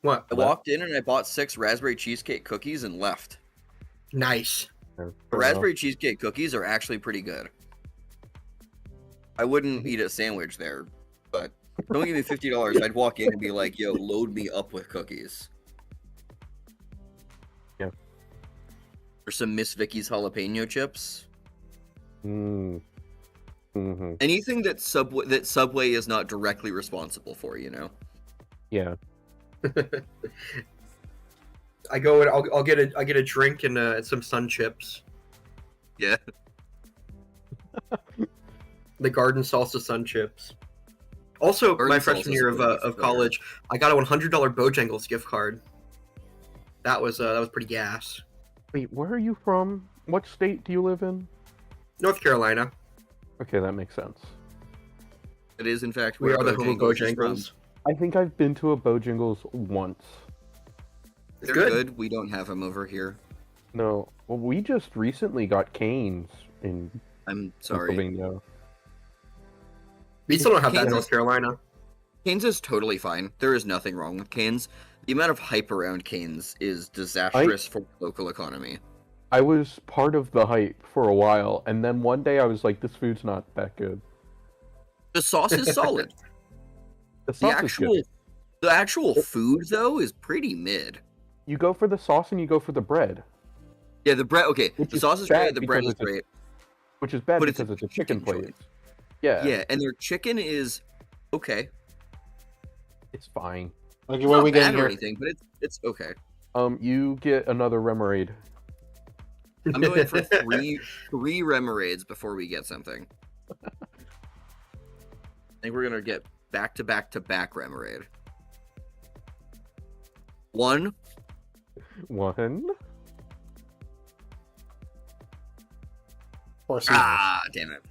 What? I walked in and I bought 6 raspberry cheesecake cookies and left. Nice. The raspberry cheesecake cookies are actually pretty good. I wouldn't eat a sandwich there, but don't give me $50. I'd walk in and be like, "Yo, load me up with cookies." Yeah. Or some Miss Vicky's jalapeno chips. Mm-hmm. Anything that Subway is not directly responsible for, you know. Yeah. I go and I'll get a drink and some sun chips. Yeah. The garden salsa sun chips. Also, Garden my salsa's freshman year really of better. college, I got a $100 Bojangles gift card. That was pretty gas. Wait, where are you from? What state do you live in? North Carolina. Okay, that makes sense. It is in fact We where are the home of Bojangles is from. Bojangles. I think I've been to a Bojangles once. It's They're good. good. We don't have them over here. No, well, we just recently got Cane's in I'm sorry. Pennsylvania. We still don't have that in Kansas- North Carolina. Canes is totally fine. There is nothing wrong with Canes. The amount of hype around Canes is disastrous for the local economy. I was part of the hype for a while, and then one day I was like, this food's not that good. The sauce is solid. The the sauce is good. actual food though is pretty mid. You go for the sauce and you go for the bread, Yeah, the bread. Okay, Which the is sauce is bad great. The bread because is it's a- great. which is bad But it's because a it's a chicken chicken place. joint. Yeah, Yeah, and their chicken is okay. it's fine. Okay, It's what are not we bad getting or here? anything, but it's okay. You get another Remoraid. I'm going for three Remoraid's before we get something. I think we're gonna get back to back Remoraid. One. One. Or Ah, damn it.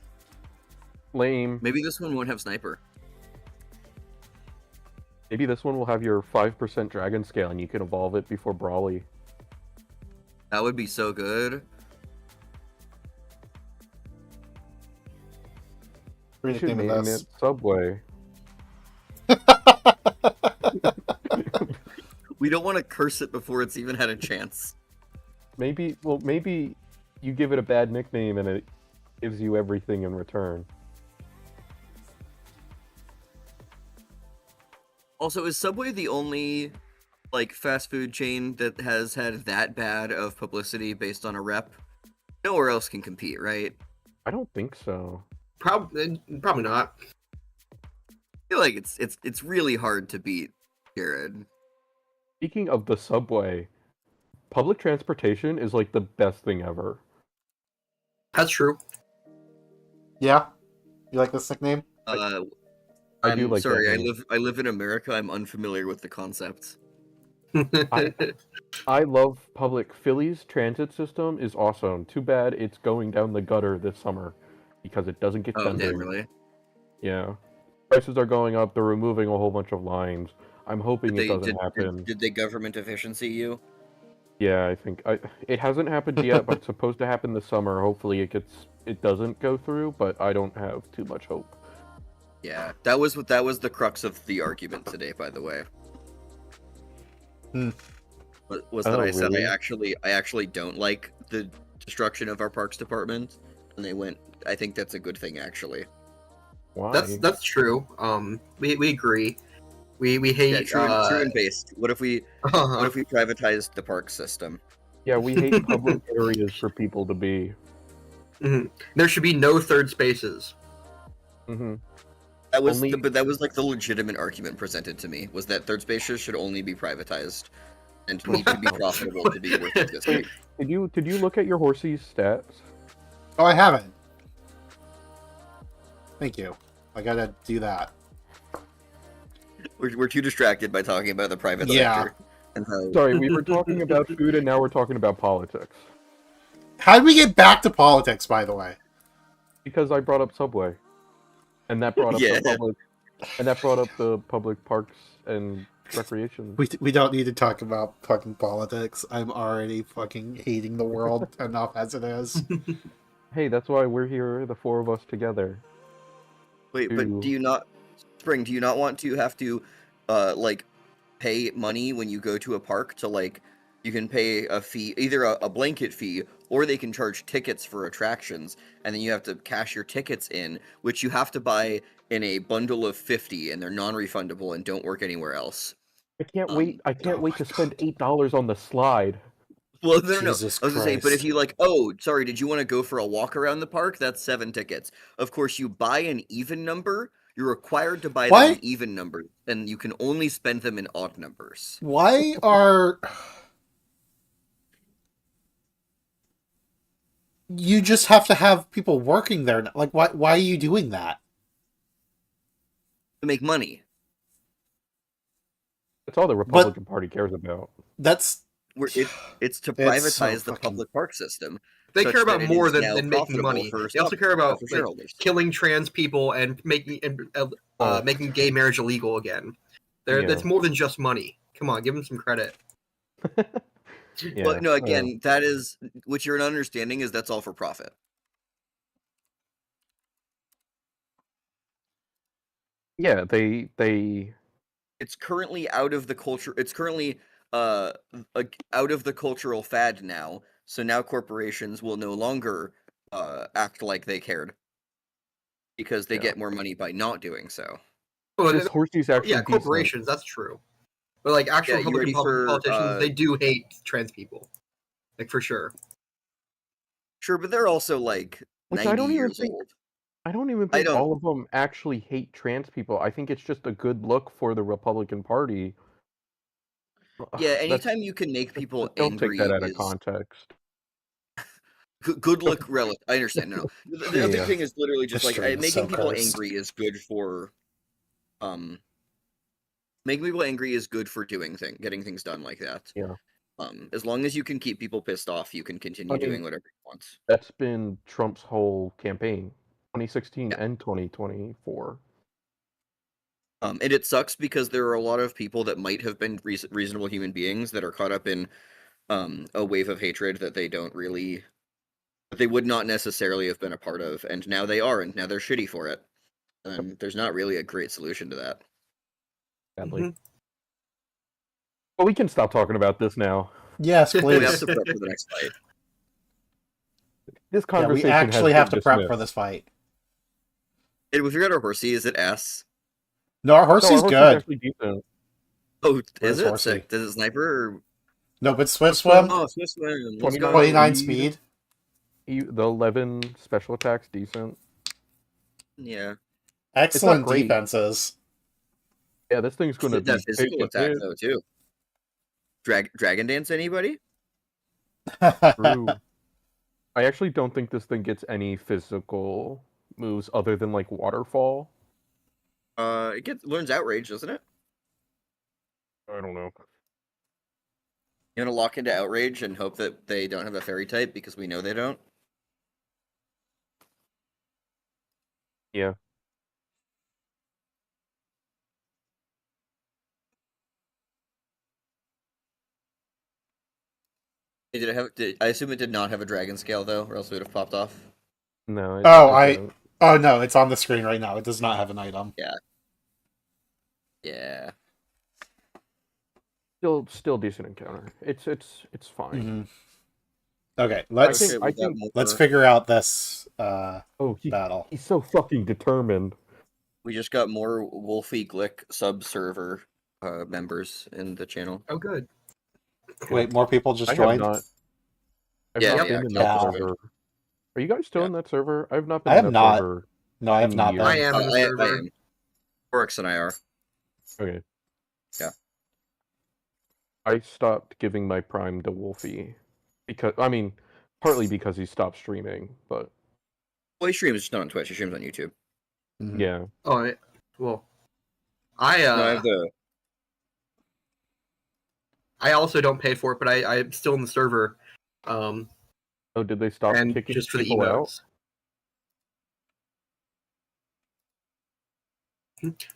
Lame. Maybe this one won't have sniper. Maybe this one will have your 5% dragon scale and you can evolve it before Brawly. That would be so good. You should name name of it this. Subway. We don't want to curse it before it's even had a chance. Maybe you give it a bad nickname and it gives you everything in return. Also, is Subway the only like fast food chain that has had that bad of publicity based on a rep? Nowhere else can compete, right? I don't think so. Probably not. I feel like it's really hard to beat, Jared. Speaking of the Subway, public transportation is like the best thing ever. That's true. Yeah? You like this nickname? I do I'm like that sorry, name. I live in America. I'm unfamiliar with the concept. I love public. Philly's transit system is awesome. Too bad it's going down the gutter this summer because it doesn't get Oh, done. damn, really? Yeah. Prices are going up. They're removing a whole bunch of lines. I'm hoping it doesn't happen. Did they government efficiency you? Yeah, I think it hasn't happened yet, but it's supposed to happen this summer. Hopefully it doesn't go through, but I don't have too much hope. Yeah, that was the crux of the argument today, by the way. Hmm. Was that Oh, I said really? I actually don't like the destruction of our parks department, and they went. I think that's a good thing, actually. Why? That's true. We agree. We hate Yeah, true and based. What if we privatized the park system? Yeah, we hate public areas for people to be. There should be no third spaces. Hmm. That was Only- but that was like the legitimate argument presented to me was that third spaces should only be privatized and need to be profitable to be worth existing. Did you look at your Horsey's stats? Oh, I haven't. Thank you. I gotta do that. We're too distracted by talking about the private Yeah. sector. And how Sorry, we were talking about food and now we're talking about politics. How did we get back to politics, by the way? Because I brought up Subway. And that brought up Yeah. the public parks and recreation. We don't need to talk about fucking politics. I'm already fucking hating the world enough as it is. Hey, that's why we're here, the four of us together. Wait, but do you not want to have to like pay money when you go to a park to like you can pay a fee, either a blanket fee or they can charge tickets for attractions, and then you have to cash your tickets in, which you have to buy in a bundle of 50 and they're non-refundable and don't work anywhere else. I can't Um, wait. I can't wait to spend $8 on the slide. Well, no. Jesus I was gonna say, but if Christ. you like, oh, sorry, did you want to go for a walk around the park? That's 7 tickets. Of course, you buy an even number. You're required to buy them Why? in even numbers, and you can only spend them in odd numbers. Why are you just have to have people working there. Like, why are you doing that? To make money. That's all the Republican Party cares about. That's It's to It's privatize so the fucking- public park system. They such care about that it more is than, now than making profitable money. for They also care about for like, shareholders. killing trans people and making gay marriage illegal again. Yeah. That's more than just money. Come on, give them some credit. Yeah, But no, I again, that is what you're not understanding is that's all for profit. yeah, they It's currently out of the culture. It's currently out of the cultural fad now. So now corporations will no longer act like they cared because they Yeah. get more money by not doing so. Well, this Horsey's actually yeah, decent. corporations. That's true. But like actual Yeah, you Republican ready for, politicians, they do hate trans people, like for sure. Sure, but they're also like Which 90 I don't even years think- old. I don't even I think don't- all of them actually hate trans people. I think it's just a good look for the Republican Party. Yeah, That's- anytime you can make people don't angry take that out of is context. good look relic. I understand. No. The other Yeah. thing is literally just The like stream is making so people cursed. angry is good for making people angry is good for getting things done like that. Yeah. As long as you can keep people pissed off, you can continue I mean- doing whatever you want. That's been Trump's whole campaign, 2016 Yeah. and 2024. And it sucks because there are a lot of people that might have been reasonable human beings that are caught up in a wave of hatred that they would not necessarily have been a part of, and now they are, and now they're shitty for it. And there's not really a great solution to that. Sadly. Mhm. But we can stop talking about this now. Yes, We have please. to prep for the next fight. This Yeah, we conversation actually has have to been prep for dismissed. this fight. Hey, with regard to Horsey, is it S? No, our No, our Horsey's horse is good. actually decent. Oh, Where's is it? Horsey? Sick. Does it sniper or... No, but Swift Swim, Oh, Smith Swim. Let's go. 29 speed. speed. The 11 special attacks decent. Yeah. Excellent great. defenses. Yeah, this thing's going to be That physical taking attack, hits. though, too. Dragon Dance, anybody? True. I actually don't think this thing gets any physical moves other than like waterfall. It learns Outrage, doesn't it? I don't know. You want to lock into Outrage and hope that they don't have a fairy type because we know they don't? Yeah. Did it have? I assume it did not have a dragon scale though, or else it would have popped off. No. Oh no, it's on the screen right now. It does not have an item. Yeah. Still decent encounter. It's fine. Mhm. Okay, I let's think- let's figure out this Oh, battle. he's so fucking determined. We just got more Wolfie Glick sub server members in the channel. Oh, good. Wait, more people just I have joined. not. I've Yeah, not yeah, been in yeah. that server. Are you guys still Yeah. in that server? I've not been I in have that not. server. No, I have not Yeah. I been. am in the I server. am. Oryx and I are. Okay. Yeah. I stopped giving my Prime to Wolfie because partly because he stopped streaming, but Well, he streams just not on Twitch. He streams on YouTube. Mhm. yeah. Oh, well, I No, I have the. I also don't pay for it, but I'm still in the server. Oh, did they stop And kicking just for the people out? emotes.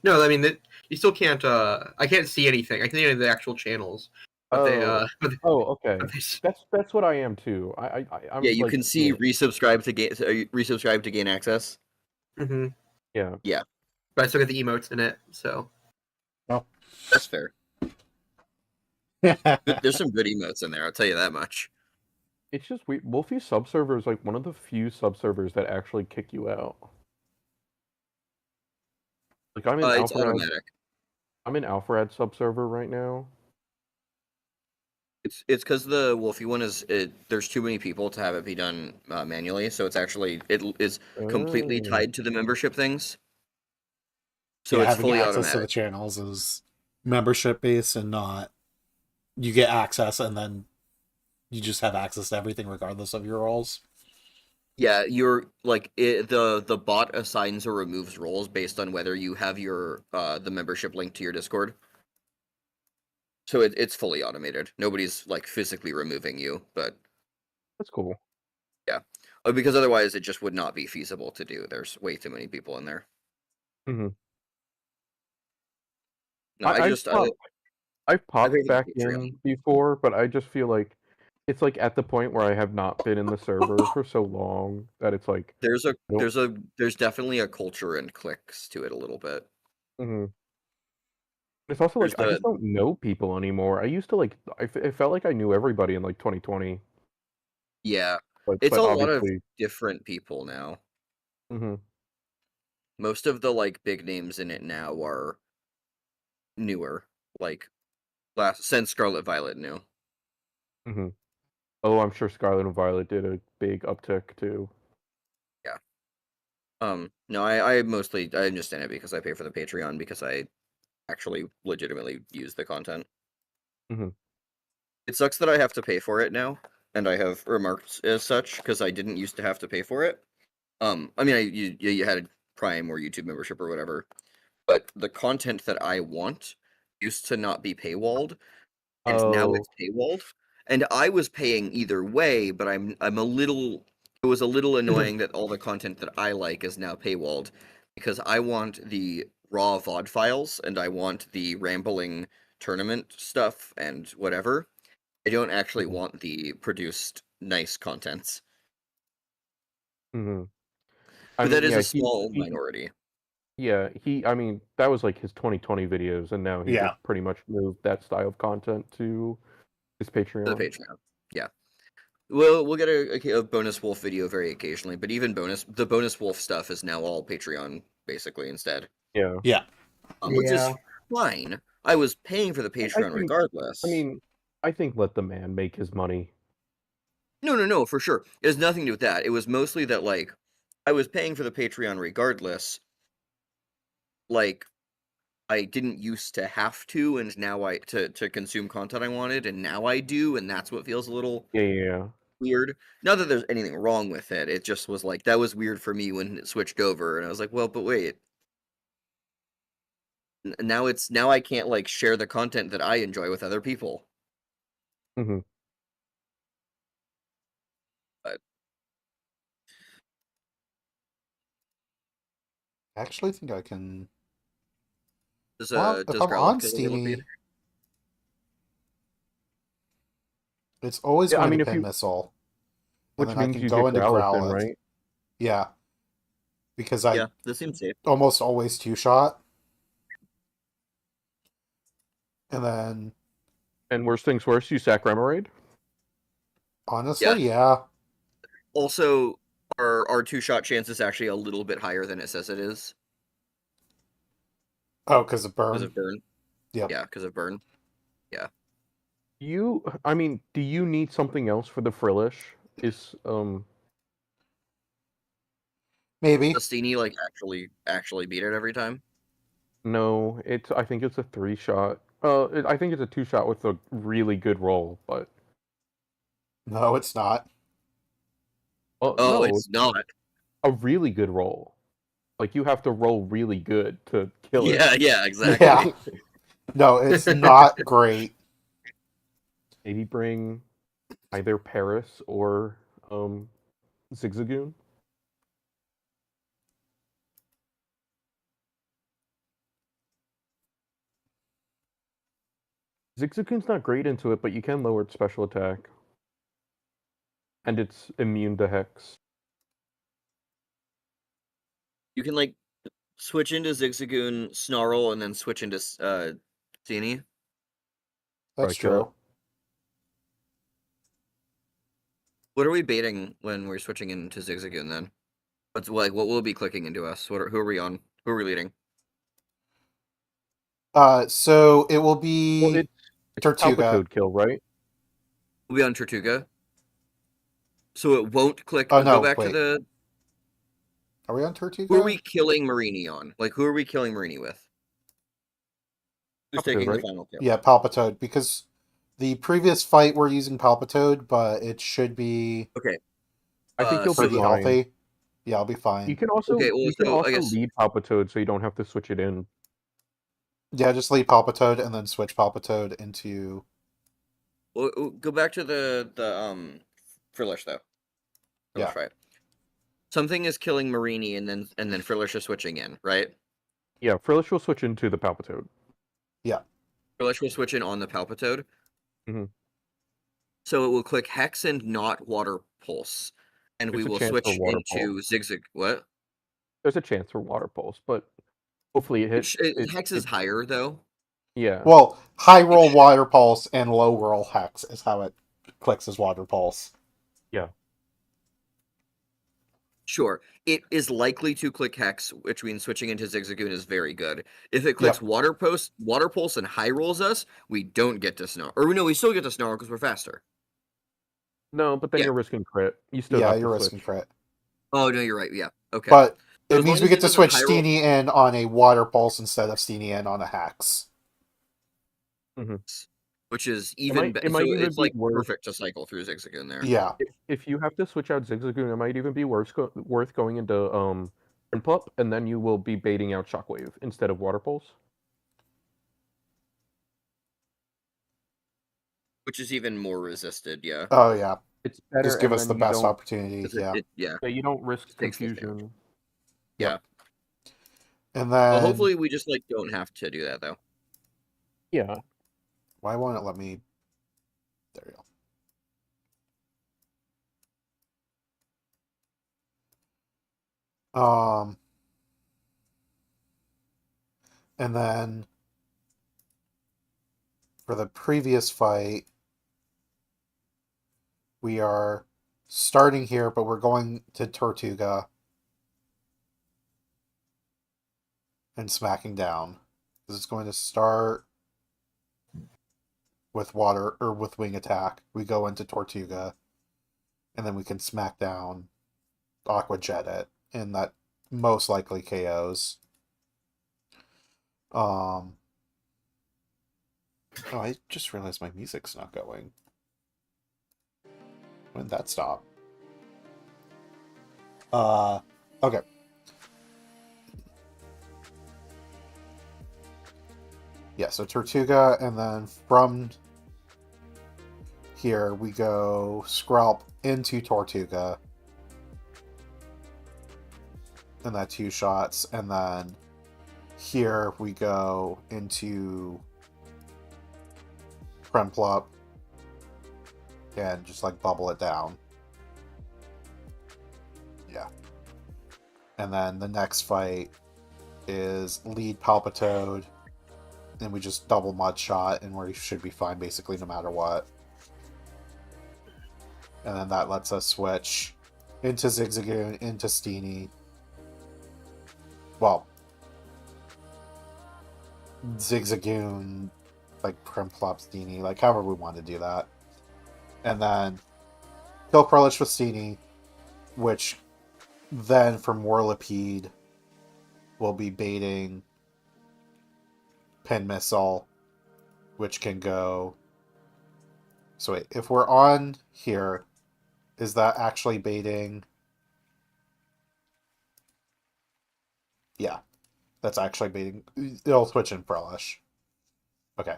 No, I mean you still can't. I can't see anything. I can see any of the actual channels, but Oh, okay. they That's what I am too. I'm Yeah, you like, can see resubscribe to gain access. hmm Yeah. But I still get the emotes in it. So That's fair. There's some good emotes in there. I'll tell you that much. It's just weird. Wolfie's subserver is like one of the few subservers that actually kick you out. Like I'm in It's Alpharad. automatic. I'm in Alpharad subserver right now. It's because the Wolfie one there's too many people to have it be done manually, so it's actually it is completely Oh. tied to the membership things. So Yeah, it's having fully access to the automatic. channels is membership based and not you get access and then you just have access to everything regardless of your roles. Yeah, you're like the bot assigns or removes roles based on whether you have your the membership link to your Discord. So it's fully automated. Nobody's like physically removing you, but That's cool. because otherwise it just would not be feasible to do. There's way too many people in there. Mhm. No, I I've just I've I popped pay for back Patreon. in before, but I just feel like it's like at the point where I have not been in the server for so long that it's like There's nope. there's definitely a culture and clicks to it a little bit. Mhm. It's also There's like I the just don't know people anymore. I used to like it felt like I knew everybody in like 2020, yeah, but it's a lot of obviously, different people now. mhm, Most of the like big names in it now are newer, like last since Scarlet Violet new. mhm. Oh, I'm sure Scarlet and Violet did a big uptick too. Yeah. No, I mostly I understand it because I pay for the Patreon because I actually legitimately use the content. Mhm. It sucks that I have to pay for it now, and I have remarked as such because I didn't used to have to pay for it. I mean, you had a Prime or YouTube membership or whatever, but the content that I want used to not be paywalled, and now Oh, it's paywalled. And I was paying either way, but I'm a little. It was a little annoying that all the content that I like is now paywalled because I want the raw VOD files and I want the rambling tournament stuff and whatever. I don't actually mhm, want the produced nice contents. mhm. I But that mean, is yeah, a small minority I mean, that was like his 2020 videos, and now he Yeah. just pretty much moved that style of content to his for the Patreon. Patreon. Yeah. We'll get a bonus wolf video very occasionally, but even the bonus wolf stuff is now all Patreon basically instead. Yeah, Yeah. Which is Yeah. fine. I was paying for the I Patreon think. I regardless. mean, I think let the man make his money. No, for sure. It has nothing to do with that. It was mostly that like I was paying for the Patreon regardless. Like I didn't used to have to, and now I to consume content I wanted, and now I do, and that's what feels a little Yeah, yeah, yeah. weird. Not that there's anything wrong with it. It just was like that was weird for me when it switched over, and I was like, well, but wait. Now I can't like share the content that I enjoy with other people. Mhm. But I actually think I can. does Well, if does I'm Growlithe on feel a little bit? Steamy, it's always Yeah, I going to mean, if pin you, missile, and which then I means can you go get into Growlithe in, Growlithe. right? Yeah, because I Yeah, this seems safe. almost always two shot, and then And worst things worst, you sack Remoraid. Yeah. honestly, yeah. Also, our two-shot chance is actually a little bit higher than it says it is Oh, because of because burn. of burn. Yep. Yeah, because of burn. I mean, do you need something else for the Frillish? Is Maybe. Does Steenie like actually beat it every time? no, I think it's a 3-shot. I think it's a 2-shot with a really good roll, but No, it's not. Oh, no, it's not. a really good roll. Like you have to roll really good to kill it. Yeah, exactly. Yeah. No, it's not great. Maybe bring either Paris or Zigzagoon. Zigzagoon's not great into it, but you can lower its special attack. And it's immune to Hex. You can like switch into Zigzagoon, Snarl, and then switch into Steenie. That's Like that. true. What are we baiting when we're switching into Zigzagoon then? What will be clicking into us? Who are we on? Who are we leading? So it will Well, be it's Tortuga. Palpitoad kill, right? We'll be on Tortuga. So it won't click. Oh Go no, back to wait. the. Are we on Tortuga? Who are we killing Marini on? Like, who are we killing Marini with? Who's Palpitoad, taking the right? final kill? Yeah, Palpitoad. Because the previous fight we're using Palpitoad, but it should be Okay. I think you'll Pretty be fine. healthy. Yeah, I'll be fine. You can also Okay, well, you can so I also guess- lead Palpitoad, so you don't have to switch it in. Yeah, just leave Palpitoad and then switch Palpitoad into. We'll go back to the Frillish though. Yeah. Frillish, right. Something is killing Marini, and then Frillish is switching in, right? Yeah, Frillish will switch into the Palpitoad. Frillish will switch in on the Palpitoad. Mhm. So it will click Hex and not Water Pulse, and we There's a will chance switch for Water into Zigzag. What? There's a chance for Water Pulse, but hopefully it hits. Hex is higher though. Yeah. Well, high roll Water Pulse and low roll Hex is how it clicks as Water Pulse. Yeah. Sure, it is likely to click Hex, which means switching into Zigzagoon is very good. If it clicks Water Pulse, and high rolls us, we don't get to Snarl. Or no, we still get to Snarl because we're faster. No, but then Yeah. you're risking crit. You still Yeah, have you're to risking switch. crit. Oh no, you're right. Yeah. Okay. But So it as means long we as get it to doesn't switch high roll- Steenie in on a Water Pulse instead of Steenie in on a Hex. which is might- even it better. might So even it's be like worth- perfect to cycle through Zigzagoon there. Yeah. If you have to switch out Zigzagoon, it might even be worth going into Prinplup, and then you will be baiting out Shockwave instead of Water Pulse. Which is even more resisted. Yeah. Oh, yeah. It's better. Just give and us the then you best don't- opportunity. 'Cause Yeah. yeah. Yeah, you don't risk Takes less confusion. And Well, then. hopefully we just like don't have to do that though. Yeah. Why won't it let me? There you go. And then for the previous fight, we are starting here, but we're going to Tortuga and smacking down. This is going to start with water or with wing attack. We go into Tortuga, and then we can smack down Aqua Jet it, and that most likely KOs. Oh, I just realized my music's not going. When did that stop? Okay. Yeah, so Tortuga, and then from here we go Skrelp into Tortuga. And that 2 shots, and then here we go into Prinplup and just like bubble it down. Yeah. And then the next fight is lead Palpitoad, and we just double Mud Shot, and we should be fine basically no matter what. And then that lets us switch into Zigzagoon, into Steenie. Well, Zigzagoon, like Prinplup, Steenie, like however we want to do that. And then kill Frillish with Steenie, which then from Whirlipede will be baiting Pin Missile, which can go. So wait, if we're on here, is that actually baiting? Yeah, that's actually baiting. It'll switch in Frillish. Okay.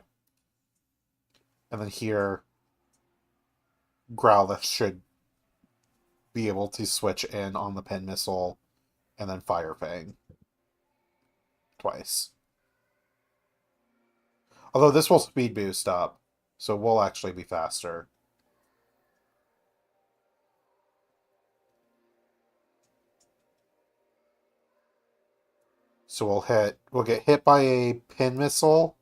And then here, Growlithe should be able to switch in on the Pin Missile, and then Fire Fang. Twice. Although this will speed boost up, so we'll actually be faster. So we'll get hit by a Pin Missile.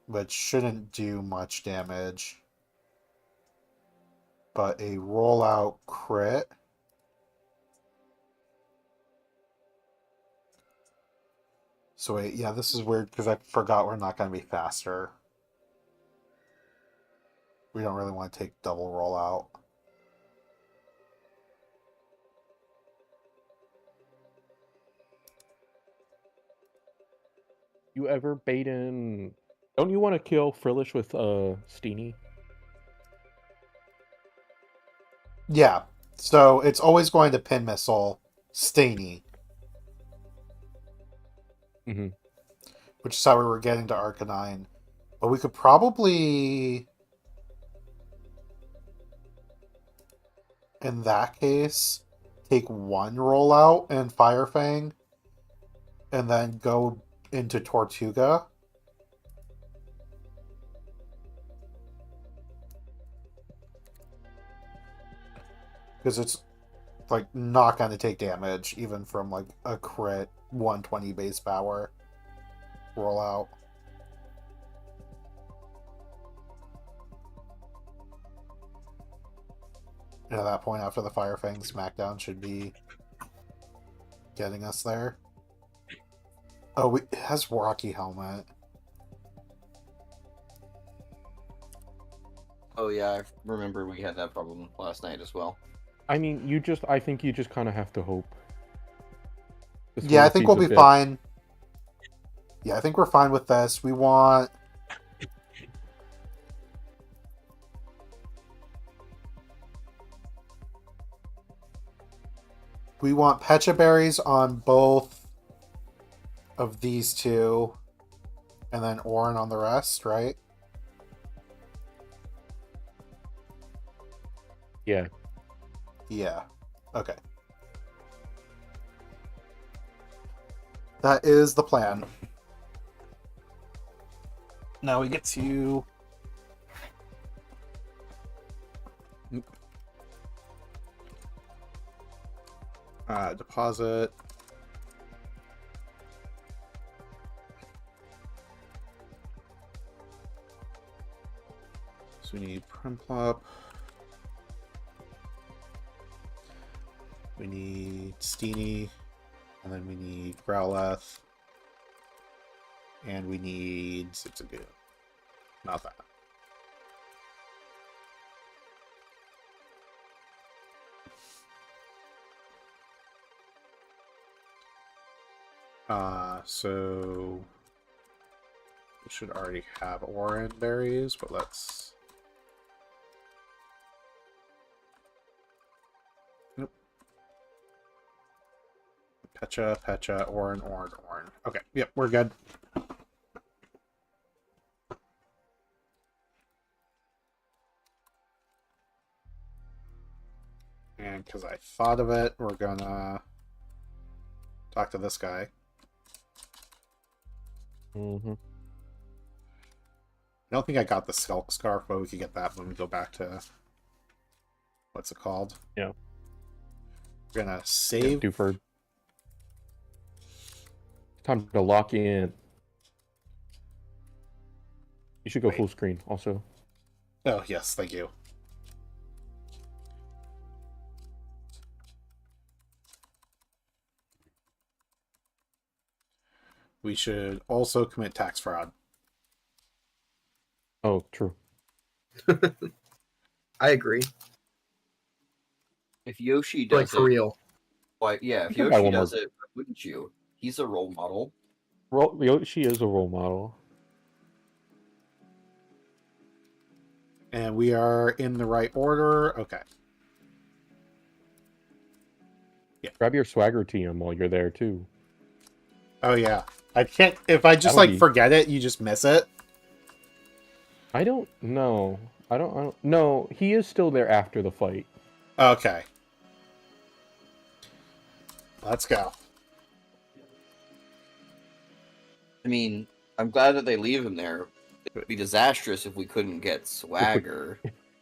Which shouldn't do much damage. But a rollout crit. So wait, yeah, this is weird because I forgot we're not going to be faster. We don't really want to take double rollout. You ever bait in? Don't you want to kill Frillish with Steenie? Yeah. So it's always going to Pin Missile, Staney. Mm-hmm. Which is how we were getting to Arcanine. But we could probably, in that case, take one rollout in Fire Fang and then go into Tortuga. Because it's like not going to take damage even from like a crit 120 base power rollout. And at that point, after the Fire Fang, Smackdown should be getting us there. Oh, it has Rocky Helmet. Oh yeah, I remember we had that problem last night as well. I mean, I think you just kind of have to hope. Just Yeah, I wanna think see we'll the be bit. fine. Yeah, I think we're fine with this. We want... We want Pecha Berries on both of these two, and then Orin on the rest, right? Yeah. Yeah. Okay. That is the plan. Now we get to... deposit. So we need Primplop. We need Steenie. And then we need Growlithe. And we need Zigzagoon. Not that. So we should already have Oran berries, but let's... Nope. Pecha, Oran. Okay, yep, we're good. And because I thought of it, we're gonna talk to this guy. Mm-hmm. I don't think I got the Skulk Scarf, but we could get that when we go back to... What's it called? Yeah. We're gonna save... Dewford. Time to lock in. You should go Wait. full screen also. Oh, yes, thank you. We should also commit tax fraud. Oh, true. I agree. If Yoshi Like does for it, real. why? Yeah, if You can buy Yoshi one more. does it, why wouldn't you? He's a role model. Yoshi is a role model. And we are in the right order. Okay. Grab your Swagger TM while you're there too. Oh, yeah. I can't... If I just, That'll like, be- forget it, you just miss it. I don't know. I don't. No, he is still there after the fight. Okay. Let's go. I mean, I'm glad that they leave him there. It would be disastrous if we couldn't get Swagger.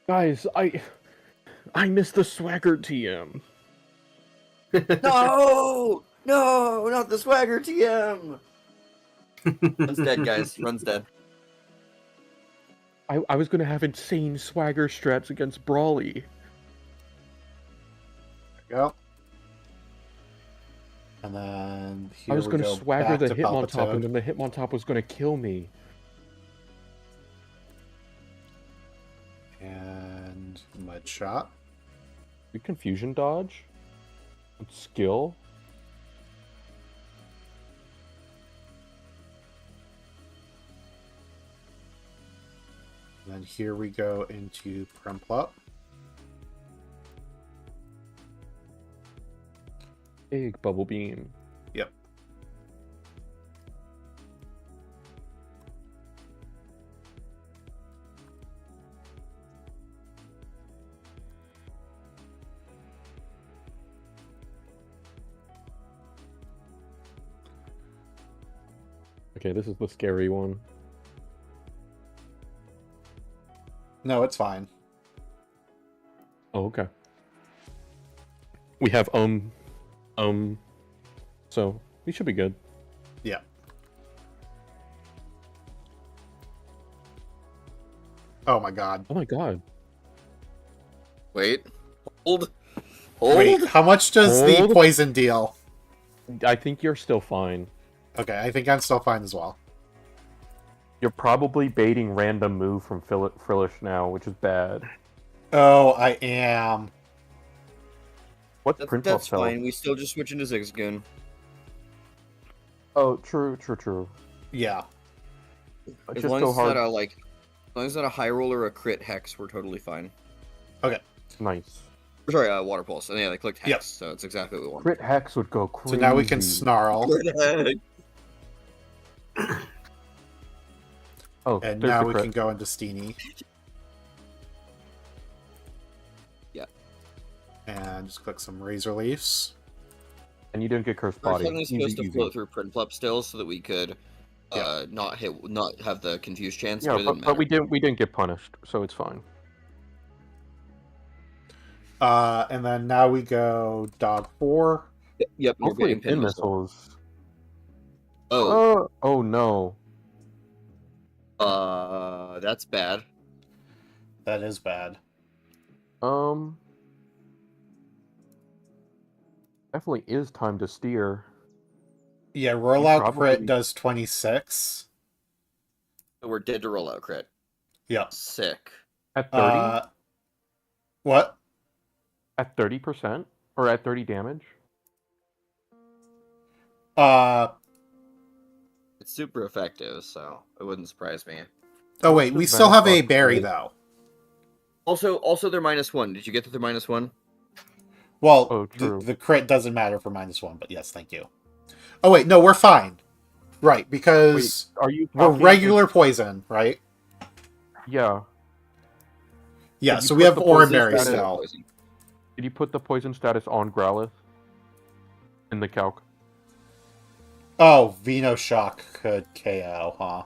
Guys, I missed the Swagger TM. No! No! Not the Swagger TM! Run's dead, guys. Run's dead. I was gonna have insane Swagger strats against Brawly. There we go. And then here I was we gonna go Swagger back the to Hitmontop, Palpitoad. and then the Hitmontop was gonna kill me. And Mud Shot. You confusion dodge? With skill? And then here we go into Primplop. Big bubble beam. Yep. Okay, this is the scary one. No, it's fine. Oh, okay. We have so we should be good. Yeah. Oh my god. Oh my god. Wait. Hold. Hold. Wait, how much does the Hold. poison deal? I think you're still fine. Okay, I think I'm still fine as well. You're probably baiting random move from Frillish now, which is bad. Oh, I am. What's That's, Prince that's Spell? fine. We still just switch into Zigzagoon. Oh, true. Yeah. It's As just long so as it's hard. not a like, as long as it's not a high roll or a crit hex, we're totally fine. Nice. Or sorry, water pulse. And yeah, they clicked hex, Yep. so it's exactly what we want. Crit Hex would go crazy. So now we can snarl, Oh, and there's now the we crit. can go into Steenie. Yeah. And just click some Razor Leafs. And you didn't get Cursed We're Body. suddenly supposed Easy, to easy. float through Prinplup still, so that we could Yeah. not have the confused chance. Yeah, but, it didn't but we matter. didn't get punished, so it's fine. And then now we go Dog 4. Yep, you're Hopefully, getting pin pin missile. missiles. Oh, Oh no. that's bad. That is bad. Definitely is time to steer. Yeah, rollout probably- crit does 26. So we're dead to rollout crit. Yep. Sick. At 30? What? At 30%? Or at 30 damage? It's super effective, so it wouldn't surprise me. Oh wait, we still have a berry though. Also, they're -1. Did you get that they're -1? Well, Oh, true. the crit doesn't matter for -1, but yes, thank you. Oh wait, no, we're fine. Right, because Are you we're talking- regular poison, right? Yeah. Yeah, Did you so we put have the Oran poison Berry status- still. Did you put the poison status on Growlithe? In the calc? Oh, Venoshock could KO, huh?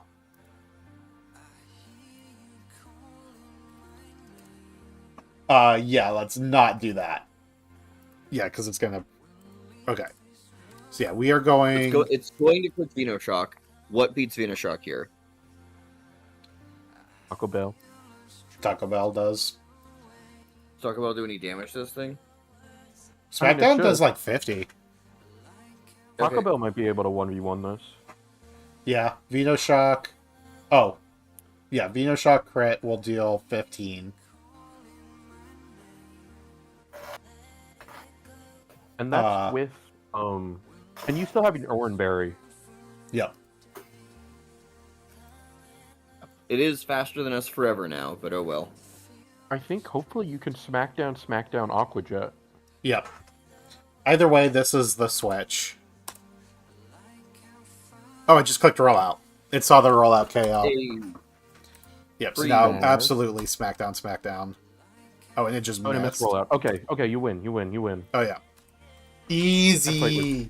Yeah, let's not do that. Yeah, because it's gonna... Okay. So yeah, we are going... It's going to put Venoshock. What beats Venoshock here? Taco Bell. Taco Bell does. Talk about doing any damage to this thing? I mean, it SmackDown does should. like 50. Taco Okay. Bell might be able to 1v1 this. Yeah, Venoshock... Oh. Yeah, Venoshock crit will deal 15. And that's with, and you still have your Oran Berry. Yep. It is faster than us forever now, but oh well. I think hopefully you can Smackdown Aqua Jet. Yep. Either way, this is the switch. Oh, I just clicked rollout. It saw the rollout KO. Hey, Yep, so Pretty now bad. absolutely Smackdown. Oh, and it just Oh, and it missed. missed rollout. Okay, you win. Oh, yeah. Easy.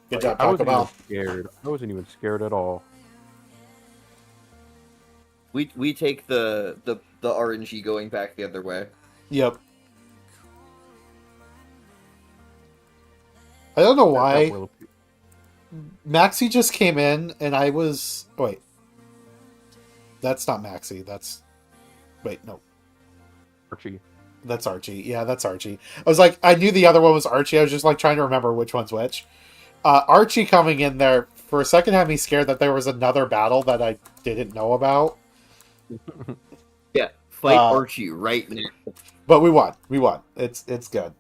Good job, I Taco wasn't even Bell. scared. I wasn't even scared at all. we take the RNG going back the other way. Yep. I don't know That why. will- Maxie just came in, and I was... Wait. That's not Maxie. That's... Wait, no. Archie. That's Archie. Yeah, that's Archie. I was like, I knew the other one was Archie. I was just like trying to remember which one's which. Archie coming in there for a second had me scared that there was another battle that I didn't know about. Yeah, fight Uh, Archie right now. But we won. We won. It's good.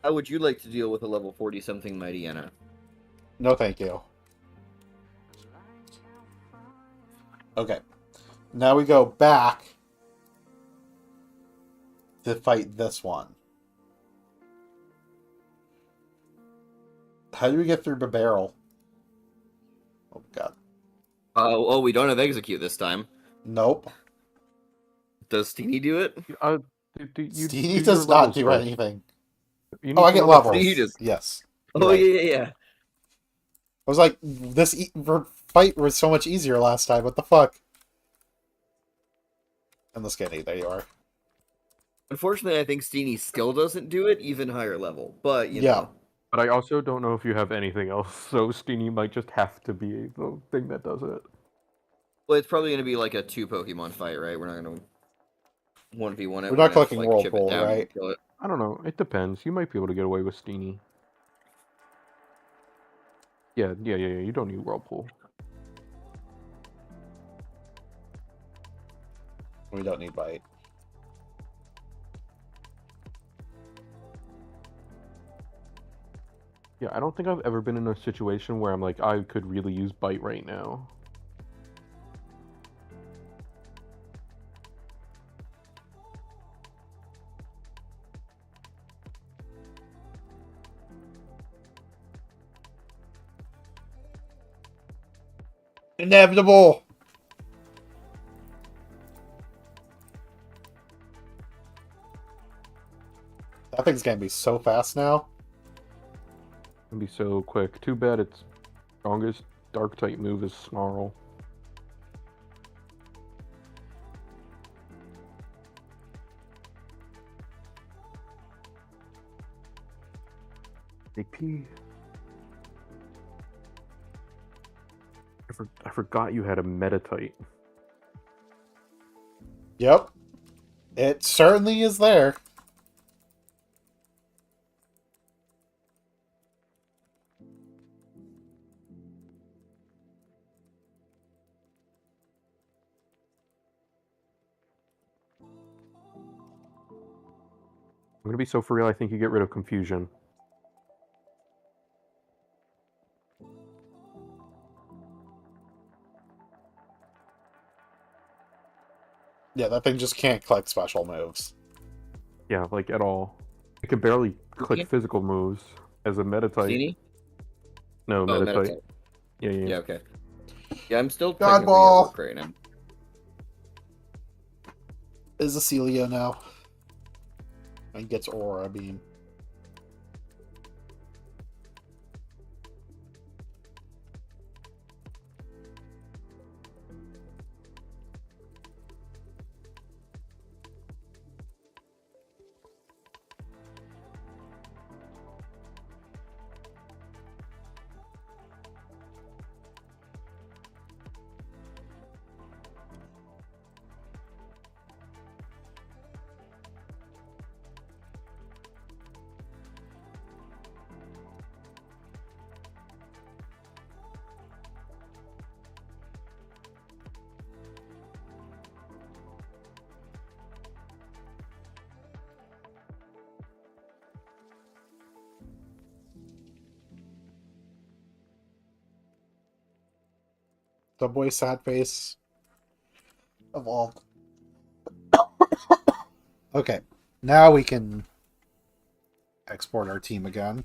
How would you like to deal with a level 40-something Mightyena? No, thank you. Okay. Now we go back to fight this one. How do we get through the barrel? Oh god. Oh, we don't have execute this time. Nope. Does Steenie do it? Steenie does not do anything. Oh, I get levels. Steenie does. Yes. Oh, Right. yeah. I was like, this fight was so much easier last time. What the fuck? And the skinny, there you are. Unfortunately, I think Steenie still doesn't do it, even higher level. But, you Yeah. know. But I also don't know if you have anything else, so Steenie might just have to be the thing that does it. Well, it's probably going to be like a 2 Pokemon fight, right? We're not going to 1v1 it. We're not gonna, clicking like, chip it Whirlpool, down and right? kill it. I don't know. It depends. You might be able to get away with Steenie. Yeah. You don't need Whirlpool. We don't need bite. Yeah, I don't think I've ever been in a situation where I'm like, I could really use bite right now. Inevitable! That thing's gonna be so fast now. It'd be so quick. Too bad its strongest dark type move is Snarl. AP. I forgot you had a Metatite. Yep. It certainly is there. I'm gonna be so for real, I think you get rid of Confusion. Yeah, that thing just can't collect special moves. Yeah, like at all. It can barely click Yeah. physical moves as a Metatite. Steenie? No, Oh, Metatite. Metatite. Yeah. Yeah, okay. Yeah, I'm still God technically ball. at work right now. Is a Celio now. And gets Aura Beam. Subway sad face evolved. Okay, now we can export our team again.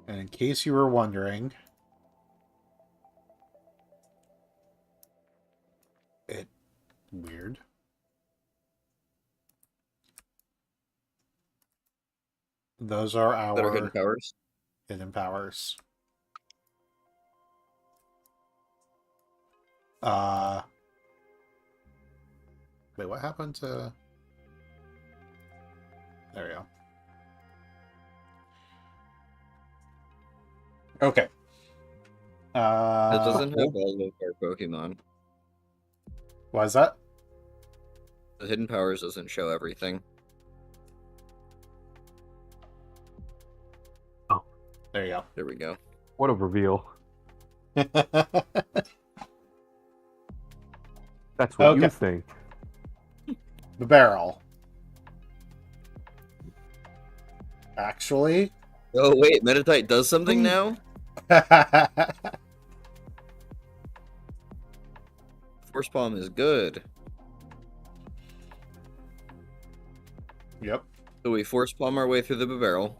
And in case you were wondering, weird. Those are That are our hidden powers. hidden powers. Wait, what happened to... There we go. Okay. It doesn't have all of our Pokemon. Why is that? The hidden powers doesn't show everything. There you There we go. What a reveal. go. That's what Okay. you think. The barrel. Actually... Oh wait, Metatite does something now? Force Palm is good. Yep. So we Force Palm our way through the barrel.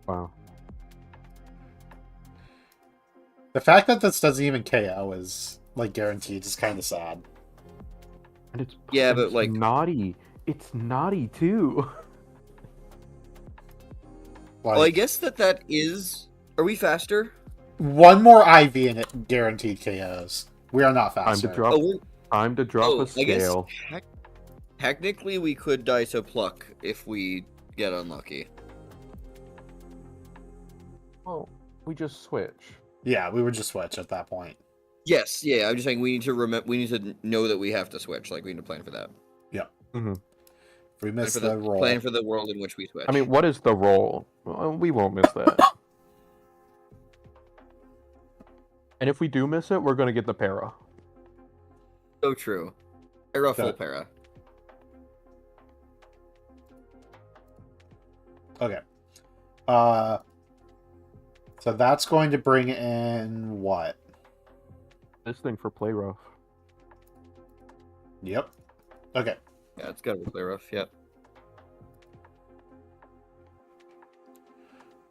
Wow. The fact that this doesn't even KO is like guaranteed is kind of sad. And it's Yeah, but, it's like- naughty. It's naughty too. Like, Well, I guess that is. Are we faster? one more IV and it guaranteed KOs. We are not Time faster. to drop. Oh, we're, Time to drop oh, a I guess scale. technically we could die to pluck if we get unlucky. Well, we just switch. Yeah, we would just switch at that point. Yes, yeah. I'm just saying we need to we need to know that we have to switch. Like we need to plan for that. If we miss Plan the roll. Plan for the world in which we switch. I mean, what is the roll? Well, we won't miss that. And if we do miss it, we're gonna get the para. so true. Para full Okay. para. Okay. So that's going to bring in what? This thing for play rough. Yep. Okay. Yeah, it's gotta be play rough. Yep.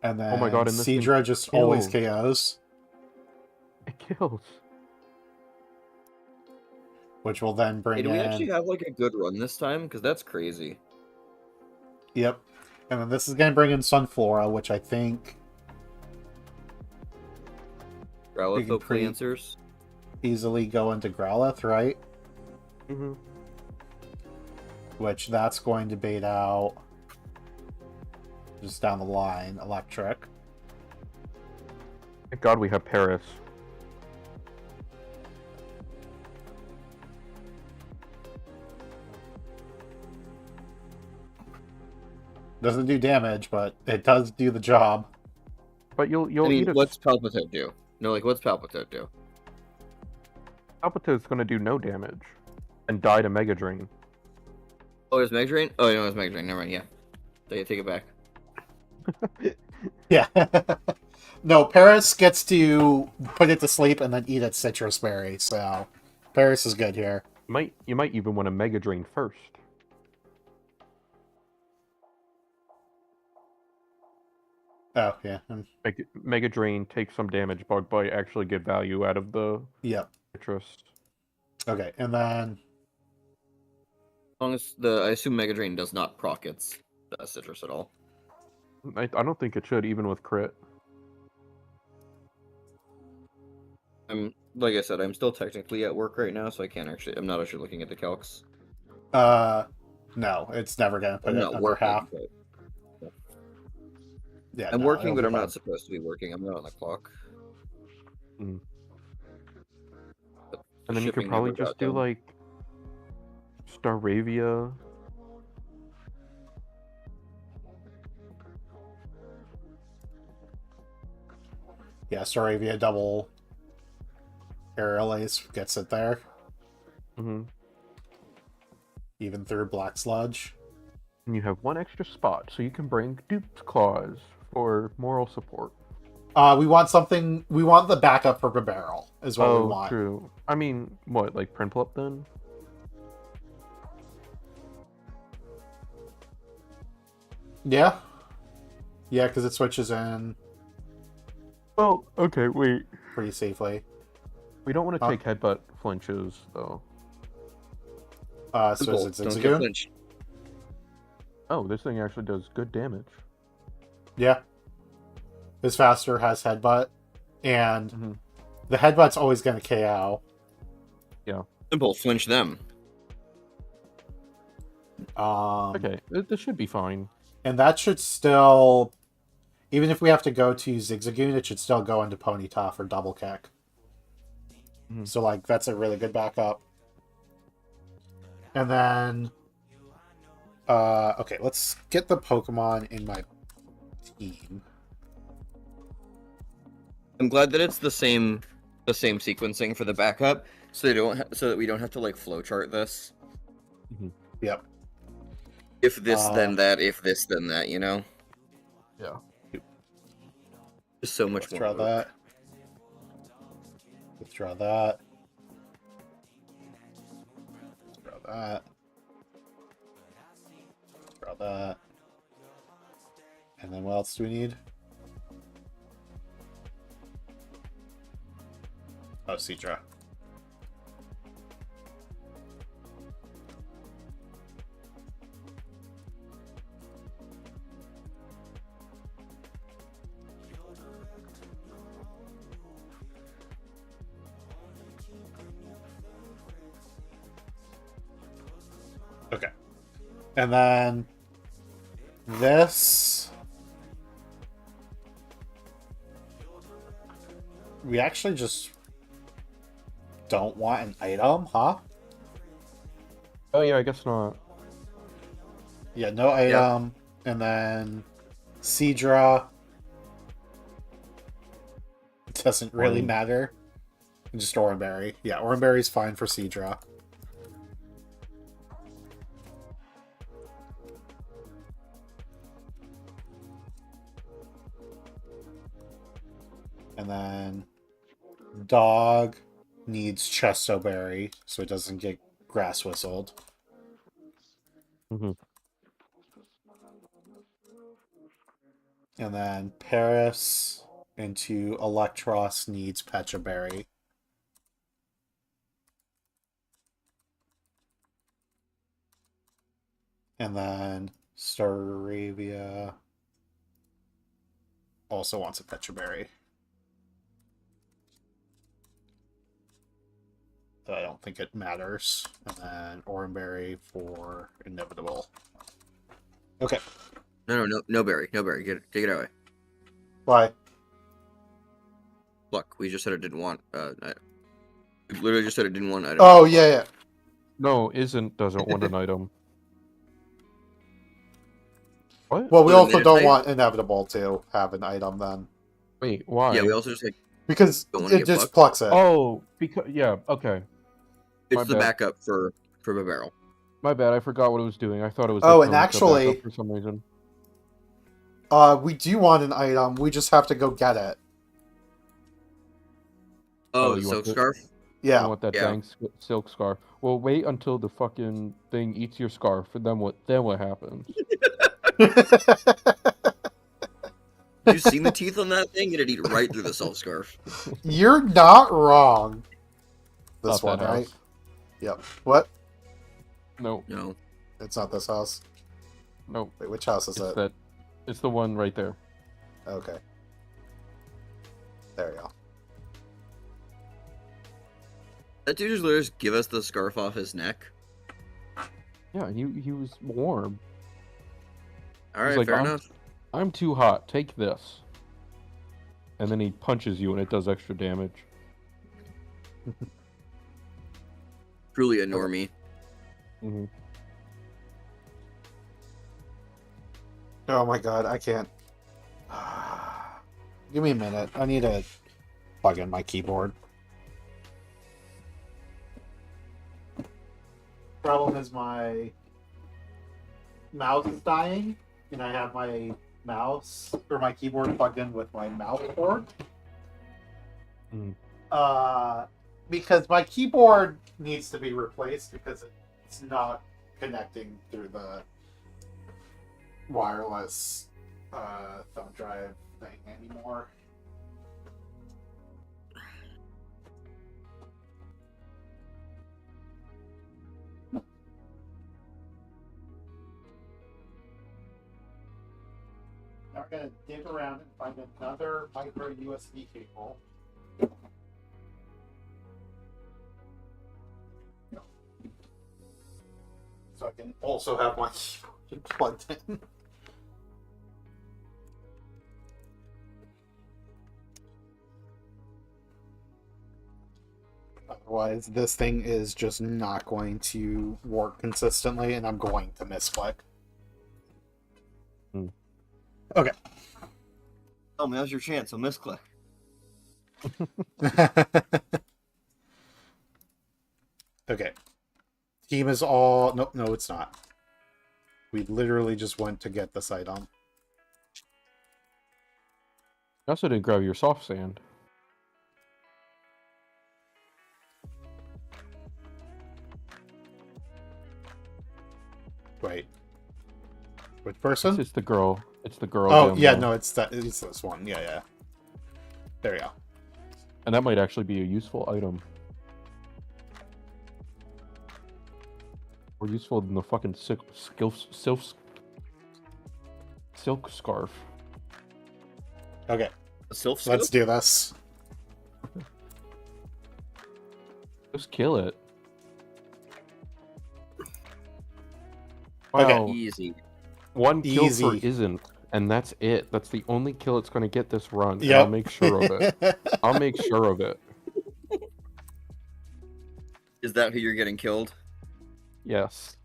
And then Oh my God, and this thing Seadra just always kills. KOs, It kills. which will then Hey, bring do we in. actually have like a good run this time? Because that's crazy. Yep. And then this is going to bring in Sunflora, which I think Growlithe can hopefully pre- answers. easily go into Growlithe, right? Mm-hmm. Which that's going to bait out just down the line Electric. Thank God we have Paris. Doesn't do damage, but it does do the job. But you'll I mean, eat a what's Palpitoad do? No, like what's Palpitoad do? Palpitoad's gonna do no damage and die to Mega Drain. Oh, it's Mega Drain? Oh, no, it's Mega Drain. Never mind. Yeah, take it back. Yeah. No, Paris gets to put it to sleep and then eat its citrus berry, so Paris is good here. You might even want to Mega Drain first. Oh, yeah. Mega Drain, take some damage, Bug Bite, actually get value out of the Yep. citrus. Okay, and then As long as I assume Mega Drain does not proc its citrus at all. I don't think it should, even with crit. Like I said, I'm still technically at work right now, so I can't actually. I'm not actually looking at the calcs. no, it's never gonna put I'm it not under working. half. But Yeah, I'm no, working, it'll but be I'm fine. not supposed to be working. I'm not on the clock. And But then you could shipping probably never just got do done. like Staravia. Yeah, Staravia double Aerial Ace gets it there, Mm-hmm. even through Black Sludge. And you have one extra spot, so you can bring Duped Claws for moral support. We want something. We want the backup for Barrel, is what we want. True. I mean, what, like Prinplup then? Yeah. Yeah, because it switches in Well, okay, wait. pretty safely. We don't want to Huh? take headbutt flinches, though. So is it Don't get Zigzagoon? flinched. Oh, this thing actually does good damage. Yeah. Is faster, has headbutt, and Mhm. the headbutt's always going to KO. Simple, flinch them. Okay, this should be fine. And that should still, even if we have to go to Zigzagoon, it should still go into Ponyta for double kick. Mhm. So, like, that's a really good backup. And then, okay, let's get the Pokemon in my team. I'm glad that it's the same sequencing for the backup, so that we don't have to like flowchart this. Yep. If this then Uh, that, if this then that, you know. Yeah. Just so much Withdraw more. that. Withdraw that. that. Grab that. And then what else do we need? Oh, Cedra. Okay. And then this, we actually just don't want an item, huh? Oh yeah, I guess not. Yeah, no item. And then Cedra. It doesn't really Fine. matter. Just Oranberry. Yeah, Oranberry's fine for Cedra. And then dog needs Chestoberry so it doesn't get grass whistled. Mm-hmm. And then Paris into Electros needs Pechaberry. And then Staravia also wants a Pechaberry. Though I don't think it matters. And then Oranberry for Inevitable. Okay. No berry. Take it away. Why? Look, we just said it didn't want. We literally just said it didn't want item. Oh, yeah. No, doesn't want an item. What? Well, we Well, also then don't it's want Inevitable to have an item then. Wait, why? Yeah, we also just like Because Don't wanna it get just fucked. plucks it. Oh, because yeah, okay. it's My the bad. backup for a barrel. My bad. I forgot what it was doing. I thought it was. Oh, like, and the actually- backup for some reason. We do want an item. We just have to go get it. Oh, Oh, the you silk want the- scarf. I Yeah. want that Yeah. dang silk scarf. Well, wait until the fucking thing eats your scarf, and then what? Then what happens? Did you see the teeth on that thing? It'd eat right through the silk scarf. You're not wrong. This Not one, that right? house. Yep. What? No, No. It's not this house. no. Wait, which house is It's it? that. It's the one right there. Okay. There we go. That dude just literally just give us the scarf off his neck. Yeah, he was warm. All right, like, fair I'm- enough. I'm too hot. Take this. And then he punches you, and it does extra damage. Truly a normie. Hmm. Oh my god, I can't. Give me a minute. I need to plug in my keyboard. Problem is my mouse is dying, and I have my mouse or my keyboard plugged in with my mouse cord. Mm. Because my keyboard needs to be replaced because it's not connecting through the wireless thumb drive thing anymore. Now we're gonna dig around and find another micro USB cable. So I can also have my keyboard plugged in. Otherwise, this thing is just not going to work consistently, and I'm going to misclick. Oh, now's your chance. So misclick. Okay. Team is all... Nope, no, it's not. We literally just went to get this item. I also didn't grab your soft sand. Wait. Which It's person? just the girl. It's the girl. Oh, down yeah, low. no, it's this one. Yeah, yeah. There you go. And that might actually be a useful item. More useful than the fucking silk scarf. Okay, A sylph let's scope? do this. Just kill it. Okay. Wow. Easy. One kill for Easy. isn't, and that's it. That's the only kill it's gonna get this run. And Yep. I'll make sure of it. I'll make sure of it. Is that who you're getting killed? Yes.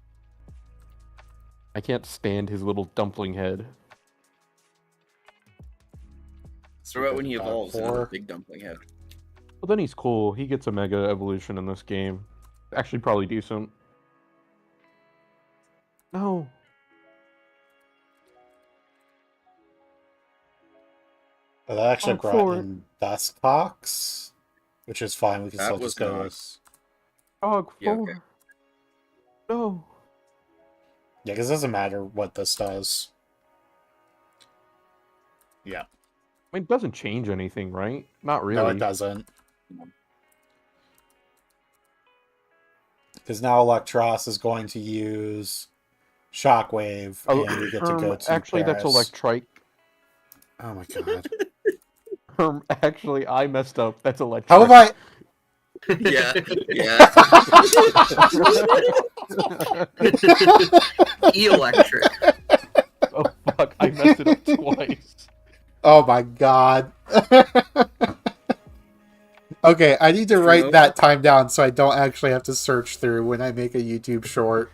I can't stand his little dumpling head. What about when he evolves into a Four. big dumpling head? Well, then he's cool. He gets a mega evolution in this game. Actually, probably decent. No. But that actually Oh, brought four. in Duskbox, which is fine. We can That still was just go not- with... Dog Yeah, 4. okay. No. Yeah, because it doesn't matter what this does. Yeah. I mean, it doesn't change anything, right? Not really. No, it doesn't. Because now Electros is going to use Shockwave, Oh, and we get to go to actually, that's Paris. Electrike. Oh my god. Actually, I messed up. That's Electrike. How have I... Yeah, yeah. Electric. Oh, fuck. I messed it up twice. Oh my god. Okay, I need to write that time down so I don't actually have to search through when I make a YouTube short.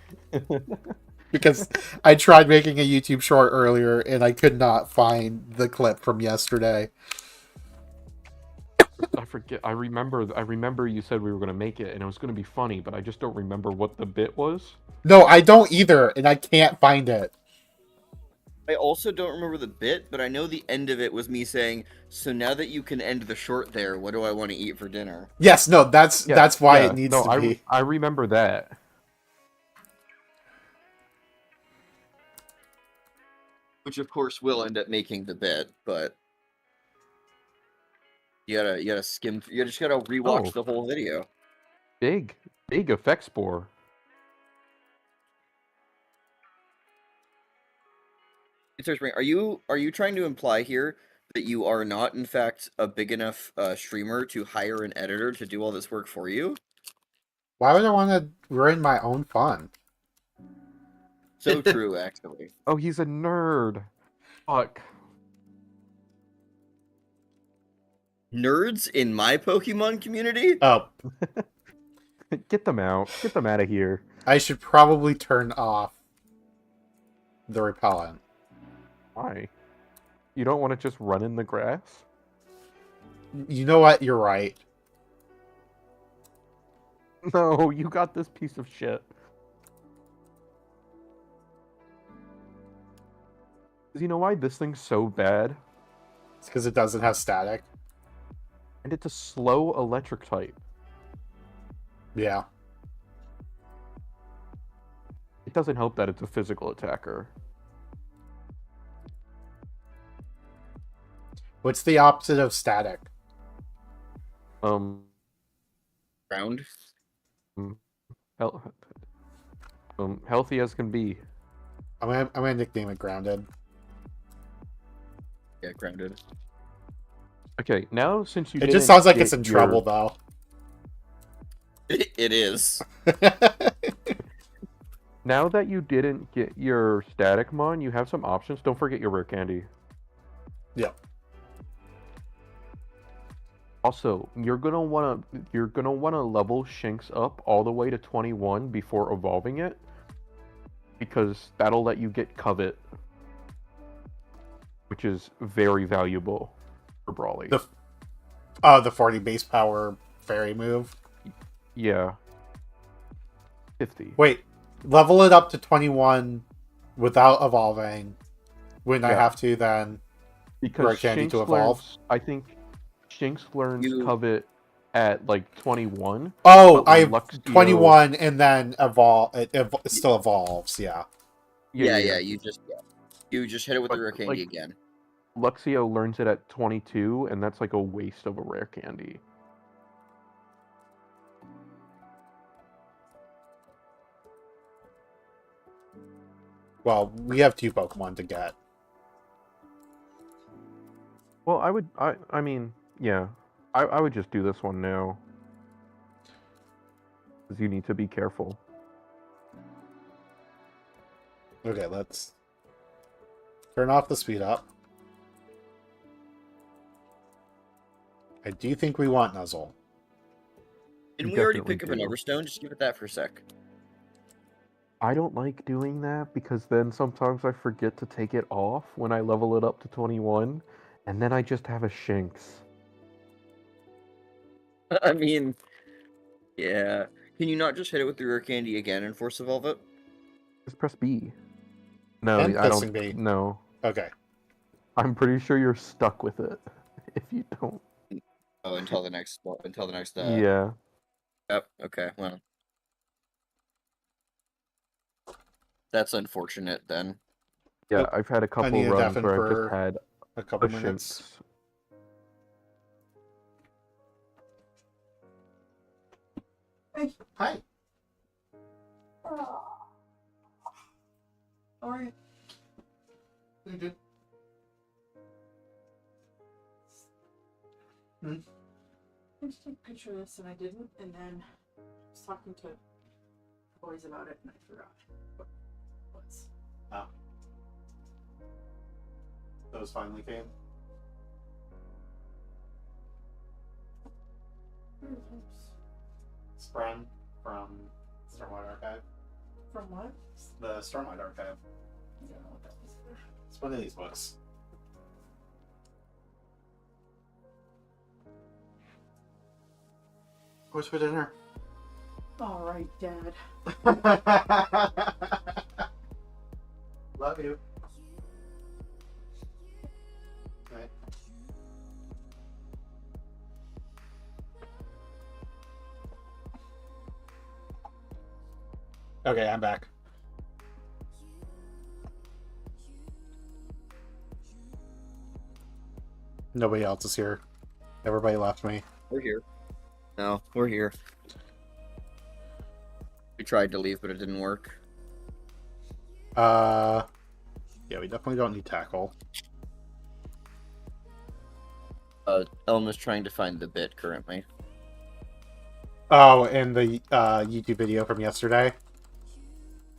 Because I tried making a YouTube short earlier and I could not find the clip from yesterday. I forget. I remember you said we were going to make it, and it was going to be funny, but I just don't remember what the bit was. No, I don't either, and I can't find it. I also don't remember the bit, but I know the end of it was me saying, "So now that you can end the short there, what do I want to eat for dinner?" Yes, no, that's Yeah, why yeah, it needs no, to be. I remember that. Which of course will end up making the bit, but you gotta skim. You just gotta rewatch Oh. the whole video. Big effect spore. Sorry, Spring, are you trying to imply here that you are not, in fact, a big enough streamer to hire an editor to do all this work for you? Why would I want to ruin my own fun? So true, actually. Oh, he's a nerd. Fuck. Nerds in my Pokemon community? Oh, Get them out. Get them out of here. I should probably turn off the repellent. Why? You don't want to just run in the grass? You know what? You're right. No, you got this piece of shit. You know why this thing's so bad? It's because it doesn't have static. And it's a slow electric type. Yeah. It doesn't help that it's a physical attacker. What's the opposite of static? Round? Healthy as can be. I'm gonna nickname it Grounded. Yeah, grounded. Okay, now since you It just didn't sounds like get it's in your- trouble, though. It is. Now that you didn't get your static mon, you have some options. Don't forget your rare candy. Yep. Also, you're gonna wanna level Shinx up all the way to 21 before evolving it, because that'll let you get Covet, which is very valuable for Brawly. The 40 base power fairy move. Yeah. 50. Wait, level it up to 21 without evolving. Wouldn't I Yeah. have to then? Because Rare candy Shinx to evolve? learns, I think Shinx learns You- Covet at like 21. Oh, But when I Luxio- 21 and then evolve. It still evolves. Yeah. Yeah. You just hit it with the But, rare candy like- again. Luxio learns it at 22, and that's like a waste of a rare candy. Well, we have 2 Pokemon to get. Well, I mean, yeah. I would just do this one now. Because you need to be careful. Okay, let's turn off the speed up. I do think we want Nuzzle. Didn't You we already definitely pick up an do. Everstone? Just give it that for a sec. I don't like doing that because then sometimes I forget to take it off when I level it up to 21, and then I just have a Shinx. I mean, yeah. Can you not just hit it with the rare candy again and force evolve it? Just press B. No, And I pressing don't. B. No, Okay. I'm pretty sure you're stuck with it if you don't. Oh, until the next. Yeah. Yep. Okay. Well, that's unfortunate then. Yeah, Nope. I've had a couple need a runs deafen where I've for just had A a couple minutes. Shinx. Hey, hi. Alright. You good? I just took a picture of this and I didn't, and then I was talking to boys about it and I forgot what it was. Those finally came. Spren from Stormlight Archive. From what? The Stormlight Archive. I don't know what that was. It's one of these books. What's for dinner? Alright, Dad. Love you. Right. Okay, I'm back. Nobody else is here. Everybody left me. We're here. No, we're here. We tried to leave, but it didn't work. Yeah, we definitely don't need tackle. Elma's trying to find the bit currently. Oh, and the YouTube video from yesterday.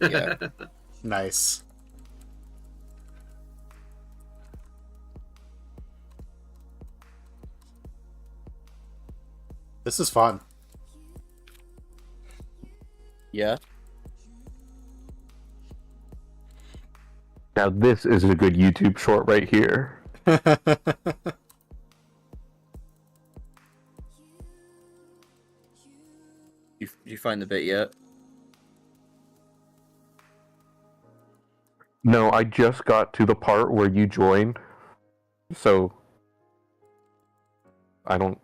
Yeah. Nice. This is fun. Yeah. Now this is a good YouTube short right here. You find the bit yet? No, I just got to the part where you join, so I don't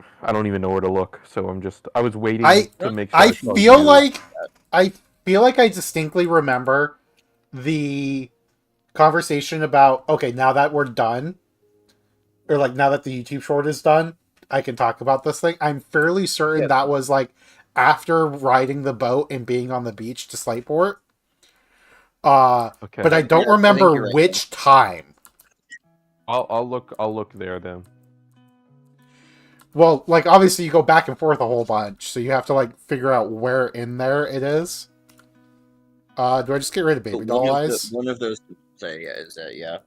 even know where to look. So I was waiting to make sure. I saw feel you. like I distinctly remember the conversation about, okay, now that we're done, or like now that the YouTube short is done, I can talk about this thing. I'm fairly certain that was like after riding the boat and being on the beach to Slightport. Okay. But I don't Yeah, I think remember you're right, which time. I'll look there then. Well, like obviously you go back and forth a whole bunch, so you have to like figure out where in there it is. Do I just get rid of Baby Doll Eyes? One of those say is that yeah.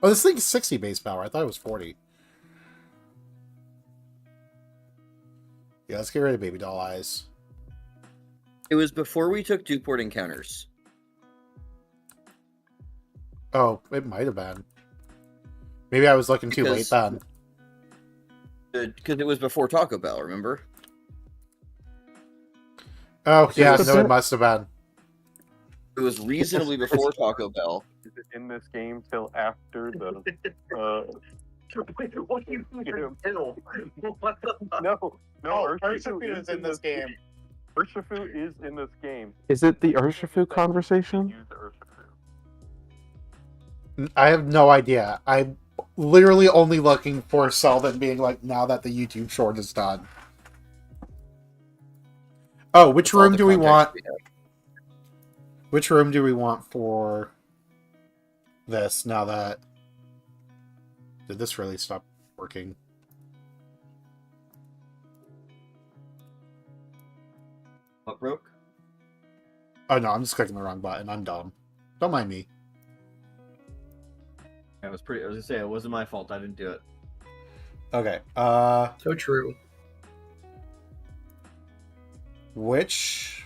Oh, this thing's 60 base power. I thought it was 40. Yeah, let's get rid of Baby Doll Eyes. It was before we took Dewport encounters. Oh, it might have been. Maybe I was looking too late then. Because it was before Taco Bell, remember? Oh, yeah, was no, it it? must have been. It was reasonably before Taco Bell. In this game till after the. What do you mean? What the fuck? No, Urshifu is in this game. Urshifu is in this game. Is it the Urshifu conversation? I have no idea. I'm literally only looking for Selden being like, now that the YouTube short is done. Oh, which That's all room the do we context want? we have. Which room do we want for this now that... Did this really stop working? What broke? Oh no, I'm just clicking the wrong button. I'm dumb. Don't mind me. I was gonna say it wasn't my fault. I didn't do it. Okay. So true. Which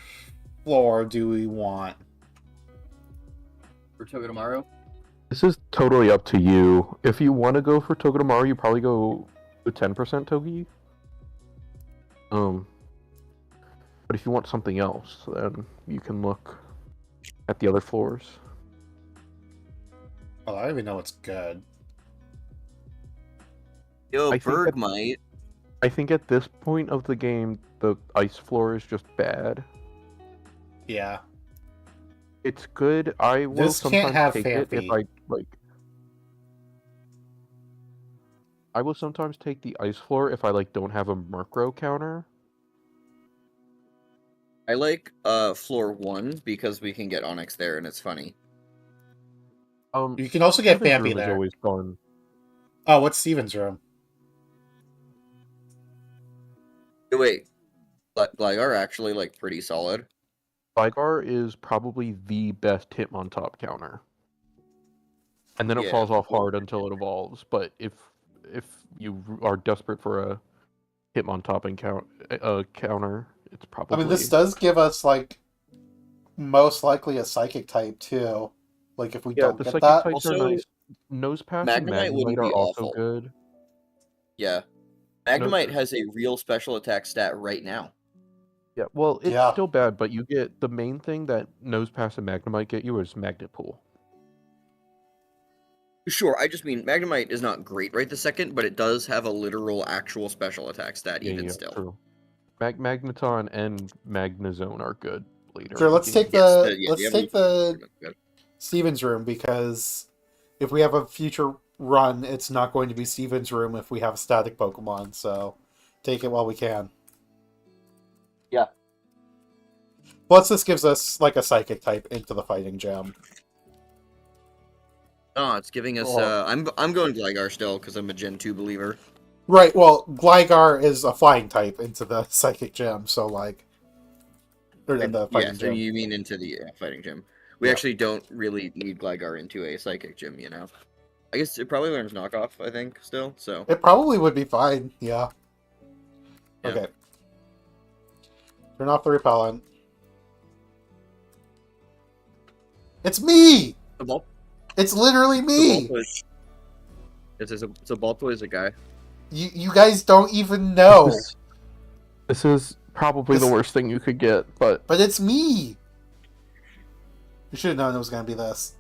floor do we want? For Togedemaru? This is totally up to you. If you want to go for Togedemaru, you probably go with 10% Togi. But if you want something else, then you can look at the other floors. Oh, I don't even know what's good. Yo, I think that- Bergmite. I think at this point of the game, the ice floor is just bad. Yeah. It's good. I will This can't sometimes have take it if Fanfi. I like. I will sometimes take the ice floor if I like don't have a Murkrow counter. I like floor 1 because we can get Onyx there and it's funny. You can also get Steven's Fampi room is there. always fun. Oh, what's Steven's room? Wait, Gligar actually like pretty solid. Gligar is probably the best Hitmontop counter. And then it Yeah. falls off hard until it evolves. But if you are desperate for a Hitmontop counter, it's probably. I mean, this does give us, like, most likely a Psychic type, too. Like, if we Yeah, don't the get psychic that. types are Also, nice. Nosepass and Magnemite wouldn't Magnemite are be also awful. good. Yeah. Magnemite has a real special attack stat right now. Yeah, well, it's Yeah. still bad, but you get the main thing that Nosepass and Magnemite get you is Magnet Pool. Sure, I just mean Magnemite is not great right this second, but it does have a literal actual special attack stat even still. True. Magneton and Magnezone are good later. Sure, in the let's game. take Yes, the yeah, let's the take evolution the is good. Steven's room, because if we have a future run, it's not going to be Steven's room if we have static Pokemon, so take it while we can. Yeah. Plus, this gives us, like, a Psychic type into the Fighting Gem. Oh, it's giving us. Oh. I'm going Gligar still because I'm a Gen 2 believer. Right, well, Gligar is a Flying type into the Psychic Gem, so, like... Or in the Fighting Yeah, so Gem. you mean into the fighting gym. We Yeah. actually don't really need Gligar into a psychic gym, you know. I guess it probably learns knockoff, I think, still, so. It probably would be fine, yeah. Yeah. Okay. Turn off the repellent. It's me! The ball. It's literally me! It's a Baltoy guy. You guys don't even know. This is probably the This- worst thing you could get, but But it's me! You should have known it was going to be this.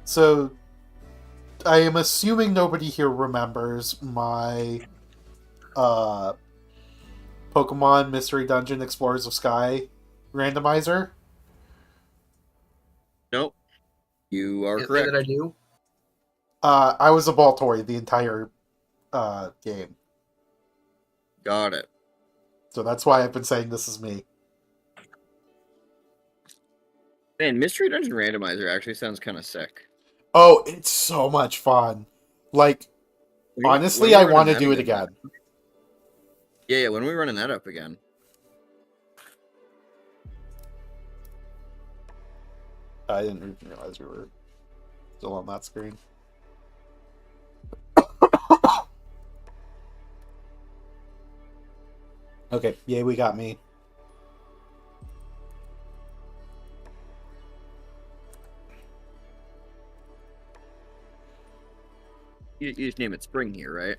So, I am assuming nobody here remembers my Pokemon Mystery Dungeon Explorers of Sky randomizer. Nope. You are Can't say correct. that I do. I was a Baltoy the entire game. Got it. So that's why I've been saying this is me. Man, Mystery Dungeon Randomizer actually sounds kind of sick. Oh, it's so much fun. Like, honestly, I want to do it again. Yeah, when are we running that up again? I didn't even realize we were still on that screen. Okay, yay, we got me. You just name it Spring here, right?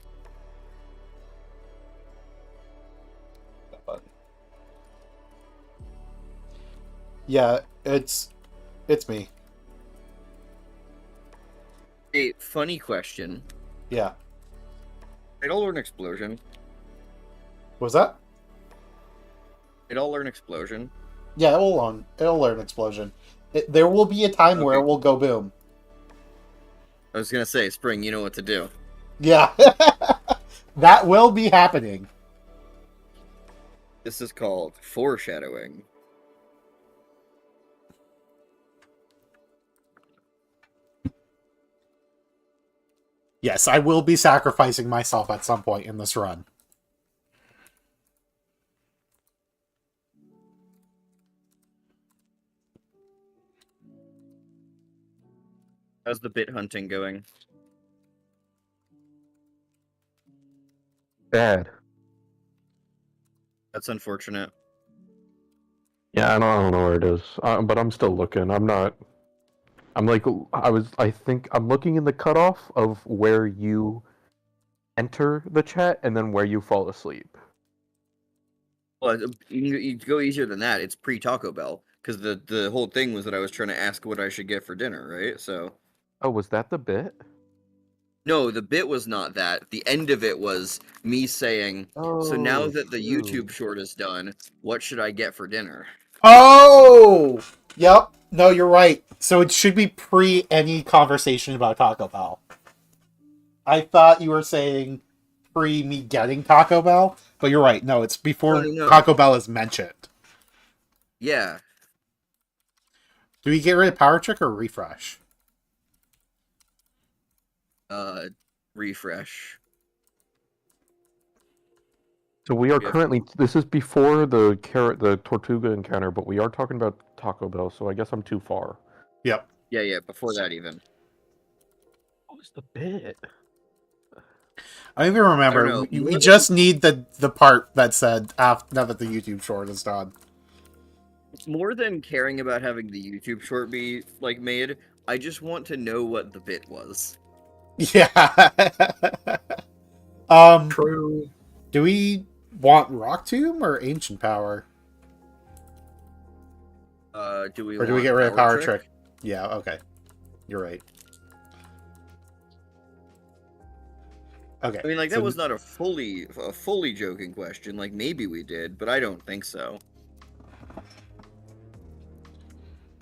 Yeah, it's me. Hey, funny question. Yeah. I'd order an explosion. Was that? It'll learn explosion. Yeah, it'll learn explosion. There will be a time where it will go boom. I was gonna say, Spring, you know what to do. Yeah. That will be happening. This is called foreshadowing. Yes, I will be sacrificing myself at some point in this run. How's the bit hunting going? Bad. That's unfortunate. Yeah, I don't know where it is, but I'm still looking. I'm not. I'm like I think I'm looking in the cutoff of where you enter the chat and then where you fall asleep. Well, you go easier than that. It's pre Taco Bell because the whole thing was that I was trying to ask what I should get for dinner, right? So. Oh, was that the bit? No, the bit was not that. The end of it was me saying, so now that the YouTube short is done, what should I get for dinner? Oh! Yep. No, you're right. So it should be pre any conversation about Taco Bell. I thought you were saying pre me getting Taco Bell, but you're right. No, it's before No. Taco Bell is mentioned. Yeah. Do we get rid of Power Trick or Refresh? Refresh. So we are Yeah. currently. This is before the Tortuga encounter, but we are talking about Taco Bell. So I guess I'm too far. Yep. Yeah, before that even. What was the bit? I don't even remember. I don't know. We just need the part that said now that the YouTube short is done. More than caring about having the YouTube short be, like, made, I just want to know what the bit was. Yeah. True. Do we want Rock Tomb or Ancient Power? Do we Or do we get rid of Power Trick? Yeah, okay. You're right. Okay. I mean, like, that so- was not a fully joking question. Like, maybe we did, but I don't think so.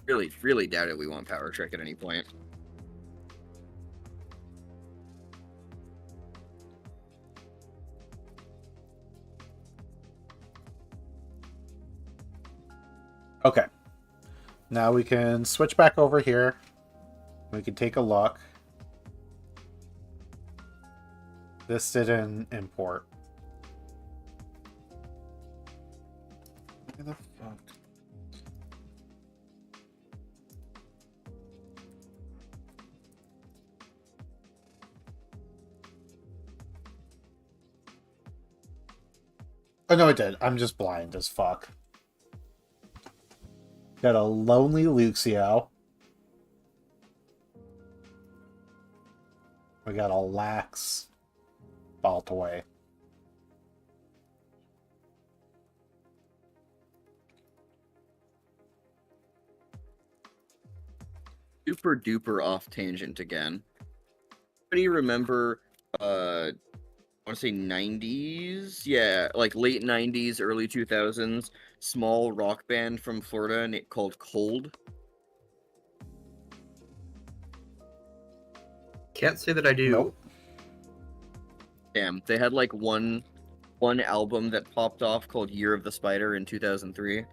Really doubt it we want Power Trick at any point. Okay. Now we can switch back over here. We can take a look. This didn't import. Where the fuck? Oh no, it did. I'm just blind as fuck. Got a lonely Luxio. We got a lax Baltoy. Super duper off tangent again. Do you remember, I want to say 90s? Yeah, like late 90s, early 2000s, small rock band from Florida called Cold? Can't say that I do. Nope. Damn, they had like one album that popped off called Year of the Spider in 2003.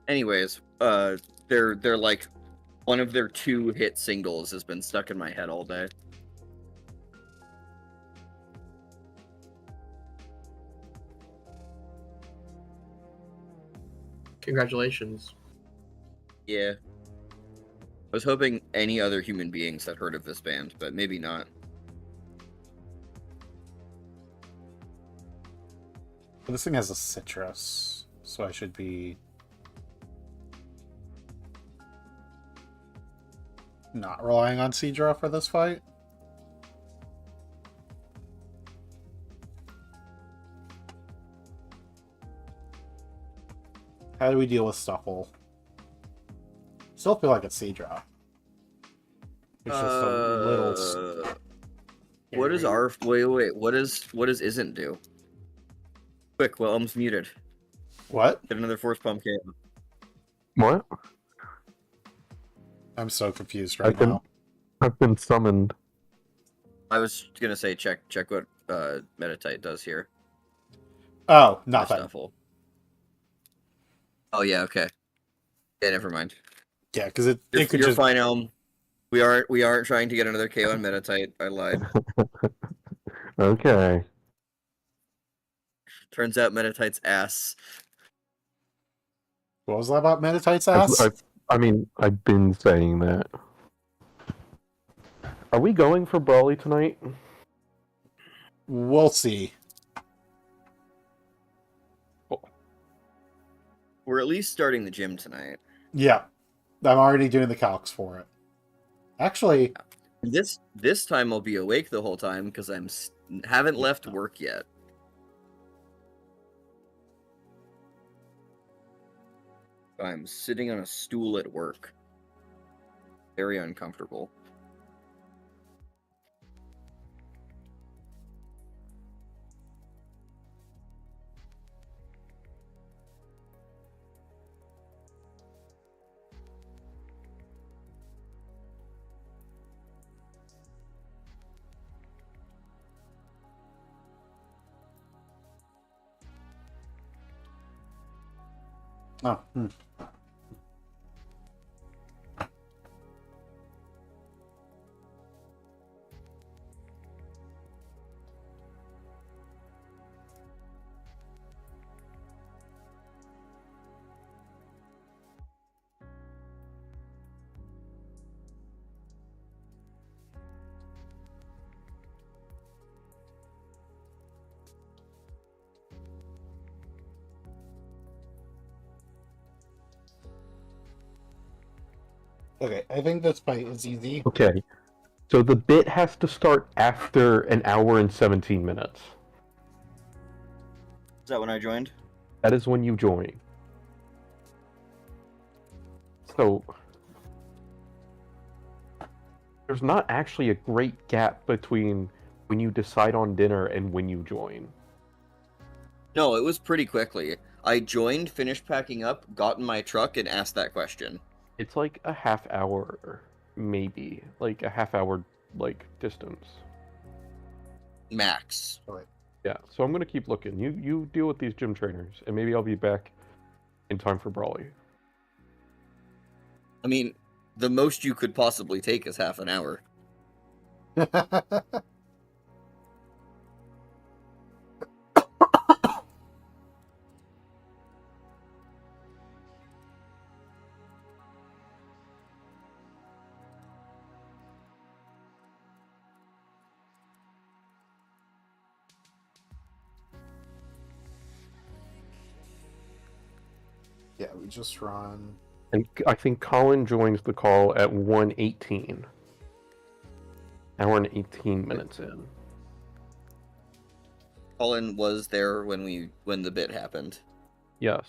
Anyways, they're like one of their 2 hit singles has been stuck in my head all day. Congratulations. Yeah. I was hoping any other human beings had heard of this band, but maybe not. Well, this thing has a citrus, so I should be not relying on Seadra for this fight. How do we deal with Stuffle? Still feel like it's Seadra. It's just a little. What is our wait? What does isn't do? Quick, Willem's muted. What? Get another force pump KO. What? I'm so confused I right can- now. I've been summoned. I was gonna say check what Meditite does here. Oh, My nothing. Stuffle. Oh yeah, okay. Yeah, never mind. Yeah, because it You're, could you're just. fine, Elm. We aren't trying to get another KO on Meditite. I lied. Okay. Turns out Meditite's ass. What was that about Meditite's ass? I mean, I've been saying that. Are we going for Brawly tonight? We'll see. We're at least starting the gym tonight. Yeah, I'm already doing the calcs for it. Actually, This time I'll be awake the whole time because haven't left work yet. I'm sitting on a stool at work. Very uncomfortable. oh, okay. I think this fight is easy. Okay. So the bit has to start after an hour and 17 minutes. Is that when I joined? That is when you join. So there's not actually a great gap between when you decide on dinner and when you join. No, it was pretty quickly. I joined, finished packing up, got in my truck, and asked that question. It's like a half hour, maybe. Like a half hour, distance. Max. Yeah, so I'm gonna keep looking. You deal with these gym trainers, and maybe I'll be back in time for Brawly. I mean, the most you could possibly take is half an hour. Yeah, we just run. And I think Colin joins the call at 1:18. Hour and 18 minutes in. Colin was there when the bit happened. Yes.